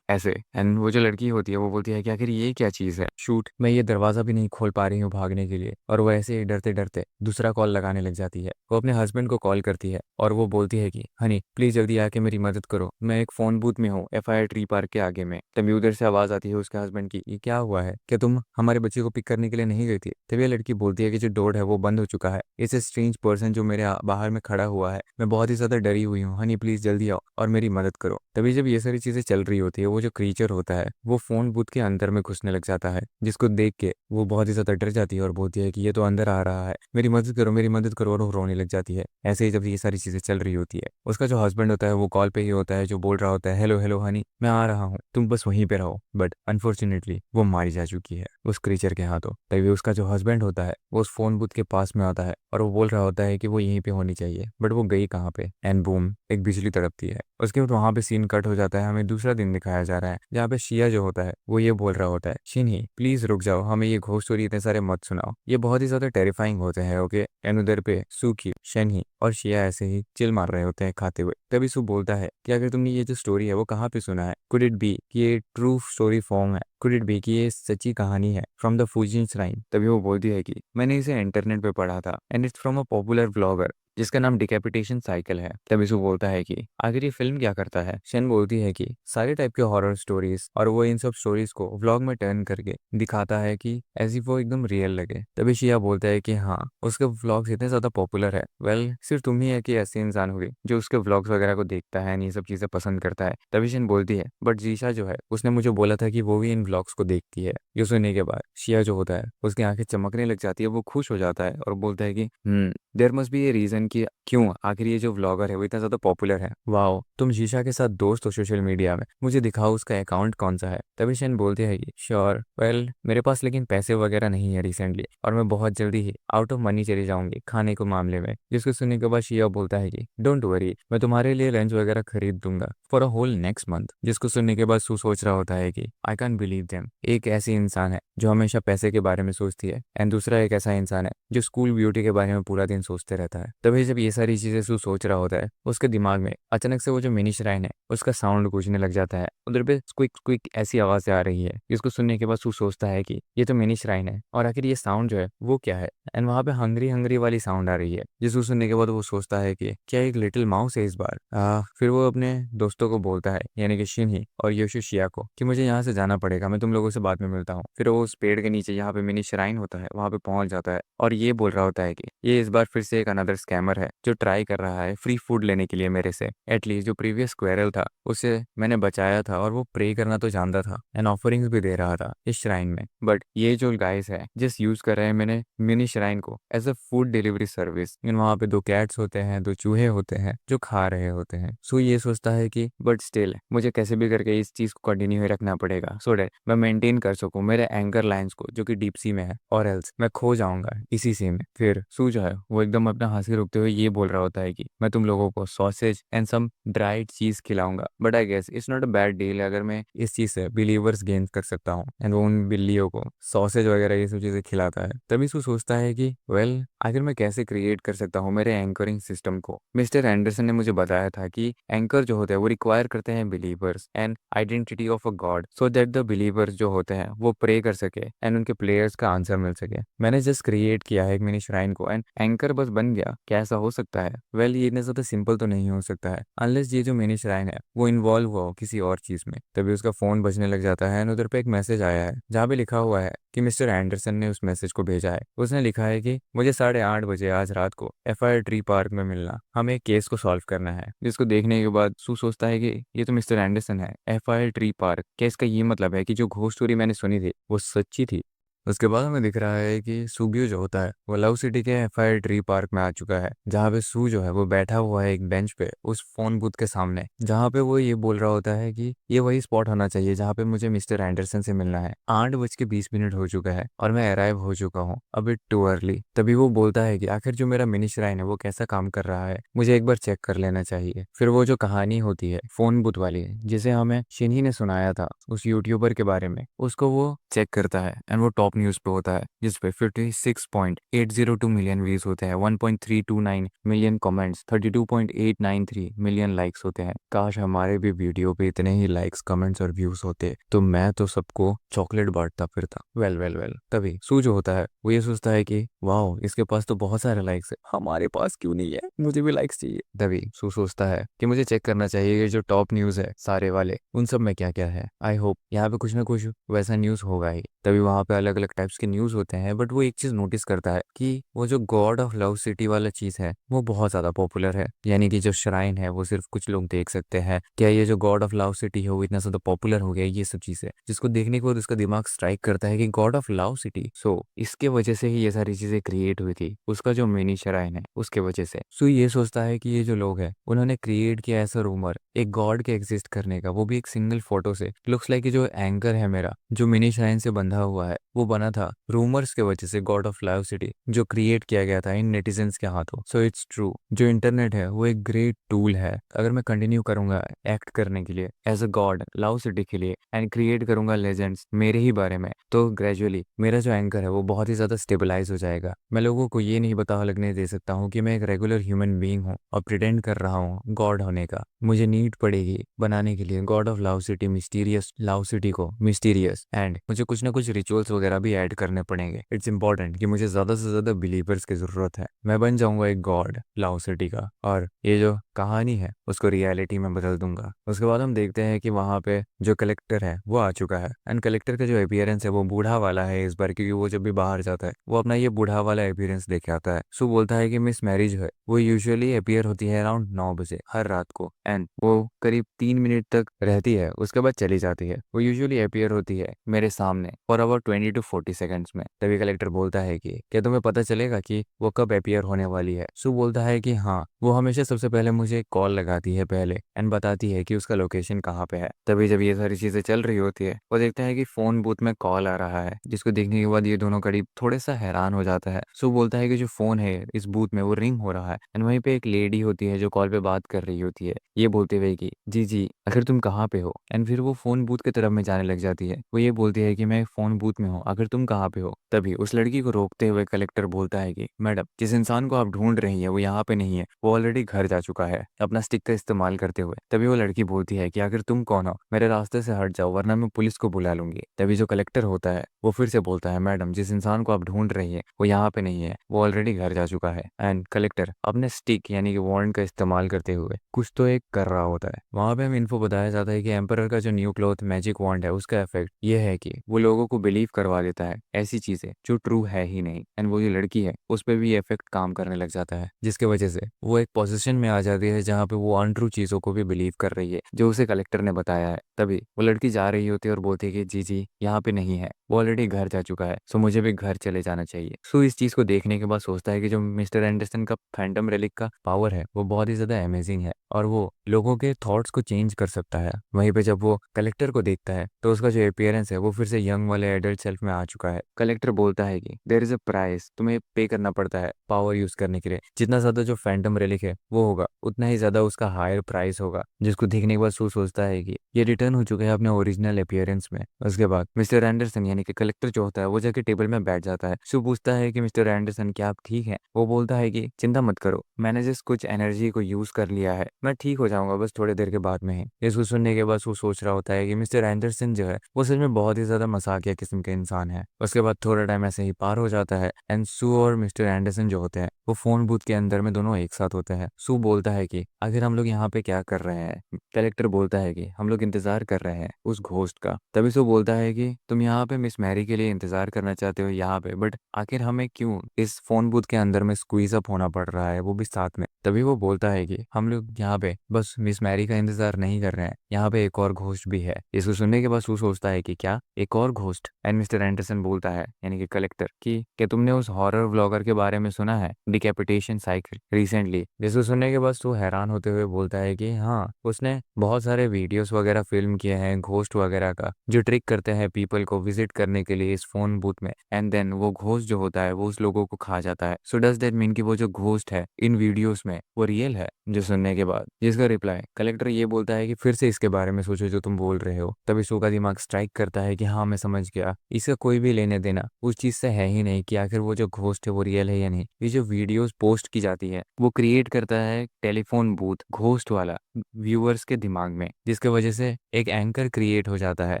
ऐसे। एंड वो जो लड़की होती है वो बोलती है कि आखिर ये क्या चीज है, शूट मैं ये दरवाजा भी नहीं खोल पा रही हूँ भागने के लिए। और वो ऐसे ही डरते डरते दूसरा कॉल लगाने लग जाती है। वो अपने हस्बैंड को कॉल करती है और वो बोलती है कि हनी प्लीज जल्दी आके मेरी मदद करो, मैं एक फोन बूथ में हूँ FIR ट्री पार्क के आगे में। तभी उधर से आवाज आती है उसके हस्बैंड की, ये क्या हुआ है, क्या तुम हमारे बच्चे को पिक करने के लिए नहीं गई थी। तभी ये लड़की बोलती है कि जो डोर है वो बंद हो चुका है, इसे स्ट्रेंज पर्सन जो मेरे बाहर में खड़ा हुआ है, मैं बहुत ही ज्यादा डरी हुई हूँ, हनी प्लीज जल्दी आओ और मेरी मदद करो। तभी जब ये सारी चीजें चल रही होती है, वो जो क्रीचर होता है वो फोन बूथ के अंदर में घुसने लग जाता है, जिसको देख के वो बहुत ही ज्यादा डर जाती है और बोलती है कि ये तो अंदर आ रहा है, मेरी मदद करो, मेरी मदद करो, और वो रोने लग जाती है। ऐसे ही जब ये सारी चीजें चल रही होती है, उसका जो हस्बैंड होता है वो कॉल पे ही होता है, जो बोल रहा होता है, हेलो हेलो हनी, मैं आ रहा हूँ, तुम बस वहीं पे रहो। बट अनफॉर्चुनेटली वो मारी जा चुकी है उस क्रीचर के हाथों। तभी उसका जो हस्बैंड होता है वो उस फोन बूथ के पास में आता है और वो बोल रहा होता है कि वो यहीं पे होनी चाहिए, बट वो गई कहाँ पे। एंड बूम, एक बिजली तड़पती है। उसके बाद वहां पे सीन कट हो जाता है, हमें दूसरा दिन दिखाया जा रहा है, जहाँ पे शिया जो होता है वो ये बोल रहा होता है, शिन्ही प्लीज रुक जाओ, हमें ये घोस्ट स्टोरी इतने सारे मत सुनाओ, ये बहुत ही ज्यादा टेरिफाइंग होते हैं। ओके, एंड उधर पे सुकी, शेनही और शिया ऐसे ही चिल मार रहे होते हैं खाते हुए। तभी सु बोलता है कि अगर तुमने ये जो स्टोरी है वो कहाँ पे सुना है, कुड इट बी कि ये ट्रू स्टोरी फॉर्म है, कुड इट बी कि ये सच्ची कहानी है फ्रॉम द फुजिन श्राइन। तभी वो बोलती है कि मैंने इसे इंटरनेट पे पढ़ा था and it's from a popular blogger जिसका नाम डिकैपिटेशन साइकिल है। तभी सु बोलता है कि आखिर ये फिल्म क्या करता है। शेन बोलती है कि सारे टाइप के हॉरर स्टोरीज, और वो इन सब स्टोरीज को व्लॉग में टर्न करके दिखाता है कि ऐसी वो एकदम रियल लगे। तभी शिया बोलता है कि हाँ, उसके व्लॉग्स इतने ज्यादा पॉपुलर है, वेल सिर्फ तुम ही है कि ऐसे इंसान होगी जो उसके व्लॉग्स वगैरह को देखता है, ये सब चीजें पसंद करता है। तभी शेन बोलती है बट जीशा जो है उसने मुझे बोला था कि वो भी इन व्लॉग्स को देखती है। ये सुनने के बाद शिया जो होता है उसकी आंखें चमकने लग जाती है, वो खुश हो जाता है और बोलता है कि there must be a reason कि क्यों आखिर ये जो व्लॉगर है वो इतना ज्यादा पॉपुलर है। वाओ, तुम शीशा के साथ दोस्त हो सोशल मीडिया में, मुझे दिखाओ उसका अकाउंट कौन सा है। तभी शेन बोलते हैं कि श्योर, वेल मेरे पास लेकिन पैसे वगैरह नहीं है रिसेंटली, और मैं बहुत जल्दी ही आउट ऑफ मनी चली जाऊंगी खाने को मामले में। जिसको सुनने के बाद शिया बोलता है कि डोंट वरी, मैं तुम्हारे लिए लंच वगैरह खरीद दूंगा for a whole next month. जिसको सुनने के बाद सू सोच रहा होता है कि आई कैन बिलीव देम, एक ऐसी इंसान है जो हमेशा पैसे के बारे में सोचती है, एंड दूसरा एक ऐसा इंसान है जो स्कूल ब्यूटी के बारे में पूरा दिन सोचते रहता है। तभी जब ये सारी चीजें सू सोच रहा होता है, उसके दिमाग में अचानक से वो जो मिनी श्राइन है उसका साउंड गूंजने लग जाता है। उधर पे क्विक क्विक ऐसी आवाज आ रही है, जिसको सुनने के बाद सू सोचता है कि ये तो मिनी श्राइन है, और आखिर ये साउंड जो है वो क्या है। एंड वहां पे हंगरी हंगरी वाली साउंड आ रही है, जिसको सुनने के बाद वो सोचता है कि क्या एक लिटिल माउस है इस बार। फिर वो अपने दोस्तों को बोलता है, यानी कि शिनही और योशिशिया को, कि मुझे यहाँ से जाना पड़ेगा, मैं तुम लोगों से बाद में मिलता हूँ। फिर वो उस पेड़ के नीचे जहाँ पे मिनी श्राइन होता है वहां पे पहुंच जाता है, और ये बोल रहा होता है कि ये इस बार फिर से एक अनदर स्कैमर है जो ट्राई कर रहा है फ्री फूड लेने के लिए मेरे से। एटलीस्ट जो प्रीवियस स्क्वेरल था उसे मैंने बचाया था, और वो प्रे करना तो जानता था एंड ऑफरिंग्स भी दे रहा था इस श्राइन में, बट ये जो गाइस है जिस यूज कर रहे हैं मैंने मिनी श्राइन को as a food delivery service. वहां पे दो कैट्स होते हैं, दो चूहे होते हैं जो खा रहे होते हैं। सो ये सोचता है कि बट स्टिल मुझे कैसे भी करके इस चीज को कंटिन्यू रखना पड़ेगा, सो डेट मैं मेंटेन कर सकूं मेरे एंकर लाइंस को जो कि डीप सी में है, और एल्स मैं खो जाऊंगा इसी सी में। फिर सू जो है वो एकदम अपना हंसी रोकते हुए ये बोल रहा होता है कि मैं तुम लोगों को sausage and some dried cheese खिलाऊंगा, but I guess it's not a bad deal अगर मैं इस चीज से बिलीवर्स गेन कर सकता हूँ। एंड वो उन बिल्लियों को सॉसेज वगैरह ये सब चीजें खिलाता है। तभी सू सोचता है कि वेल आखिर मैं कैसे क्रिएट कर सकता हूँ मेरे एंकरिंग सिस्टम को। मिस्टर एंडरसन ने मुझे बताया था कि एंकर जो होते हैं वो रिक्वायर करते हैं believers and identity of a God, so that the believers जो होते हैं वो प्रे कर सके एंड उनके प्लेयर्स का आंसर मिल सके। मैंने जस्ट क्रिएट किया है एक मिनी श्राइन को एंड एंकर बस बन गया। क्या ऐसा हो सकता है? वेल ये इतना ज्यादा सिंपल तो नहीं हो सकता है अनलेस ये जो मिनी श्राइन है वो इन्वॉल्व हो किसी और चीज में। तभी उसका फोन बजने लग जाता है एंड उधर पे एक मैसेज आया है जहाँ पे लिखा हुआ है कि मिस्टर एंडरसन ने उस मैसेज को भेजा है। उसने लिखा है कि मुझे 8:30 बजे आज रात को FIR ट्री पार्क में मिलना, हमें एक केस को सॉल्व करना है। जिसको देखने के बाद सू सोचता है कि ये तो मिस्टर एंडरसन है। FIR ट्री पार्क, क्या इसका ये मतलब है कि जो घोस्ट स्टोरी मैंने सुनी थी वो सच्ची थी? उसके बाद हमें दिख रहा है कि सुगियो जो होता है वो लव सिटी के FIR ट्री पार्क में आ चुका है, जहाँ पे सू जो है वो बैठा हुआ है एक बेंच पे उस फोन बूथ के सामने, जहाँ पे वो ये बोल रहा होता है कि ये वही स्पॉट होना चाहिए जहाँ पे मुझे मिस्टर एंडरसन से मिलना है। 8:20 हो चुका है और मैं अराइव हो चुका हूँ, अभी टू अर्ली। तभी वो बोलता है कि आखिर जो मेरा मिनी श्राइन है वो कैसा काम कर रहा है, मुझे एक बार चेक कर लेना चाहिए। फिर वो जो कहानी होती है फोन बूथ वाली जिसे हमें शिन्ही ने सुनाया था उस यूट्यूबर के बारे में, उसको वो चेक करता है एंड वो टॉप न्यूज पे होता है जिसपे 56.802 मिलियन व्यूज होते हैं, 1.329 मिलियन कमेंट्स, 32.893 मिलियन लाइक्स होते हैं। काश हमारे भी वीडियो पे इतने ही लाइक्स कमेंट्स और व्यूज होते तो मैं तो सबको चॉकलेट बांटता फिरता। वेल वेल वेल तभी सू जो होता है वो ये सोचता है कि वाओ इसके पास तो बहुत सारे लाइक्स है, हमारे पास क्यों नहीं है, मुझे भी लाइक्स चाहिए। तभी सू सोचता है कि मुझे चेक करना चाहिए ये जो टॉप न्यूज है सारे वाले उन सब में क्या क्या है। आई होप यहाँ पे कुछ ना कुछ वैसा न्यूज होगा ही। तभी वहां पे अलग अलग अलग टाइप्स के न्यूज़ होते हैं, बट वो एक चीज़ नोटिस करता है कि वो जो गॉड ऑफ लव सिटी वाला चीज़ है वो बहुत ज़्यादा पॉपुलर है। यानी कि जो श्राइन है वो सिर्फ कुछ लोग देख सकते हैं। क्या ये जो गॉड ऑफ लव सिटी है वो इतना ज़्यादा पॉपुलर हो गया, ये सब चीज़ें जिसको देखने के बाद उसका दिमाग स्ट्राइक करता है कि गॉड ऑफ लव सिटी, सो इसके वजह से ही ये सारी चीज़ें क्रिएट हुई थी, उसका जो मिनी श्राइन है उसके वजह से। सो ये सोचता है कि ये जो लोग हैं उन्होंने क्रिएट किया ऐसा रूमर एक गॉड के एग्जिस्ट करने का, वो भी एक सिंगल फोटो से। लुक्स लाइक जो एंकर है मेरा जो मिनी श्राइन से बंधा हुआ है वो बना था रूमर्स के वजह से, गॉड ऑफ लव सिटी जो क्रिएट किया गया था इन नेटिजन्स के हाथों। सो इट्स ट्रू, जो इंटरनेट है वो एक ग्रेट टूल है। अगर मैं कंटिन्यू करूंगा एक्ट करने के लिए as a god love city के लिए एंड क्रिएट करूंगा लेजेंड्स मेरे ही बारे में, तो ग्रेजुअली मेरा जो एंकर है वो बहुत ही ज्यादा स्टेबलाइज हो जाएगा। मैं लोगों को ये नहीं बता लगने दे सकता हूँ कि मैं एक रेगुलर ह्यूमन बीइंग हूँ और प्रिटेंड कर रहा हूँ गॉड होने का। मुझे नीड पड़ेगी बनाने के लिए God of love city, mysterious love city को मिस्टीरियस, एंड मुझे कुछ ना कुछ रिचुअल्स वगैरह भी ऐड करने पड़ेंगे। इट्स इंपॉर्टेंट कि मुझे ज्यादा से ज्यादा बिलीवर्स की जरूरत है। मैं बन जाऊंगा एक गॉड लव सिटी का और ये जो कहानी है उसको रियलिटी में बदल दूंगा। उसके बाद हम देखते हैं कि वहाँ पे जो कलेक्टर है वो आ चुका है एंड कलेक्टर का जो अपीयरेंस है वो बूढ़ा वाला है इस बार, क्योंकि वो जब भी बाहर जाता है वो अपना ये बूढ़ा वाला अपीयरेंस लेके आता है। सो बोलता है कि मिस मैरिज है वो यूजुअली अपीयर होती है अराउंड 9 बजे हर रात को एंड वो करीब 3 मिनट तक रहती है, उसके बाद चली जाती है। वो यूजुअली अपीयर होती है मेरे सामने फॉर अबाउट 20 to 40 सेकेंड्स में। तभी कलेक्टर बोलता है कि क्या तुम्हें पता चलेगा कि वो कब अपीयर होने वाली है? सो बोलता है कि हाँ, वो हमेशा सबसे पहले मुझे कॉल लगाती है पहले एंड बताती है कि उसका लोकेशन कहाँ पे है। तभी जब ये सारी चीजें चल रही होती है वो देखता है कि फोन बूथ में कॉल आ रहा है, जिसको देखने के बाद ये दोनों करीब थोड़े सा हैरान हो जाता है। सो बोलता है कि जो फोन है इस बूथ में वो रिंग हो रहा है एंड वहीं पे एक लेडी होती है जो कॉल पे बात कर रही होती है, ये बोलते हुए कि जी जी आखिर तुम कहाँ पे हो। एंड फिर वो फोन बूथ की तरफ में जाने लग जाती है। वो ये बोलती है कि मैं फोन बूथ में हूँ, आखिर तुम कहाँ पे हो। तभी उस लड़की को रोकते हुए कलेक्टर बोलता है कि मैडम जिस इंसान को आप ढूंढ रही है वो यहाँ पे नहीं है, वो ऑलरेडी घर जा चुका है, अपना स्टिक का इस्तेमाल करते हुए। तभी वो लड़की बोलती है कि आखिर तुम कौन हो, मेरे रास्ते से हट जाओ वरना मैं पुलिस को बुला लूंगी। तभी जो कलेक्टर होता है वो फिर से बोलता है मैडम जिस इंसान को आप ढूंढ रही है वो यहाँ पे नहीं है, वो ऑलरेडी घर जा चुका है। एंड कलेक्टर अपने स्टिक यानी कि वारंट का इस्तेमाल करते हुए कुछ तो एक कर रहा होता है। वहां पे हमें इन्फो बताया जाता है कि एम्परर का जो न्यू क्लॉथ मैजिक वांड है उसका इफेक्ट ये है कि वो लोगों को बिलीव करवा देता है ऐसी चीजें जो ट्रू है ही नहीं। एंड वो जो लड़की है उस पर भी इफेक्ट काम करने लग जाता है, जिसके वजह से वो एक पोजीशन में आ जाती है जहाँ पे वो अनट्रू चीजों को भी बिलीव कर रही है जो उसे कलेक्टर ने बताया है। तभी वो लड़की जा रही होती है और बोलती है कि जी जी यहाँ पे नहीं है, वो ऑलरेडी घर जा चुका है, सो मुझे भी घर चले जाना चाहिए। सो इस चीज को देखने के बाद सोचता है कि जो मिस्टर एंडरसन का फैंटम रेलिक का पावर है वो बहुत ही ज्यादा अमेजिंग है और वो लोगों के थॉट्स को चेंज कर सकता है। वहीं पे जब वो कलेक्टर को देखता है तो उसका जो अपीयरेंस है वो फिर से यंग वाले एडल्ट सेल्फ में आ चुका है। कलेक्टर बोलता है कि देयर इज अ प्राइस, तुम्हें पे करना पड़ता है पावर यूज करने के लिए। जितना ज्यादा जो फैंटम रेलिक है वो होगा उतना ही ज्यादा उसका हायर प्राइस होगा, जिसको देखने के बाद सू सोचता है कि ये रिटर्न हो चुका है अपने ओरिजिनल अपीयरेंस में। उसके बाद मिस्टर एंडरसन यानी कि कलेक्टर जो होता है वो जाके टेबल में बैठ जाता है। सू पूछता है कि मिस्टर एंडरसन क्या आप ठीक हैं? वो बोलता है कि चिंता मत करो, मैंने जिस कुछ एनर्जी को यूज कर लिया है, मैं ठीक हो जाऊंगा बस थोड़ी देर के बाद में ही। इसको सुनने के बाद वो सोच रहा होता है कि मिस्टर एंडरसन जो है वो सच में बहुत ही ज्यादा मजाकिया किस्म के इंसान है। उसके बाद थोड़ा टाइम ऐसे ही पार हो जाता है एंड सू और मिस्टर एंडरसन जो होते हैं वो फोन बूथ के अंदर में दोनों एक साथ होते हैं। सू बोलता है कि आखिर हम लोग यहाँ पे क्या कर रहे हैं? कलेक्टर बोलता है कि हम लोग इंतजार कर रहे हैं उस घोस्ट का। तभी सू बोलता है कि तुम यहाँ पे मिस मैरी के लिए इंतजार करना चाहते हो यहाँ पे, बट आखिर हमें क्यों इस फोन बूथ के अंदर में स्क्वीज अप होना पड़ रहा है, वो भी साथ में। तभी वो बोलता है कि हम लोग यहाँ पे बस मिस मैरी का इंतजार नहीं कर रहे हैं, यहाँ पे एक और घोस्ट भी है। इसको सुनने के बाद सू सोचता है कि क्या एक और घोस्ट? एंड मिस्टर एंडरसन बोलता है यानी कि कलेक्टर कि क्या तुमने उस हॉरर व्लॉगर के बारे में सुना है, डिकैपिटेशन साइकिल रिसेंटली? जिसको सुनने के बाद सू हैरान होते हुए बोलता है कि हाँ, उसने बहुत सारे वीडियोस वगैरह फिल्म किए हैं घोस्ट वगैरह का, जो ट्रिक करते हैं पीपल को विजिट करने के लिए इस फोन बूथ में, एंड देन वो घोस्ट जो होता है वो उस लोगों को खा जाता है। सो डज दैट मीन कि वो जो घोस्ट है इन वीडियोस में वो रियल है? जो सुनने के बाद जिसका रिप्लाई कलेक्टर ये बोलता है कि फिर से इसके बारे में सोचो जो तुम बोल रहे हो। तभी सू का दिमाग स्ट्राइक करता है कि हाँ मैं समझ गया, इसका कोई भी लेने देना उस चीज से है ही नहीं कि आखिर वो जो घोस्ट है वो रियल है या नहीं। ये जो वीडियोस पोस्ट की जाती है वो क्रिएट करता है टेलीफोन बूथ घोस्ट वाला, व्यूअर्स के दिमाग में, जिसके वजह से एक एंकर क्रिएट हो जाता है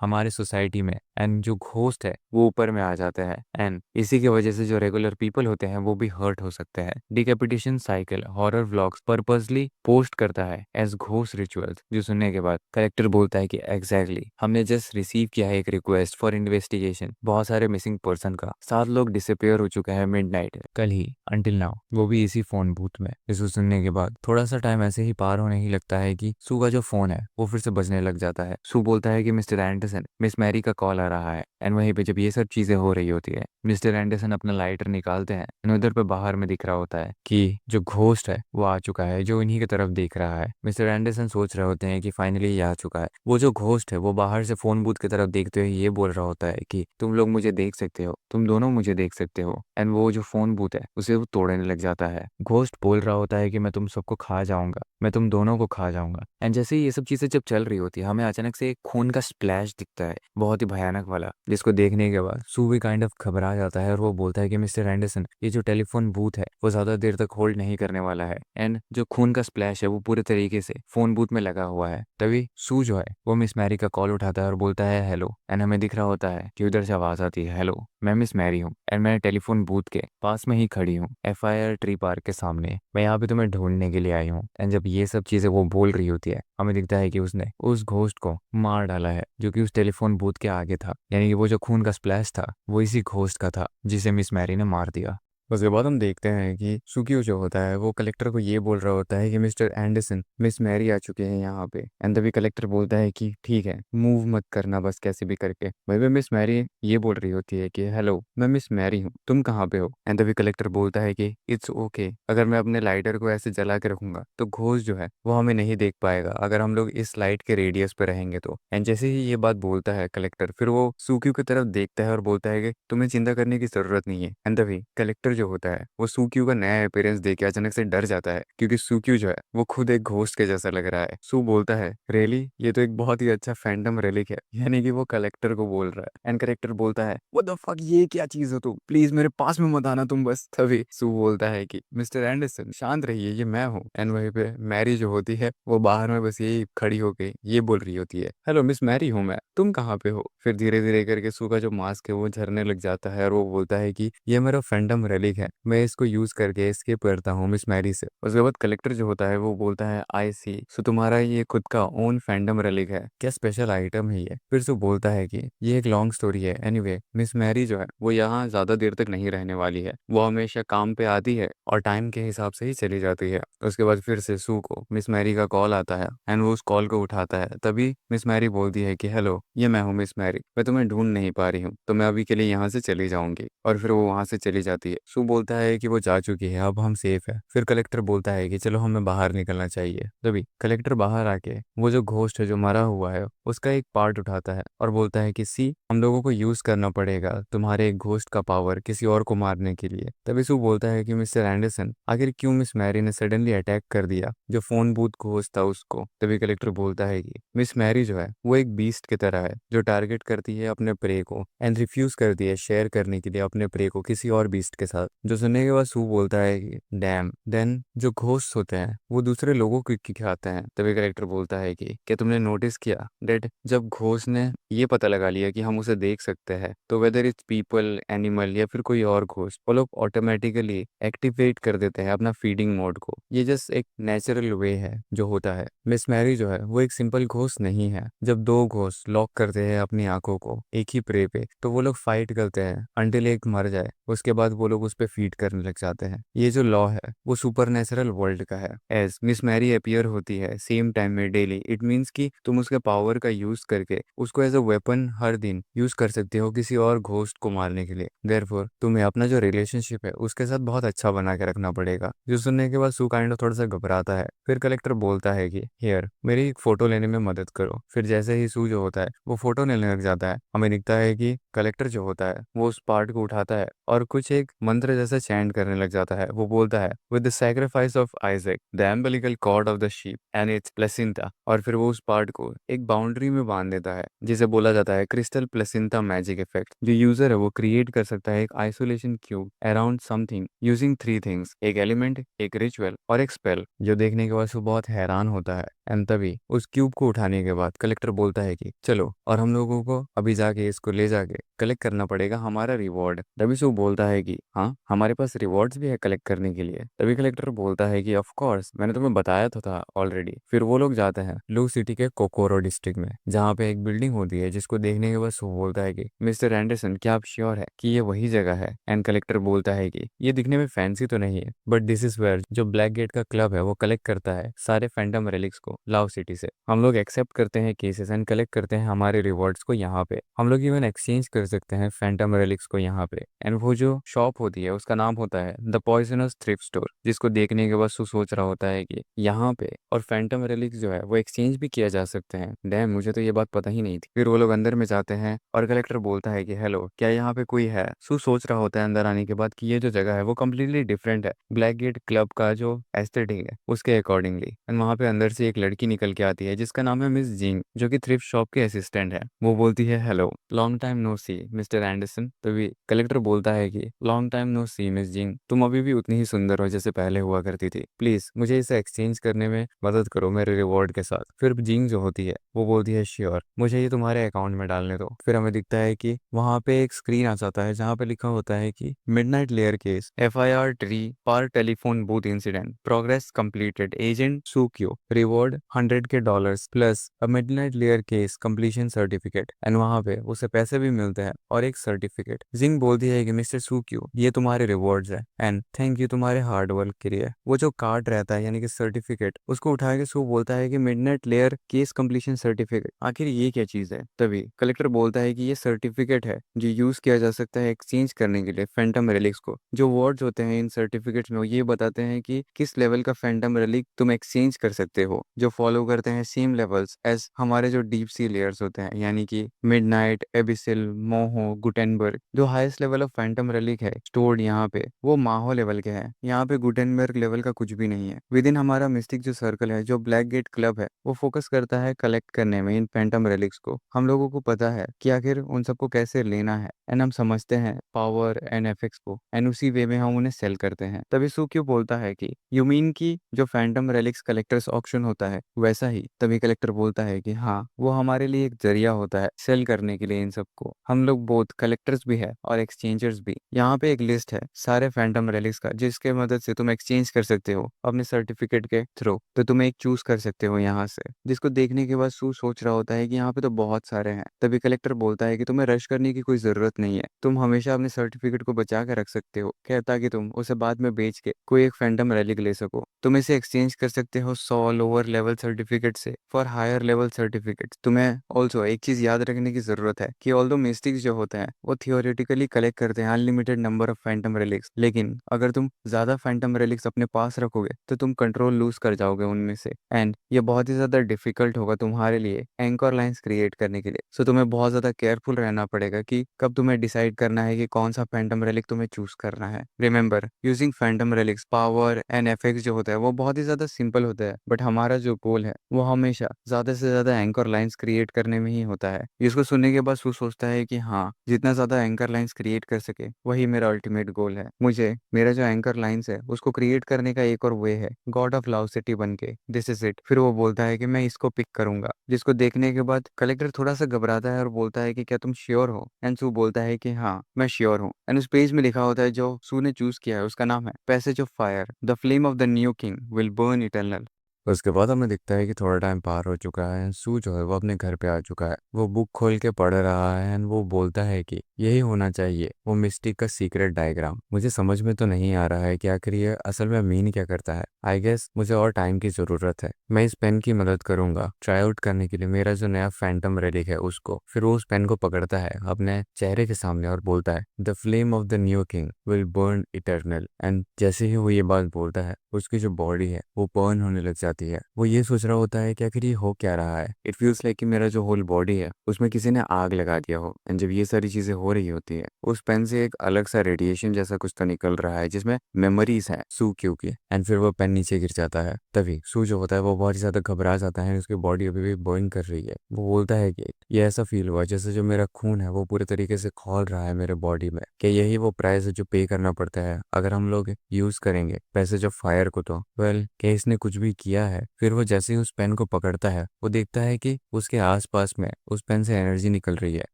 हमारे सोसाइटी में, एंड जो घोस्ट है वो ऊपर में आ जाता है, एंड इसी की वजह से जो रेगुलर पीपल होते हैं वो भी हर्ट हो सकते हैं। Decapitation cycle horror vlogs purposely post करता है एज घोस्ट रिचुअल्स, जो सुनने के बाद कलेक्टर बोलता है कि एग्जैक्टली हमने जस्ट रिसीव किया है एक रिक्वेस्ट फॉर इन्वेस्टिगेशन, बहुत सारे मिसिंग पर्सन का, 7 लोग डिसअपेयर हो चुके हैं मिडनाइट कल ही, अंटिल नाउ, वो भी इसी फोन बूथ में। इसको सुनने के बाद थोड़ा सा टाइम ऐसे ही पार होने ही लगता है कि सू का जो फोन है वो फिर से बजने लग जाता है। सू बोलता है कि मिस्टर एंडरसन, मिस मैरी का कॉल आ रहा है, एंड वहीं पे जब ये सब चीजें हो रही होती है मिस्टर एंडरसन अपना लाइटर निकालते हैं, एंड उधर पे बाहर में दिख रहा होता है कि जो घोस्ट है वो आ चुका है, जो इन्हीं की तरफ देख रहा है। मिस्टर एंडरसन सोच रहे होते हैं कि फाइनली ये आ चुका है। वो जो घोस्ट है वो बाहर से फोन बूथ की तरफ देखते हुए ये बोल रहा होता है कि तुम लोग मुझे देख सकते हो, तुम दोनों मुझे देख सकते हो, एंड वो जो फोन बूथ है उसे वो तोड़ने लग जाता है। घोस्ट बोल रहा होता है कि मैं तुम सबको खा जाऊंगा, मैं तुम दोनों को खा जाऊंगा। एंड जैसे ही ये सब चीजें जब चल रही होती है हमें अचानक से एक खून का स्प्लैश दिखता है, बहुत ही भयानक वाला, जिसको देखने के बाद सू भी काइंड ऑफ घबरा जाता है और वो बोलता है कि मिस्टर एंडरसन, ये जो टेलीफोन बूथ है वो ज्यादा देर तक होल्ड नहीं करने वाला है, एंड जो खून का स्प्लैश है वो पूरे तरीके से फोन बूथ में लगा हुआ है। तभी सू जो है वो मिस मैरी का कॉल उठाता है और बोलता है हेलो, एंड हमें दिख रहा होता है कि उधर से आवाज आती है, हेलो मैं मिस मैरी हूँ, एंड मैं टेलीफोन बूथ के पास में ही खड़ी हूँ, FIR ट्री पार्क के सामने, मैं यहाँ पे तुम्हें ढूंढने के लिए आई हूँ। एंड जब ये सब चीजें वो बोल रही होती है हमें दिखता है कि उसने उस घोस्ट को मार डाला है जो कि उस टेलीफोन बूथ के आगे था, यानी कि वो जो खून का स्प्लैश था वो इसी घोस्ट का था जिसे मिस मैरी ने मार दिया। उसके बाद हम देखते हैं कि सुकियो जो होता है वो कलेक्टर को ये बोल रहा होता है कि मिस्टर एंडरसन, मिस मैरी आ चुके हैं यहाँ पे, एंड तभी कलेक्टर बोलता है कि ठीक है मूव मत करना बस कैसे भी करके। वहीं पे मिस मैरी ये बोल रही होती है कि हेलो मैं मिस मैरी हूँ, तुम कहाँ पे हो, एंड तभी कलेक्टर बोलता है कि इट्स ओके, अगर मैं अपने लाइटर को ऐसे जला के रखूंगा तो घोस्ट जो है वो हमें नहीं देख पाएगा अगर हम लोग इस लाइट के रेडियस पे रहेंगे तो। एंड जैसे ही ये बात बोलता है कलेक्टर, फिर वो सुकियो की तरफ देखता है और बोलता है कि तुम्हें चिंता करने की जरूरत नहीं है। एंड तभी कलेक्टर जो होता है वो सुक्यू का नया अपीयरेंस देख के अचानक से डर जाता है, क्योंकि सुक्यू जो है वो खुद एक घोस्ट के जैसा लग रहा है। सू बोलता है रियली, ये तो एक बहुत ही अच्छा फैंटम रेलिक है, यानी कि वो कलेक्टर को बोल रहा है। एंड कलेक्टर बोलता है व्हाट द फक, ये क्या चीज हो तुम, प्लीज मेरे पास में मत आना तुम बस। तभी सू बोलता है कि मिस्टर एंडरसन शांत रहिए, ये मैं हूँ। एंड वहीं पे मैरी जो होती है वो बाहर में बस यही खड़ी होके ये बोल रही होती है हेलो मिस मैरी हूँ मैं, तुम कहाँ पे हो। फिर धीरे धीरे करके सू का जो मास्क है वो झरने लग जाता है और वो बोलता है कि ये मेरा फैंटम रेलिक है, मैं इसको यूज करके एस्केप करता हूँ मिस मैरी से। उसके बाद कलेक्टर जो होता है वो बोलता है आई सी, सो तुम्हारा ये खुद का ओन फैंटम रेलिक है, क्या स्पेशल आइटम है ये। फिर सो बोलता है कि ये एक लॉन्ग स्टोरी है, एनीवे मिस मैरी जो है वो यहाँ ज्यादा देर तक नहीं रहने वाली है, वो हमेशा काम पे आती है और टाइम के हिसाब से ही चली जाती है। उसके बाद फिर से सू को मिस मैरी का कॉल आता है एंड वो उस कॉल को उठाता है। तभी मिस मैरी बोलती है कि हेलो ये मैं हूँ मिस मैरी, मैं तुम्हें ढूंढ नहीं पा रही हूँ तो मैं अभी के लिए यहाँ से चली जाऊंगी। और फिर वो वहां से चली जाती है। सू बोलता है कि वो जा चुकी है, अब हम सेफ है। फिर कलेक्टर बोलता है कि चलो हमें बाहर निकलना चाहिए। तभी कलेक्टर बाहर आके वो जो घोस्ट है जो मरा हुआ है उसका एक पार्ट उठाता है और बोलता है कि सी, हम लोगों को यूज करना पड़ेगा तुम्हारे एक घोस्ट का पावर किसी और को मारने के लिए। तभी सू बोलता है कि मिस्टर एंडरसन, आखिर क्यों मिस मैरी ने सडनली अटैक कर दिया जो फोन बूथ घोस्ट था उसको। तभी कलेक्टर बोलता है कि मिस मैरी जो है वो एक बीस्ट की तरह है जो टारगेट करती है अपने प्रे को एंड रिफ्यूज करती है शेयर करने के लिए अपने प्रे को किसी और बीस्ट के साथ। जो सुनने के बाद सू बोलता है कि डैम, देन जो घोस्ट होते हैं वो दूसरे लोगों को खाते हैं। तभी करेक्टर बोलता है कि क्या तुमने नोटिस किया डेट, जब घोस्ट ने ये पता लगा लिया कि हम उसे देख सकते हैं तो वेदर इट्स पीपल, एनिमल या फिर कोई और घोस्ट, वो लोग ऑटोमेटिकली एक्टिवेट कर देते हैं अपना फीडिंग मोड को। ये जस्ट एक नेचुरल वे है जो होता है। मिस मैरी जो है वो एक सिंपल घोस्ट नहीं है। जब दो घोस्ट लॉक करते हैं अपनी आंखों को एक ही प्रे पे तो वो लोग फाइट करते हैं अंटिल एक मर जाए, उसके बाद वो लोग उस पर फीड करने लग जाते हैं। ये जो लॉ है वो सुपर नेचुरल वर्ल्ड का है। एज मिस मैरी अपीयर होती है सेम टाइम में डेली, इट मीन्स कि तुम उसके पावर का यूज करके उसको एज अ वेपन हर दिन यूज कर सकते हो किसी और घोस्ट को मारने के लिए। देयरफॉर तुम्हें अपना जो रिलेशनशिप है उसके साथ बहुत अच्छा बना के रखना पड़ेगा। जो सुनने के बाद सू काइंड ऑफ थोड़ा सा घबराता है। फिर कलेक्टर बोलता है कि हियर मेरी एक फोटो लेने में मदद करो। फिर जैसे ही सू जो होता है वो फोटो लेने लग जाता है, हमें दिखता है कि कलेक्टर जो होता है वो उस पार्ट को उठाता है और कुछ एक मंथ मंत्र जैसा चैंट करने लग जाता है। वो बोलता है with the sacrifice of Isaac the umbilical cord of the sheep and its placenta, और फिर वो उस पार्ट को एक बाउंड्री में बांध देता है जिसे बोला जाता है क्रिस्टल प्लेसिंटा मैजिक इफेक्ट। जो यूजर है वो क्रिएट कर सकता है एक isolation cube around something using three things, एक एलिमेंट, एक रिचुअल और एक स्पेल। जो देखने के बाद वो बहुत हैरान होता है। एंड तभी उस क्यूब को उठाने के बाद कलेक्टर बोलता है कि चलो, और हम लोगों को अभी जाके इसको ले जाके कलेक्ट करना पड़ेगा हमारा रिवॉर्ड। तभी से वो बोलता है कि हाँ, हमारे पास रिवॉर्ड्स भी है कलेक्ट करने के लिए। तभी कलेक्टर बोलता है कि ऑफ कोर्स, मैंने तुम्हें बताया तो था ऑलरेडी। फिर वो लोग जाते हैं लू सिटी के कोकोरो डिस्ट्रिक्ट में, जहाँ पे एक बिल्डिंग होती है जिसको देखने के बाद वो बोलता है कि मिस्टर एंडरसन, क्या आप श्योर है कि ये वही जगह है? एंड कलेक्टर बोलता है कि ये दिखने में फैंसी तो नहीं है, बट दिस इज वेयर जो ब्लैक गेट का क्लब है वो कलेक्ट करता है सारे फैंटम रेलिक्स को लाव सिटी से। हम लोग एक्सेप्ट करते हैं केसेस एंड कलेक्ट करते हैं हमारे रिवॉर्ड्स को यहाँ पे। हम लोग इवन एक्सचेंज कर सकते हैं फैंटम रेलिक्स को यहाँ पे। एंड वो जो शॉप होती है उसका नाम होता है द पॉइजनस थ्रिफ्ट स्टोर, जिसको देखने के बाद सोच रहा होता है कि यहाँ पे और फैंटम रेलिक्स जो है वो एक्सचेंज भी किया जा सकते हैं। डैम, मुझे तो ये बात पता ही नहीं थी। फिर वो लोग अंदर में जाते हैं और कलेक्टर बोलता है कि हेलो, क्या यहाँ पे कोई है? सोच रहा होता है अंदर आने के बाद कि ये जो जगह है वो कम्प्लीटली डिफरेंट है ब्लैक गेट क्लब का जो एस्थेटिक है उसके अकॉर्डिंगली। एंड वहाँ पे अंदर से एक लड़की निकल के आती है जिसका नाम है मिस जिंग, जो कि थ्रिफ्ट शॉप के असिस्टेंट है। वो बोलती है हेलो, लॉन्ग टाइम नो सी मिस्टर एंडरसन। तभी कलेक्टर बोलता है कि लॉन्ग टाइम नो सी मिस जिंग, तुम अभी भी उतनी ही सुंदर हो जैसे पहले हुआ करती थी। प्लीज मुझे इसे एक्सचेंज करने में मदद करो मेरे रिवॉर्ड के साथ। फिर जिंग जो होती है वो बोलती है श्योर, मुझे ये तुम्हारे अकाउंट में डालने दो। फिर हमें दिखता है कि वहाँ पे एक स्क्रीन आ जाता है जहाँ पे लिखा होता है कि midnight layer case FIR tree पार telephone booth incident progress completed agent Sukyo reward $100 plus a midnight layer case completion certificate. And वहाँ पे उसे पैसे भी मिलते हैं और एक सर्टिफिकेट। जिंग बोलती है कि मिस्टर सुक्यो, ये तुम्हारे रिवॉर्ड्स है एंड थैंक यू तुम्हारे हार्ड वर्क के लिए। वो जो कार्ड रहता है यानी कि सर्टिफिकेट, उसको उठा के सू बोलता है कि midnight layer case completion certificate, आखिर ये क्या चीज है? तभी कलेक्टर बोलता है कि ये सर्टिफिकेट है जो यूज किया जा सकता है एक्सचेंज करने के लिए फैंटम रेलिक्स को। जो वर्ड्स होते हैं इन सर्टिफिकेट्स में वो ये बताते हैं कि किस लेवल का फैंटम रेलिक तुम एक्सचेंज कर सकते हो, जो फॉलो करते हैं सेम लेवल्स एज हमारे जो डीप सी लेयर्स होते हैं, यानी कि मिडनाइट, एबिसिल, मोहो, गुटेनबर्ग। जो highest level of Phantom relic है स्टोर्ड यहाँ पे, वो माहो लेवल के हैं। यहाँ पे गुटेनबर्ग लेवल का कुछ भी नहीं है। विद इन हमारा मिस्टिक जो सर्कल है, जो ब्लैक गेट क्लब है, वो फोकस करता है कलेक्ट करने में इन फैंटम रेलिक्स को। हम लोगों को पता है कि आखिर उन सबको कैसे लेना है एंड हम समझते हैं पावर एंड एफेक्ट्स को एंड उसी वे में हम उन्हें सेल करते हैं। तभी सुक्यू बोलता है कि यू मीन की जो फैंटम रेलिक्स कलेक्टर्स ऑक्शन होता है वैसा ही? तभी कलेक्टर बोलता है कि हाँ, वो हमारे लिए एक जरिया होता है सेल करने के लिए इन सबको। हम लोग बोथ कलेक्टर्स भी है और एक्सचेंजर्स भी। यहाँ पे एक लिस्ट है सारे फैंटम रेलिक्स का जिसके मदद से तुम एक्सचेंज कर सकते हो अपने सर्टिफिकेट के थ्रू। तो तुम एक चूज कर सकते हो यहाँ से, जिसको देखने के बाद सू सोच रहा होता है कि यहाँ पे तो बहुत सारे हैं। तभी कलेक्टर बोलता है कि तुम्हें रश करने की कोई जरूरत नहीं है, तुम हमेशा अपने सर्टिफिकेट को बचा के रख सकते हो, क्या ताकि तुम उसे बाद में बेच के कोई एक फैंटम रैलिक ले सको। तुम इसे एक्सचेंज कर सकते हो 100 लोअर लेवल सर्टिफिकेट से फॉर हायर लेवल सर्टिफिकेट। तुम्हें ऑल्सो एक चीज याद रखने की जरूरत है कि ऑल्दो मिस्टिक्स जो होते हैं वो थियोरेटिकली कलेक्ट करते हैं unlimited number of Phantom relics, लेकिन अगर तुम ज्यादा फैंटम रेलिक्स अपने पास रखोगे तो तुम कंट्रोल लूज कर जाओगे उनमें से एंड ये बहुत ही ज्यादा डिफिकल्ट होगा तुम्हारे लिए एंकर लाइंस क्रिएट करने के लिए। सो तुम्हें बहुत ज्यादा केयरफुल रहना पड़ेगा कि कब तुम्हें डिसाइड करना है कि कौन सा फैंटम रेलिक तुम्हें चूज करना है। Remember, using phantom relics power and effects जो होता है वो बहुत ही ज्यादा सिंपल होता है, बट हमारा जो गोल है वो हमेशा ज्यादा से ज्यादा एंकर लाइंस क्रिएट करने में ही होता है। इसको सुनने के बाद सू सोचता है कि हाँ, जितना ज्यादा एंकर लाइंस क्रिएट कर सके वही मेरा अल्टीमेट गोल है। मुझे मेरा जो एंकर लाइंस है उसको क्रिएट करने का एक और वे है गॉड ऑफ लव सिटी बन के, दिस इज इट। फिर वो बोलता है कि मैं इसको पिक करूंगा, जिसको देखने के बाद कलेक्टर थोड़ा सा घबराता है और बोलता है कि क्या तुम श्योर हो? एंड सू बोलता है कि हाँ, मैं श्योर हूँ। एंड उस पेज में लिखा होता है जो सू ने चूज किया है उसका नाम है passage of fire, the flame of the new king will burn eternal. उसके बाद हमें दिखता है कि थोड़ा टाइम पार हो चुका है एंड सू जो है वो अपने घर पे आ चुका है। वो बुक खोल के पढ़ रहा है एंड वो बोलता है कि यही होना चाहिए वो मिस्टिक का सीक्रेट डायग्राम। मुझे समझ में तो नहीं आ रहा है कि आखिर ये असल में मीन क्या करता है। आई गेस मुझे और टाइम की जरूरत है। मैं इस पेन की मदद करूंगा ट्राई आउट करने के लिए मेरा जो नया फैंटम रेलिक है उसको। फिर वो उस पेन को पकड़ता है अपने चेहरे के सामने और बोलता है the flame of the new king will burn eternal. And जैसे ही वो ये बात बोलता है उसकी जो बॉडी है वो बर्न होने लग जाती जाती है। वो ये सोच रहा होता है कि आखिर ये हो क्या रहा है। इट फील्स लाइक कि मेरा जो होल बॉडी है उसमें किसी ने आग लगा दिया हो। एंड जब ये सारी चीजें हो रही होती है, उस पेन से एक अलग सा रेडिएशन जैसा कुछ तो निकल रहा है जिसमें मेमोरीज है सू क्यू की। एंड फिर वो पेन नीचे गिर जाता है। तभी सू जो होता है वो बहुत ही ज्यादा घबरा जाता है। उसकी बॉडी अभी भी बर्न कर रही है। वो बोलता है कि ये ऐसा फील हुआ जैसे जो मेरा खून है वो पूरे तरीके से खौल रहा है मेरे बॉडी में। कि यही वो प्राइस है जो पे करना पड़ता है अगर हम लोग यूज करेंगे पैसे जो फायर को। तो वेल कि इसने कुछ भी किया है। फिर वो जैसे ही उस पेन को पकड़ता है वो देखता है कि उसके आसपास में उस पेन से एनर्जी निकल रही है।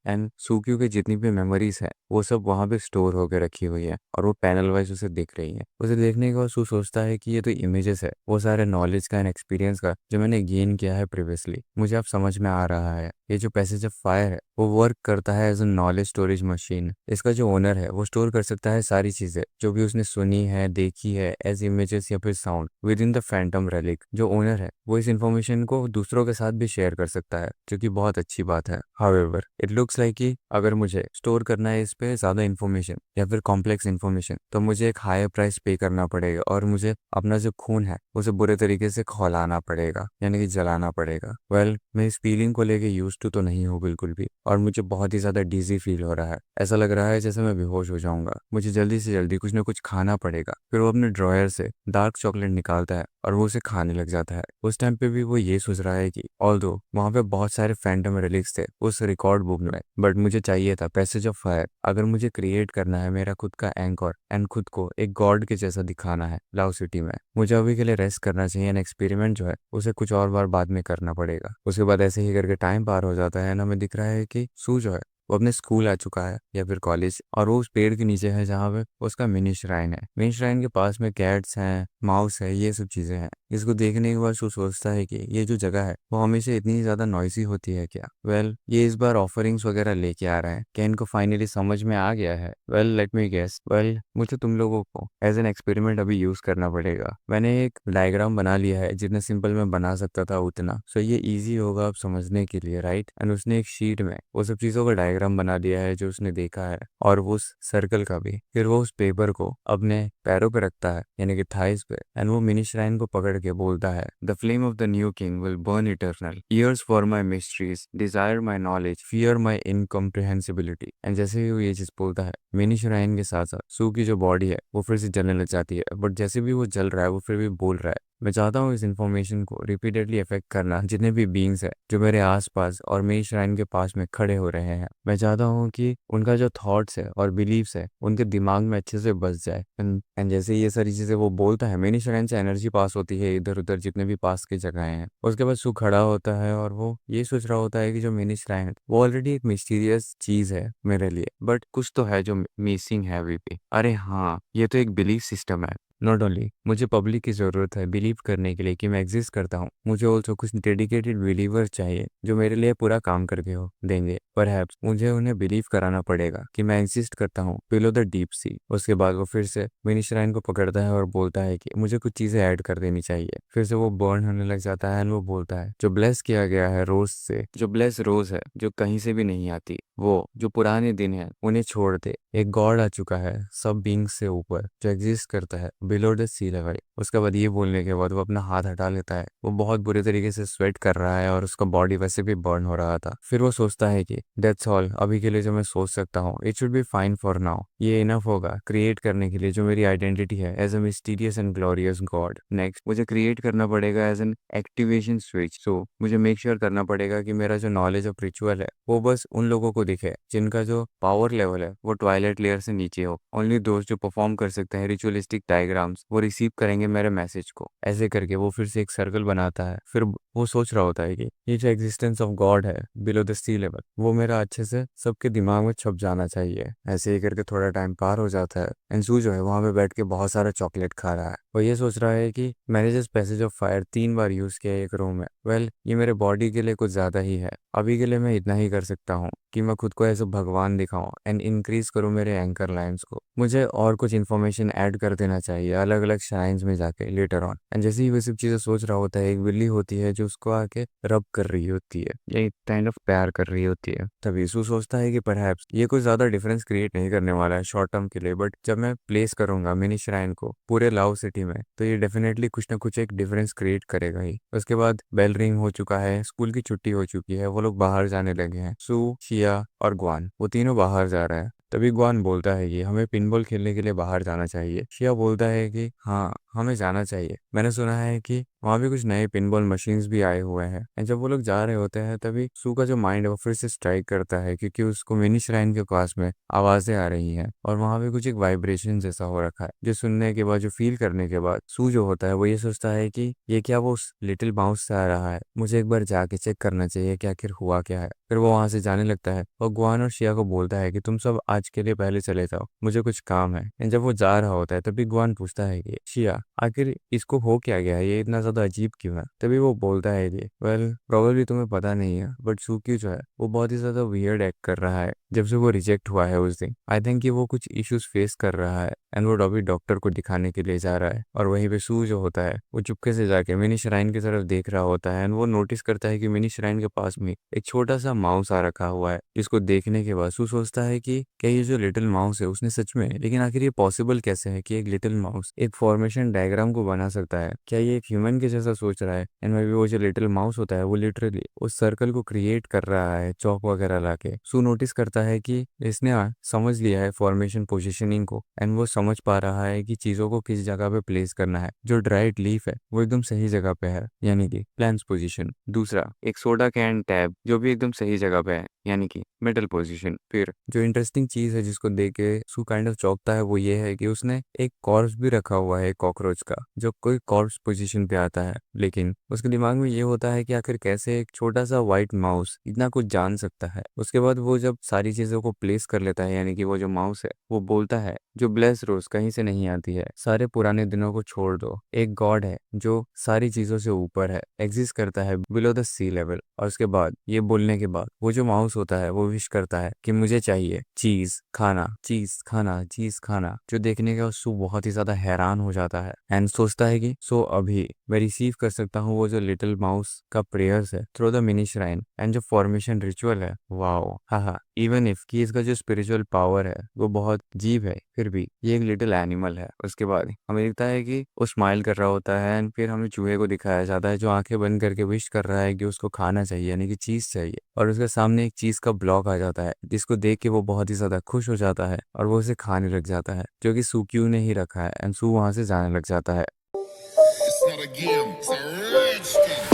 एंड सूक्यू के जितनी भी मेमोरीज है वो सब वहां पे स्टोर होकर रखी हुई है और वो पैनल वाइज उसे दिख रही है। उसे देखने के बाद सू सोचता है कि ये तो इमेजेस है वो सारे नॉलेज का एंड एक्सपीरियंस का जो मैंने गेन किया है प्रीवियसली। मुझे अब समझ में आ रहा है ये जो पैसेज ऑफ फायर है वो वर्क करता है as a knowledge storage machine. इसका जो ओनर है वो स्टोर कर सकता है सारी चीजें जो भी उसने सुनी है देखी है एज इमेजेस या फिर sound with in the Phantom relic. जो ओनर है वो इस इंफॉर्मेशन को दूसरों के साथ भी शेयर कर सकता है जो कि बहुत अच्छी बात है। हाउएवर इट लुक्स लाइक कि अगर मुझे स्टोर करना है इस पे ज्यादा इन्फॉर्मेशन या फिर कॉम्प्लेक्स इन्फॉर्मेशन तो मुझे एक हायर प्राइस पे करना पड़ेगा और मुझे अपना जो खून है उसे बुरे तरीके से खौलाना पड़ेगा यानी कि जलाना पड़ेगा। वेल मैं इस फीलिंग को लेके यूज टू तो नहीं हूँ बिल्कुल भी और मुझे बहुत ही ज्यादा डीजी फील हो रहा है। ऐसा लग रहा है जैसे मैं बेहोश हो जाऊंगा। मुझे जल्दी से जल्दी कुछ ना कुछ खाना पड़ेगा। फिर वो अपने ड्रॉयर से डार्क चॉकलेट निकालता है और वो उसे खाने लग जाता है। उस टाइम पे भी वो ये सोच रहा है कि ऑल्दो वहां पे बहुत सारे फैंटम रिलिक्स थे उस रिकॉर्ड बुक में, बट मुझे चाहिए था पैसेज ऑफ फायर। अगर मुझे क्रिएट करना है मेरा खुद का एंकर एंड खुद को एक गॉड के जैसा दिखाना है लाव सिटी में, मुझे अभी के लिए रेस्ट करना चाहिए। एंड एक्सपेरिमेंट जो है उसे कुछ और बार बाद में करना पड़ेगा। उसके बाद ऐसे ही करके टाइम पार हो जाता है ना। हमें दिख रहा है कि सू जो है वो अपने स्कूल आ चुका है या फिर कॉलेज और वो उस पेड़ के नीचे है जहाँ पे उसका मिनी श्राइन है। मिनी श्राइन के पास में कैट्स हैं, माउस है, ये सब चीजें हैं। इसको देखने के बाद वो सोचता है कि ये जो जगह है वो हमेशा इतनी ज्यादा नॉइसी होती है क्या। वेल ये इस बार ऑफरिंग्स वगैरह लेके आ रहे हैं। क्या इनको फाइनली समझ में आ गया है? Well let me guess. Well मुझे तुम लोगों को एज एन एक्सपेरिमेंट अभी यूज करना पड़ेगा। मैंने एक डायग्राम बना लिया है जितना सिंपल मैं बना सकता था उतना, सो ये इजी होगा अब समझने के लिए, राइट। एंड उसने एक शीट में वो सब चीजों का डायग्राम बना दिया है जो उसने देखा है और वो उस सर्कल का भी। फिर वो उस पेपर को अपने पैरों पे रखता है यानी कि थाइस पे। एंड वो मिनी श्राइन को पकड़ के बोलता है the flame of the new king will burn eternal, years for my mysteries, desire my knowledge, fear my incomprehensibility. And जैसे ही वो ये चीज बोलता है मिनी श्राइन के साथ साथ सू की जो बॉडी है वो फिर से जलने लग जाती है। बट जैसे भी वो जल रहा है वो फिर भी बोल रहा है। मैं चाहता हूँ इस इन्फॉर्मेशन को रिपीटेडली इफेक्ट करना जितने भी बींग्स है जो मेरे आसपास और मेरी श्राइन के पास में खड़े हो रहे हैं। मैं चाहता हूँ कि उनका जो थॉट्स है और बिलीव्स है उनके दिमाग में अच्छे से बस जाए। एंड जैसे ये सारी चीजें वो बोलता है मेरी श्राइन से एनर्जी पास होती है इधर उधर जितने भी पास की जगह हैं। उसके बाद सू खड़ा होता है और वो ये सोच रहा होता है कि जो मेरी श्राइन है वो ऑलरेडी एक मिस्टीरियस चीज है मेरे लिए, बट कुछ तो है जो मिसिंग है अभी भी। अरे हाँ, ये तो एक बिलीफ सिस्टम है। नॉट ओनली मुझे पब्लिक की जरूरत है बिलीव करने के लिए कि मैं एग्जिस्ट करता हूँ, मुझे ऑल्सो कुछ डेडिकेटेड बिलीवर चाहिए जो मेरे लिए पूरा काम करके हो देंगे। परहैप्स मुझे उन्हें बिलीव कराना पड़ेगा कि मैं एग्जिस्ट करता हूँ बिलो द डीप सी। उसके बाद वो फिर से मिनी श्राइन को पकड़ता है और बोलता है कि मुझे कुछ चीजें ऐड कर देनी चाहिए। फिर से वो बर्न होने लग जाता है एंड वो बोलता है जो ब्लेस किया गया है रोज से, जो ब्लेस रोज है जो कहीं से भी नहीं आती, वो जो पुराने दिन है उन्हें छोड़ दे। एक गॉड आ चुका है सब बींग्स से ऊपर जो एग्जिस्ट करता है बिलो द सी लेवल। उसके बाद ये बोलने के बाद वो अपना हाथ हटा लेता है। वो बहुत बुरे तरीके से स्वेट कर रहा है और उसका बॉडी वैसे भी बर्न हो रहा था। फिर वो सोचता है कि दैट्स ऑल, अभी के लिए जो मैं सोच सकता हूँ, it should be fine for now. ये इनफ होगा क्रिएट करने के लिए जो मेरी आइडेंटिटी है as a mysterious and glorious god. Next मुझे क्रिएट करना पड़ेगा as an activation switch. So मुझे मेक श्योर करना पड़ेगा कि मेरा जो नॉलेज ऑफ रिचुअल है वो बस उन लोगों को दिखे जिनका जो पावर लेवल है वो ट्वाइलाइट लेयर से नीचे हो। ओनली दोस्त जो परफॉर्म कर सकते हैं रिचुअलिस्टिक डायग्राम्स वो रिसीव करेंगे मेरे मैसेज को। ऐसे करके वो फिर से एक सर्कल बनाता है। फिर वो सोच रहा होता है कि ये जो एग्जिस्टेंस ऑफ गॉड है बिलो द सी लेवल वो मेरा अच्छे से सबके दिमाग में छप जाना चाहिए। ऐसे ही करके थोड़ा टाइम पार हो जाता है। एंसू जो है वहां पे बैठ के बहुत सारा चॉकलेट खा रहा है। वो ये सोच रहा है कि मैंने जिस passage of fire 3 bar use किया एक रूम में, वेल ये मेरे बॉडी के लिए कुछ ज्यादा ही है। अभी के लिए मैं इतना ही कर सकता हूँ कि मैं खुद को ऐसे भगवान दिखाऊं एंड इंक्रीज करूं मेरे एंकर लाइंस को। मुझे और कुछ इन्फॉर्मेशन ऐड कर देना चाहिए अलग अलग श्राइन्स में जाके लेटर ऑन। एंड जैसे ही वो सब चीजें सोच रहा होता है एक बिल्ली होती है जो जो उसको आके रब कर रही होती है, ये काइंड ऑफ प्यार कर रही होती है। तभी सू सोचता है कि परहैप्स ये कोई ज्यादा डिफरेंस क्रिएट नहीं करने वाला है शॉर्ट टर्म के लिए, बट जब मैं प्लेस करूंगा मिनी श्राइन को पूरे लाओ सिटी में तो ये डेफिनेटली कुछ ना कुछ एक डिफरेंस क्रिएट करेगा ही। उसके बाद बेल रिंग हो चुका है, स्कूल की छुट्टी हो चुकी है, वो लोग बाहर जाने लगे हैं। सू, शिया और ग्वान वो तीनों बाहर जा रहे हैं। तभी ग्वान बोलता है कि हमें पिनबॉल खेलने के लिए बाहर जाना चाहिए। शिया बोलता है कि हाँ हमें जाना चाहिए, मैंने सुना है कि वहाँ भी कुछ नए पिनबॉल मशीन्स भी आए हुए हैं। एंड जब वो लोग जा रहे होते हैं तभी सू का जो माइंड है वो फिर से स्ट्राइक करता है, क्योंकि उसको मिनी श्राइन के पास में आवाजें आ रही हैं और वहाँ भी कुछ एक वाइब्रेशन जैसा हो रखा है, जो सुनने के बाद, जो फील करने के बाद सू जो होता है वो ये सोचता है कि ये क्या वो उस लिटिल माउस से आ रहा है, मुझे एक बार जाके चेक करना चाहिए कि आखिर हुआ क्या है। फिर वो वहां से जाने लगता है और गुआन और शिया को बोलता है कि तुम सब आज के लिए पहले चले जाओ, मुझे कुछ काम है। एंड जब वो जा रहा होता है तभी गुआन पूछता है कि शिया आखिर इसको हो क्या गया है, ये इतना ज्यादा अजीब क्यों है। तभी वो बोलता है कि वेल प्रॉब्लली तुम्हें पता नहीं है, बट सूक्यू जो है वो बहुत ही ज्यादा वियर्ड एक्ट कर रहा है जब से वो रिजेक्ट हुआ है उस दिन। आई थिंक कि वो कुछ इश्यूज फेस कर रहा है एंड वो अभी डॉक्टर को दिखाने के लिए जा रहा है। और वहीं पे सू जो होता है वो चुपके से जाके मिनी श्राइन की तरफ देख रहा होता है एंड वो नोटिस करता है कि मिनी श्राइन के पास में एक छोटा सा माउस आ रखा हुआ है, जिसको देखने के बाद सू सोचता है कि क्या ये जो लिटिल माउस है उसने सच में, लेकिन आखिर ये पॉसिबल कैसे है कि एक लिटिल माउस एक फॉर्मेशन डायग्राम को बना सकता है, क्या ये एक ह्यूमन के जैसा सोच रहा है। एंड मे बी वो जो लिटिल माउस होता है वो लिटरली उस सर्कल को क्रिएट कर रहा है चौक वगैरह लाके। सू नोटिस करता है कि इसने समझ लिया है फॉर्मेशन पोजिशनिंग को एंड वो समझ पा रहा है कि चीजों को किस जगह पे प्लेस करना है। जो ड्राइड लीफ है वो एकदम सही जगह पे है, यानी कि प्लांट्स पोजीशन। दूसरा एक सोडा कैन टैब जो भी एकदम सही जगह पे है, यानी कि मेटल पोजीशन। फिर जो इंटरेस्टिंग चीज है जिसको देख के सू काइंड ऑफ चौंकता है वो ये है कि उसने एक कॉर्प्स भी रखा हुआ है कॉकरोच का, जो कोई कॉर्प्स पोजीशन पे आता है। लेकिन उसके दिमाग में ये होता है कि आखिर कैसे एक छोटा सा व्हाइट माउस इतना कुछ जान सकता है। उसके बाद वो जब सारी चीजों को प्लेस कर लेता है, यानी कि वो जो माउस है वो बोलता है जो ब्लेस रोज कहीं से नहीं आती है, सारे पुराने दिनों को छोड़ दो, एक गॉड है जो सारी चीजों से ऊपर है, एग्जिस्ट करता है बिलो द सी लेवल। और उसके बाद ये बोलने के बाद वो जो माउस होता है वो विश करता है कि मुझे चाहिए चीज खाना, चीज खाना, चीज खाना। जो देखने का सू बहुत ही ज्यादा हैरान हो जाता है एंड सोचता है कि सो अभी मैं रिसीव कर सकता हूँ वो जो लिटिल माउस का प्रेयर्स है through the mini shrine and जो फॉर्मेशन रिचुअल है। वाओ, हाँ, इवन इफ कि इसका जो स्पिरिचुअल पावर है वो बहुत जीव है, फिर भी ये एक लिटिल एनिमल है। उसके बाद हमें दिखता है कि वो स्माइल कर रहा होता है एंड फिर हमें चूहे को दिखाया जाता है जो आंखें बंद करके विश कर रहा है कि उसको खाना चाहिए, यानी कि चीज चाहिए। और उसके सामने एक चीज का ब्लॉक आ जाता है जिसको देख के वो बहुत ही ज्यादा खुश हो जाता है और वो उसे खाने लग जाता है, जो कि सूक्यू ने ही रखा है। एंड सू वहां से जाने लग जाता है। It's not a game, it's a rich thing.